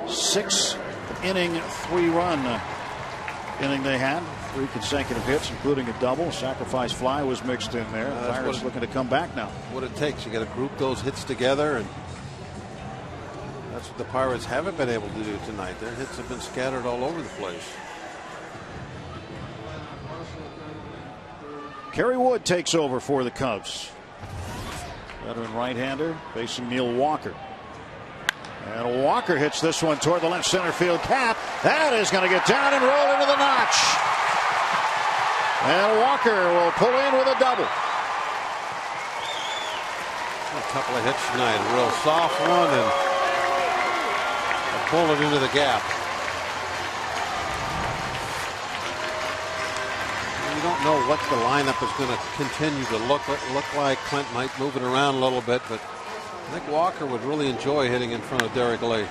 6-inning, 3-run inning they had. 3 consecutive hits, including a double. Sacrifice fly was mixed in there. Pirates looking to come back now. What it takes. You got to group those hits together, and that's what the Pirates haven't been able to do tonight. Their hits have been scattered all over the place. Kerry Wood takes over for the Cubs. Veteran right-hander facing Neil Walker. And Walker hits this one toward the left center field cap. That is going to get down and roll into the notch. And Walker will pull in with a double. A couple of hits tonight. A real soft one and a bullet into the gap. You don't know what the lineup is going to continue to look like. Clint might move it around a little bit, but I think Walker would really enjoy hitting in front of Derek Lee.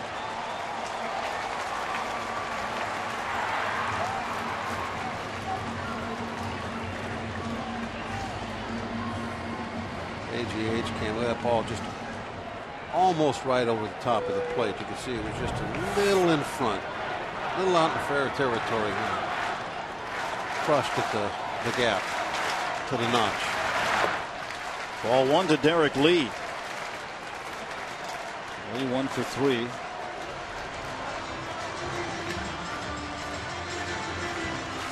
AGH came with that ball just almost right over the top of the plate. You can see it was just a little in front, a little out in fair territory here. Crushed at the gap to the notch. Ball 1 to Derek Lee. Lee 1 for 3.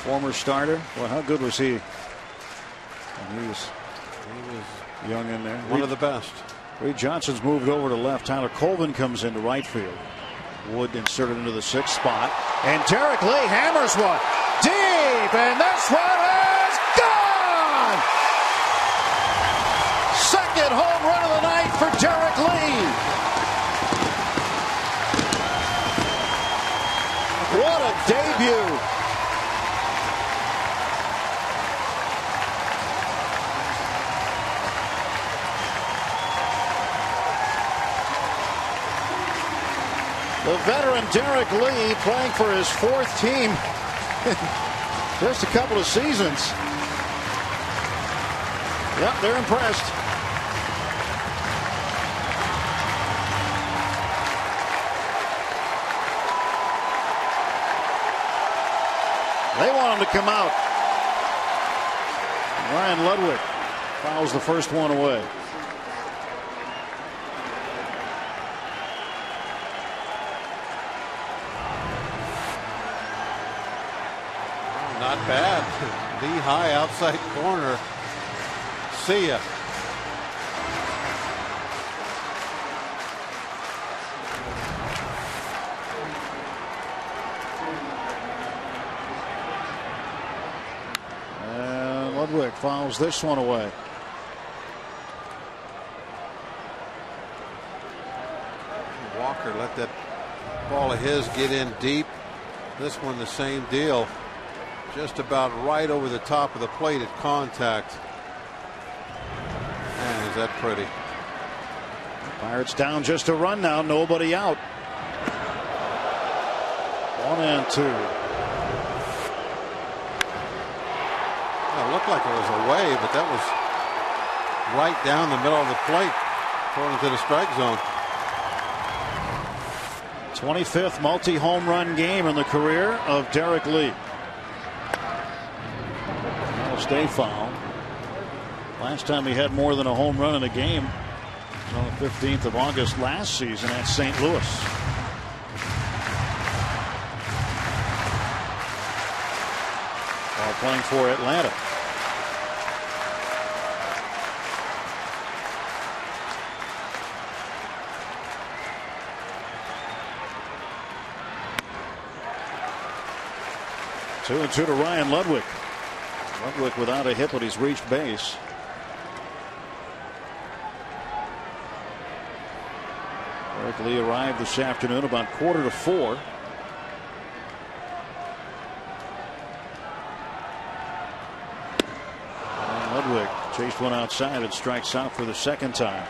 Former starter. Well, how good was he? He was young in there. One of the best. Reed Johnson's moved over to left. Tyler Colvin comes into right field. Wood inserted into the 6th spot. And Derek Lee hammers one deep, and this one is gone! Second home run of the night for Derek Lee. What a debut. The veteran Derek Lee playing for his 4th team just a couple of seasons. Yep, they're impressed. They want him to come out. Ryan Ludwig fouls the first one away. Not bad. Knee high outside corner. See ya. And Ludwig fouls this one away. Walker let that ball of his get in deep. This one the same deal. Just about right over the top of the plate at contact. Man, is that pretty. Pirates down just a run now. Nobody out. 1-2. It looked like it was away, but that was right down the middle of the plate, going into the strike zone. 25th multi-home run game in the career of Derek Lee. That'll stay foul. Last time he had more than a home run in a game was on the 15th of August last season at St. Louis. While playing for Atlanta. Two and two to Ryan Ludwig. Ludwig without a hit, but he's reached base. Derek Lee arrived this afternoon about 3:45. And Ludwig chased one outside and strikes out for the second time.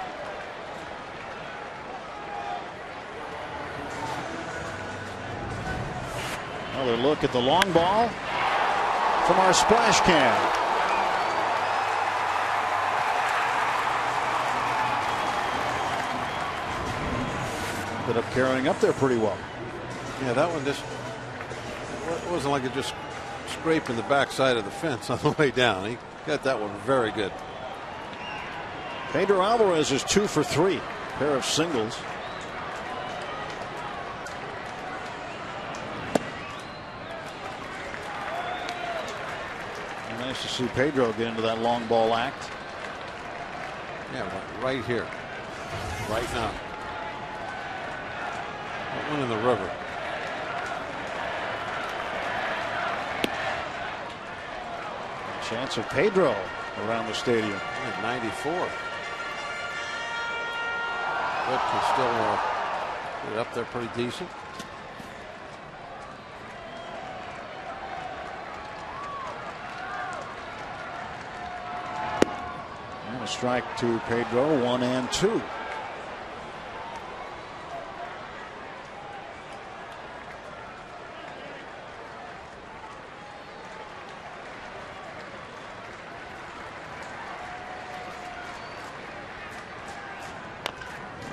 Another look at the long ball from our splash cam. Ended up carrying up there pretty well. Yeah, that one just wasn't like it just scraping the backside of the fence on the way down. He got that one very good. Pedro Alvarez is 2 for 3. Pair of singles. Nice to see Pedro get into that long ball act. Yeah, right here. Right now. That one in the river. Chance of Pedro around the stadium. Yeah, 94. But can still get up there pretty decent. And a strike to Pedro, 1-2.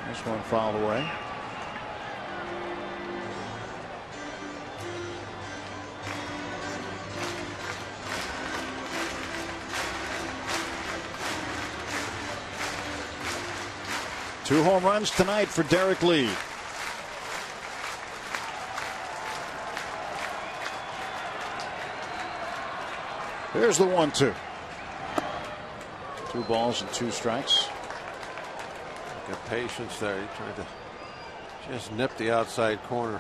This one fouled away. Two home runs tonight for Derek Lee. Here's the 1-2. 2 balls and 2 strikes. Got patience there. He tried to just nip the outside corner.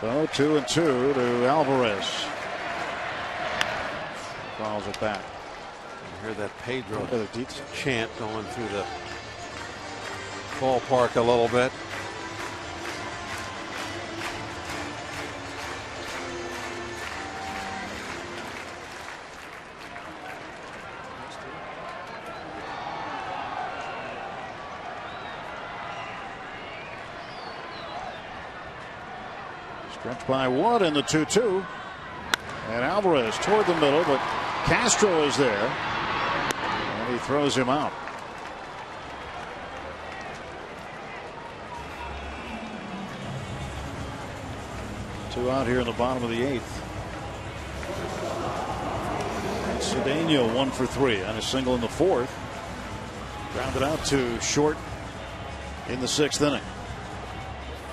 So 2-2 to Alvarez. Fouls it back. You hear that Pedro chant going through the ballpark a little bit. Stretched by Wood in the 2-2. And Alvarez toward the middle, but Castro is there. And he throws him out. Two out here in the bottom of the 8th. And Cedeno 1 for 3 on a single in the 4th. Grounded out to short in the 6th inning.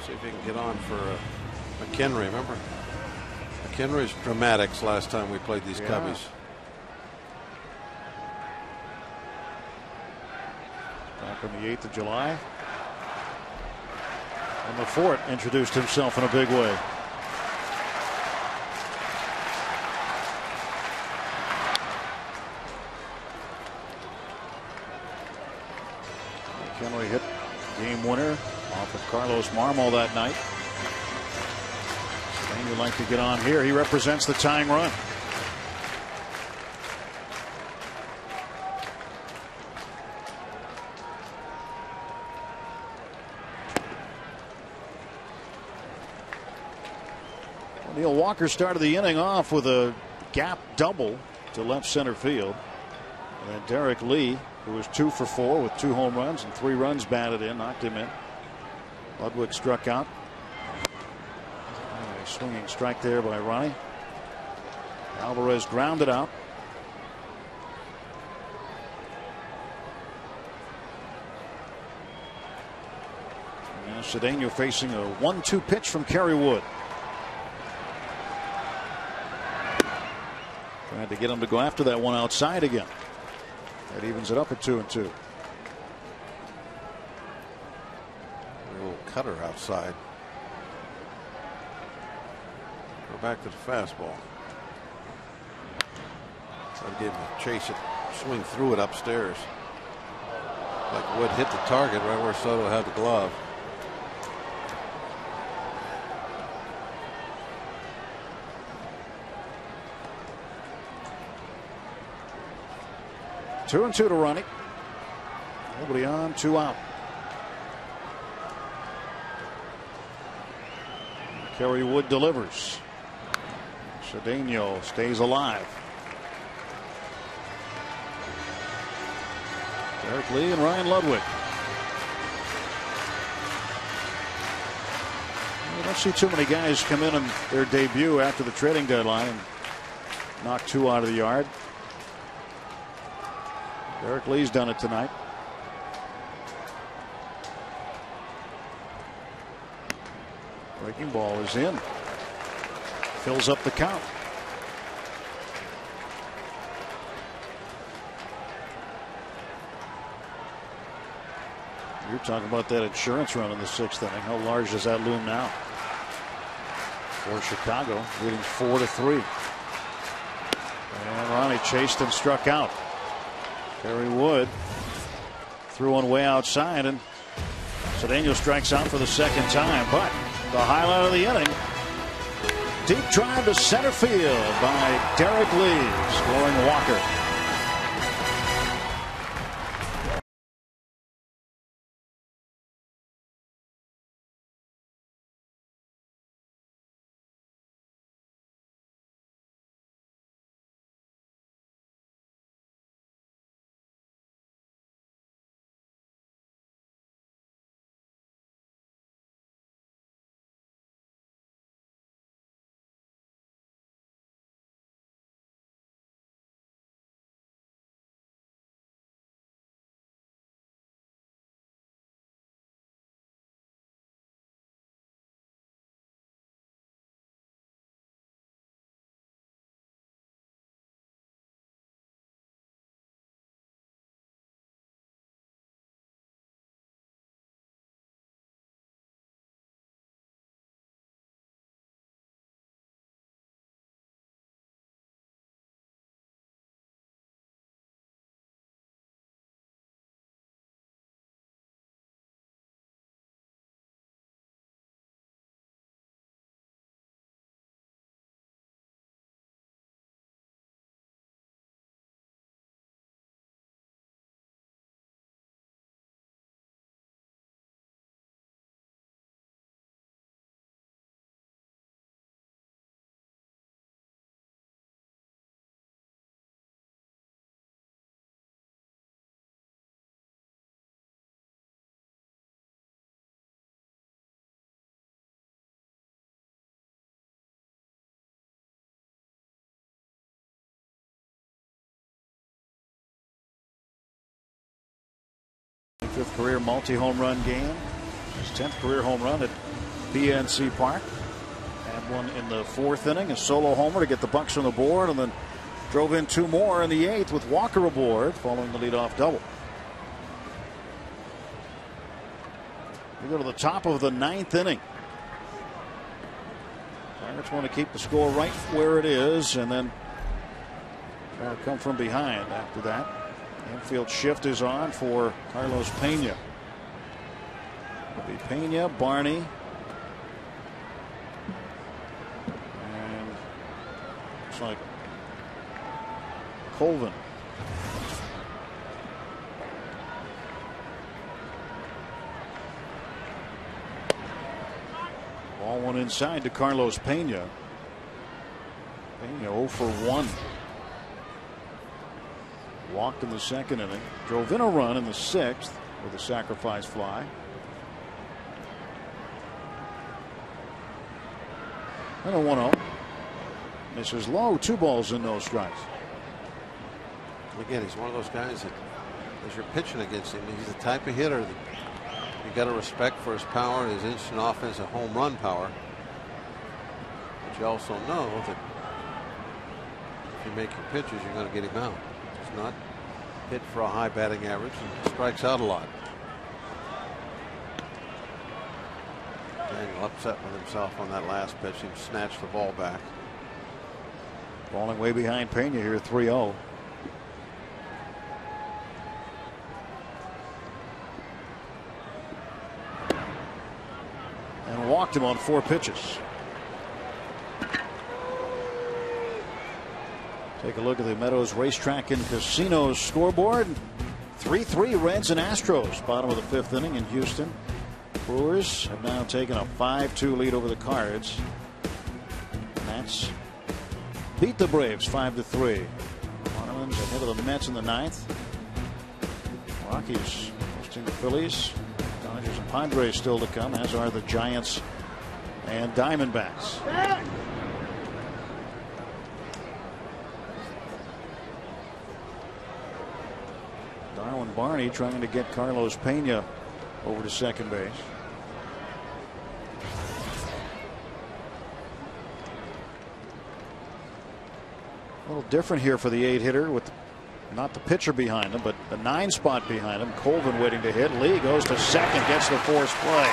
See if he can get on for McHenry. Remember? McHenry's dramatics last time we played these Cubbies. Back on the 8th of July. And LaForte introduced himself in a big way. McHenry hit game winner off of Carlos Marmol that night. Spain would like to get on here. He represents the tying run. Neil Walker started the inning off with a gap double to left center field. And then Derek Lee, who was 2 for 4 with 2 home runs and 3 runs batted in, knocked him in. Ludwig struck out. A swinging strike there by Ronnie. Alvarez grounded out. Now Cedeno facing a 1-2 pitch from Kerry Wood. Trying to get him to go after that one outside again. That evens it up at 2-2. A little cutter outside. Go back to the fastball. Try to get him to chase it, swing through it upstairs. Like Wood hit the target right where Soto had the glove. Two and 2 to Ronnie. Nobody on, 2 out. Kerry Wood delivers. Cedeno stays alive. Derek Lee and Ryan Ludwig. You don't see too many guys come in on their debut after the trading deadline and knock 2 out of the yard. Derek Lee's done it tonight. Breaking ball is in. Fills up the count. You're talking about that insurance run in the 6th inning. How large does that loom now? For Chicago, leading 4-3. And Ronnie chased and struck out. Kerry Wood threw one way outside, and Cedeno strikes out for the 2nd time. But the highlight of the inning, deep drive to center field by Derek Lee, scoring Walker. 5th career multi-home run game. His 10th career home run at PNC Park. Had one in the 4th inning, a solo homer to get the Bucks on the board, and then drove in 2 more in the 8th with Walker aboard following the leadoff double. We go to the top of the 9th inning. Pirates want to keep the score right where it is and then try to come from behind after that. Infield shift is on for Carlos Pena. It'll be Pena, Barney, and looks like Colvin. Ball one inside to Carlos Pena. Pena 0 for 1. Walked in the 2nd inning. Drove in a run in the 6th with a sacrifice fly. And a 1-0. Misses low. 2 balls and no strikes. Again, he's one of those guys that, as you're pitching against him, he's the type of hitter that you got to respect for his power, his instant offense, and home run power. But you also know that if you make your pitches, you're going to get him out. He's not hit for a high batting average and strikes out a lot. Daniel upset with himself on that last pitch. He snatched the ball back. Falling way behind Pena here, 3-0. And walked him on 4 pitches. Take a look at the Meadows Racetrack and Casinos scoreboard. 3-3 Reds and Astros. Bottom of the 5th inning in Houston. Brewers have now taken a 5-2 lead over the Cards. Mets beat the Braves 5-3. Marlins ahead of the Mets in the 9th. Rockies hosting the Phillies. Dodgers and Padres still to come, as are the Giants and Diamondbacks. Darwin Barney trying to get Carlos Pena over to second base. A little different here for the 8-hitter with not the pitcher behind him, but the 9 spot behind him. Colvin waiting to hit. Lee goes to second, gets the forced play.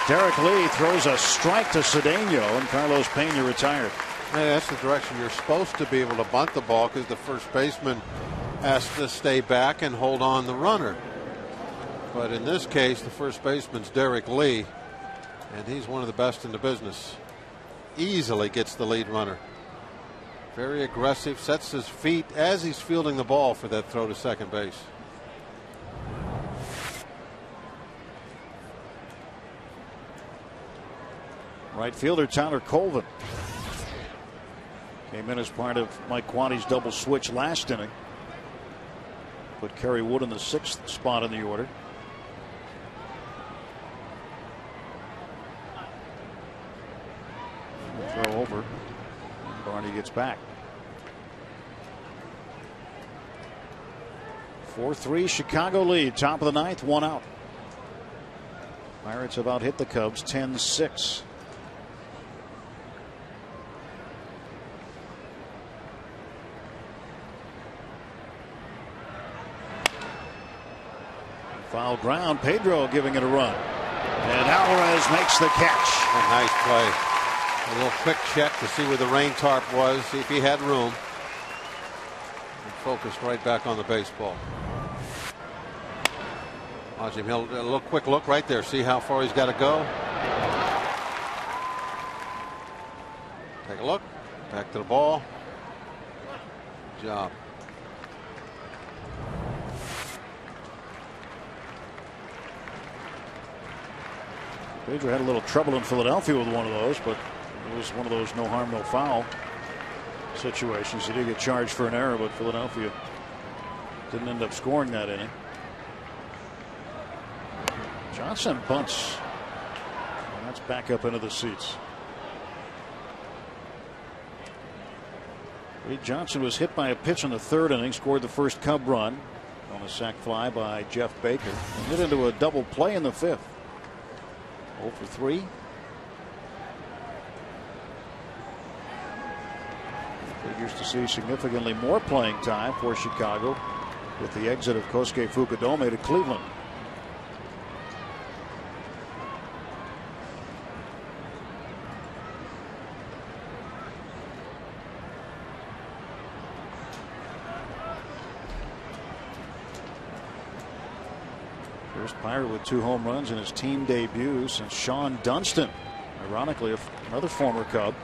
Derek Lee throws a strike to Cedeno, and Carlos Pena retired. Hey, that's the direction you're supposed to be able to bunt the ball, because the first baseman has to stay back and hold on the runner. But in this case, the first baseman's Derek Lee, and he's one of the best in the business. Easily gets the lead runner. Very aggressive, sets his feet as he's fielding the ball for that throw to second base. Right fielder Tyler Colvin came in as part of Mike Quanti's double switch last inning. Put Kerry Wood in the 6th spot in the order. Throw over. Barney gets back. 4-3 Chicago lead. Top of the 9th, 1 out. Pirates have out hit the Cubs 10-6. Foul ground. Pedro giving it a run. And Alvarez makes the catch. A nice play. A little quick check to see where the rain tarp was, see if he had room. And focused right back on the baseball. Watch him. He'll a little quick look right there. See how far he's got to go. Take a look. Back to the ball. Good job. Pedro had a little trouble in Philadelphia with one of those, but it was one of those no harm, no foul situations. He did get charged for an error, but Philadelphia didn't end up scoring that inning. Johnson bunts. And that's back up into the seats. Reed Johnson was hit by a pitch in the 3rd inning, scored the first Cub run. on a sac fly by Jeff Baker. And hit into a double play in the 5th. 0 for 3. Figures to see significantly more playing time for Chicago with the exit of Kosuke Fukudome to Cleveland. First Pirate with 2 home runs in his team debut since Sean Dunston, ironically another former Cub.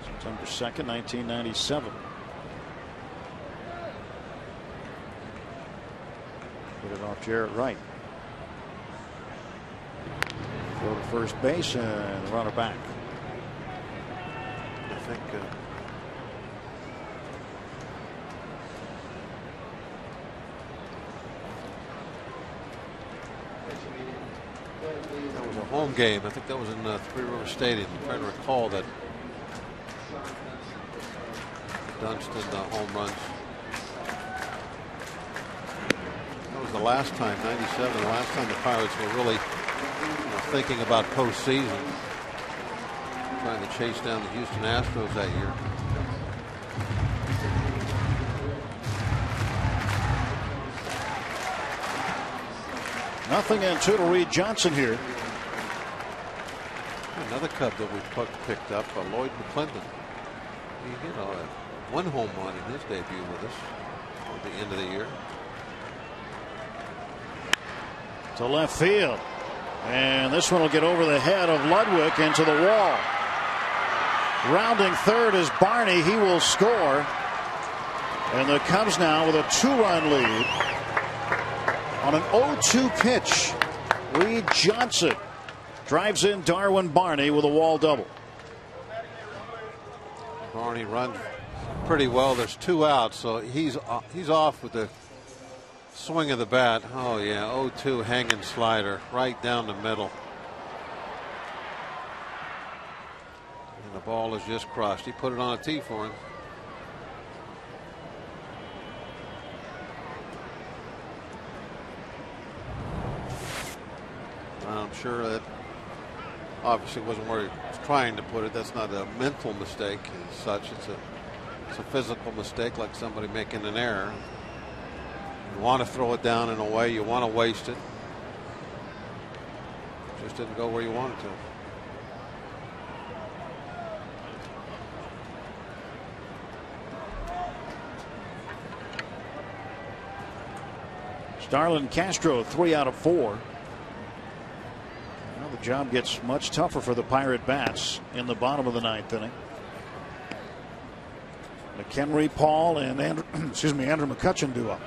September 2nd, 1997. Put it off Jarrett Wright. Throw to first base and runner back. I think that was a home game. I think that was in Three River Stadium. I'm trying to recall that Dunston home runs. That was the last time, 97, the last time the Pirates were really thinking about postseason. Trying to chase down the Houston Astros that year. Nothing in 2 to Reed Johnson here. Another Cub that we picked up, Lloyd McClendon. He hit 1 home run in his debut with us at the end of the year. To left field. And this one will get over the head of Ludwig into the wall. Rounding third is Barney. He will score. And the Cubs now with a 2-run lead on an 0-2 pitch. Reed Johnson drives in Darwin Barney with a wall double. Barney runs pretty well. There's 2 outs, so he's off with the swing of the bat. Oh yeah, 0-2 hanging slider right down the middle. And the ball is just crushed. He put it on a tee for him. I'm sure that obviously wasn't where he was trying to put it. That's not a mental mistake as such. It's a physical mistake, like somebody making an error. You want to throw it down in a way, you want to waste it. Just didn't go where you wanted to. Starlin Castro 3 out of 4. Well, the job gets much tougher for the Pirate bats in the bottom of the 9th inning. McHenry, Paul, and Andrew McCutchen duo.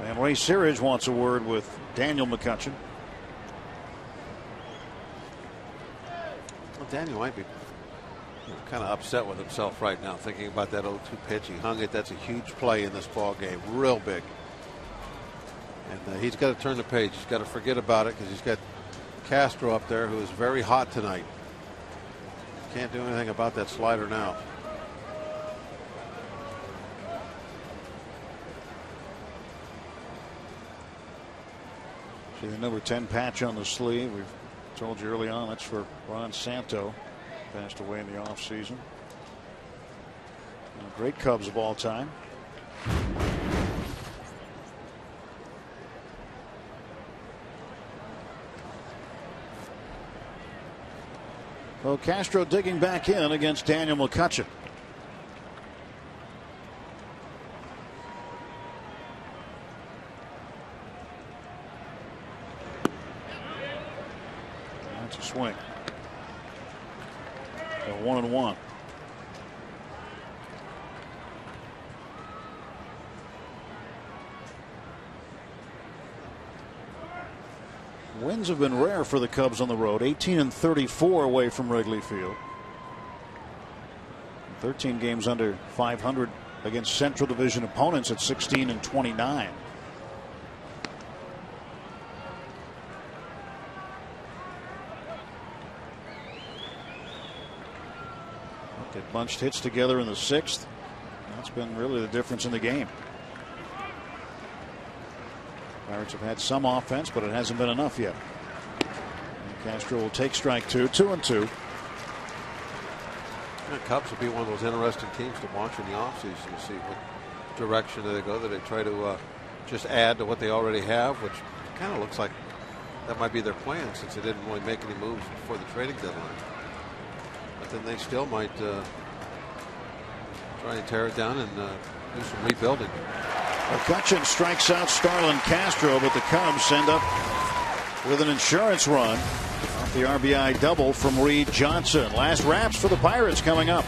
And Ray Searage wants a word with Daniel McCutchen. Well, Daniel might be kind of upset with himself right now, thinking about that 0-2 pitch. He hung it. That's a huge play in this ball game, real big. And he's got to turn the page. He's got to forget about it because he's got Castro up there, who is very hot tonight. Can't do anything about that slider now. See the number 10 patch on the sleeve. We've told you early on that's for Ron Santo. Passed away in the offseason. Great Cubs of all time. Well, Castro digging back in against Daniel McCutchen. That's a swing. 1-1. Wins have been rare for the Cubs on the road. 18-34 away from Wrigley Field. 13 games under 500 against Central Division opponents at 16-29. They bunched hits together in the 6th. That's been really the difference in the game. Pirates have had some offense, but it hasn't been enough yet. And Castro will take strike 2, 2-2. The Cubs will be one of those interesting teams to watch in the offseason to see what direction they go. That they try to just add to what they already have, which kind of looks like that might be their plan since they didn't really make any moves before the trading deadline. But then they still might try and tear it down and do some rebuilding. McCutchen strikes out Starlin Castro, but the Cubs end up with an insurance run off the RBI double from Reed Johnson. Last wraps for the Pirates coming up.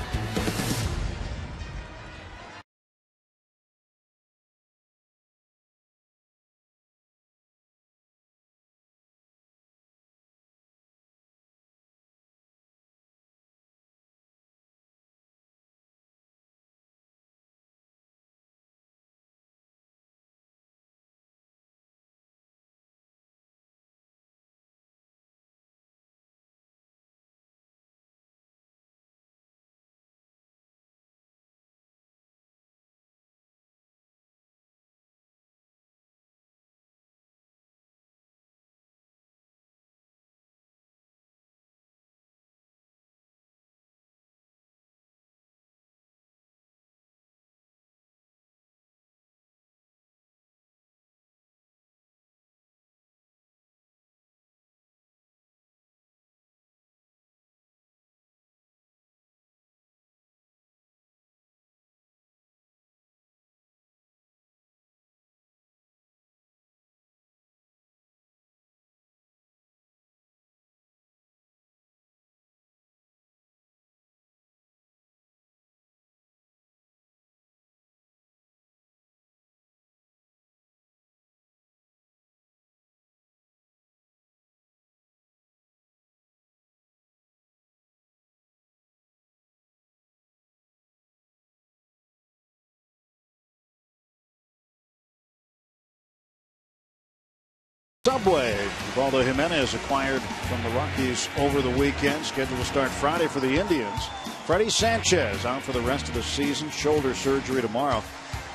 Subway. Ubaldo Jimenez acquired from the Rockies over the weekend. Scheduled to start Friday for the Indians. Freddie Sanchez out for the rest of the season. Shoulder surgery tomorrow.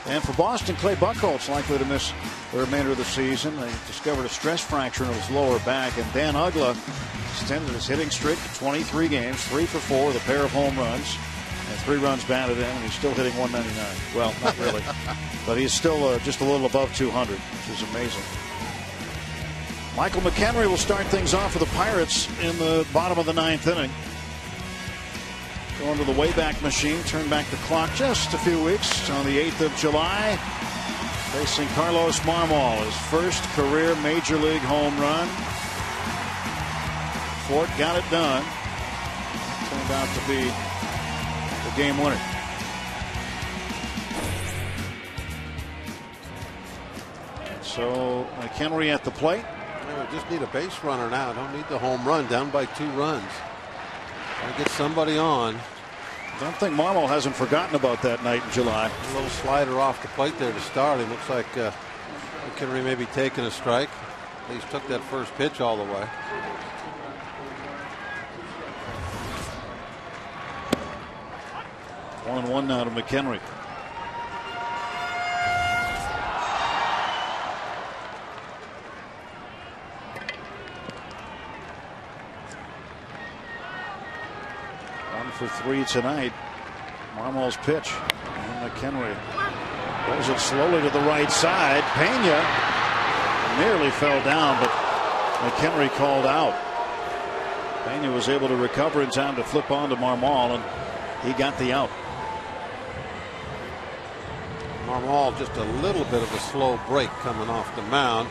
And for Boston, Clay Buchholz likely to miss the remainder of the season. They discovered a stress fracture in his lower back. And Dan Uggla extended his hitting streak to 23 games, 3 for 4 with a pair of home runs. And 3 runs batted in, and he's still hitting 199. Well, not really. But he's still just a little above 200, which is amazing. Michael McHenry will start things off for the Pirates in the bottom of the 9th inning. Going to the Wayback Machine, turn back the clock just a few weeks on the 8th of July. Facing Carlos Marmol, his first career Major League home run. Fort got it done. Turned out to be the game winner. So McHenry at the plate. We just need a base runner now. Don't need the home run. Down by 2 runs. Gotta get somebody on. Don't think Marmol hasn't forgotten about that night in July. A little slider off the plate there to start. It looks like McHenry may be taking a strike. At least took that first pitch all the way. One and one now to McHenry. For 3 tonight. Marmol's pitch. And McHenry pulls it slowly to the right side. Pena nearly fell down, but McHenry called out. Pena was able to recover in time to flip on to Marmol, and he got the out. Marmol just a little bit of a slow break coming off the mound.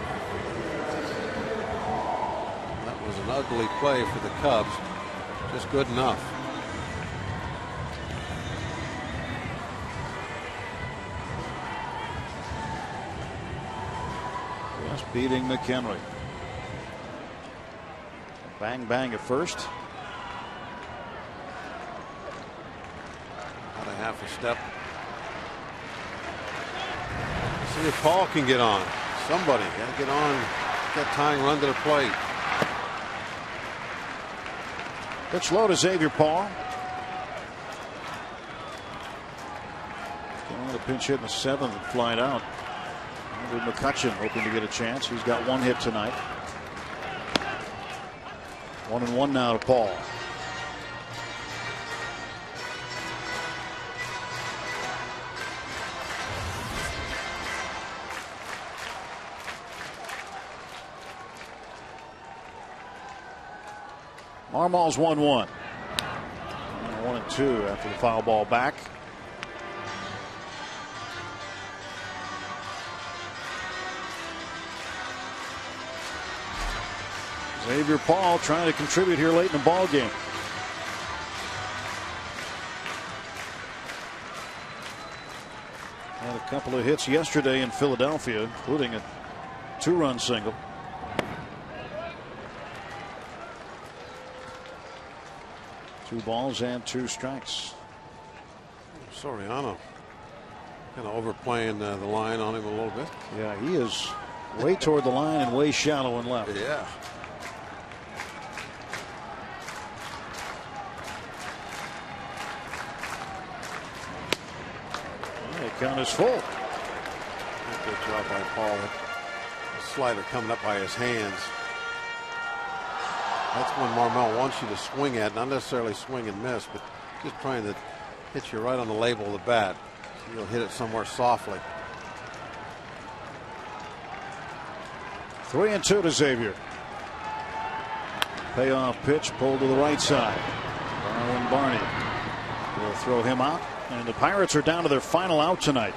That was an ugly play for the Cubs. Just good enough. Beating McHenry. Bang bang at first. About a half a step. See if Paul can get on. Somebody got to get on that tying run to the plate. Pitch low to Xavier Paul. The pinch hit in the 7th and flied out. Andrew McCutchen hoping to get a chance. He's got 1 hit tonight. 1-1 now to Paul. Marmol's 1-1. 1-2 after the foul ball back. Xavier Paul trying to contribute here late in the ball game. Had a couple of hits yesterday in Philadelphia, including a 2-run single. Two balls and 2 strikes. Soriano kind of overplaying the line on him a little bit. Yeah, he is way toward the line and way shallow and left. Yeah. The count is full. Good job by Paul. The slider coming up by his hands. That's when Marmol wants you to swing at, not necessarily swing and miss, but just trying to hit you right on the label of the bat. So you'll hit it somewhere softly. 3-2 to Xavier. Payoff pitch pulled to the right side. Darwin Barney will throw him out, and the Pirates are down to their final out tonight.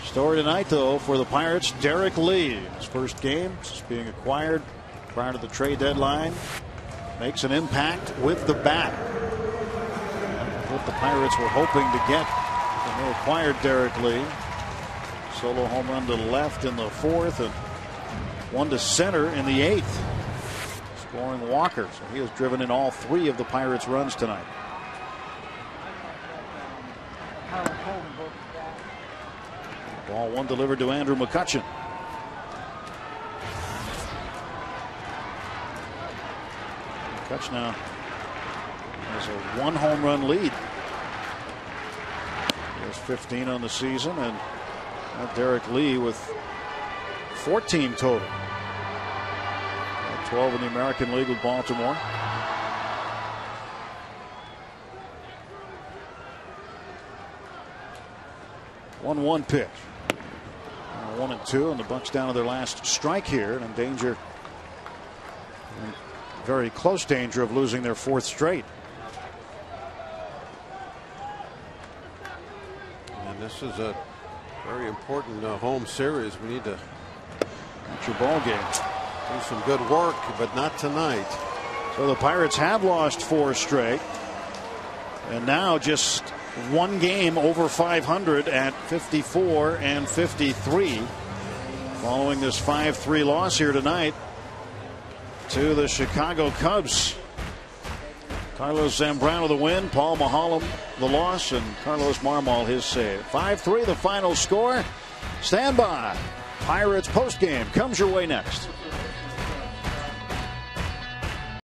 Story tonight, though, for the Pirates, Derek Lee. His first game, just being acquired prior to the trade deadline, makes an impact with the bat. What the Pirates were hoping to get when they acquired Derek Lee. Solo home run to the left in the 4th and 1 to center in the 8th. Scoring Walker, so he has driven in all 3 of the Pirates' runs tonight. Ball 1 delivered to Andrew McCutchen. McCutchen now has a 1 home run lead. He has 15 on the season, and Derek Lee with 14 total. 12 in the American League with Baltimore. One pitch. 1-2, and the Bucks down to their last strike here, and in danger, very close danger of losing their 4th straight. And this is a very important home series. We need to That's your ball game. Do some good work, but not tonight. So the Pirates have lost 4 straight, and now just 1 game over 500 at 54 and 53. Following this 5-3 loss here tonight to the Chicago Cubs. Carlos Zambrano the win, Paul Maholm the loss, and Carlos Marmol his save. 5-3 the final score. Stand by. Pirates postgame comes your way next.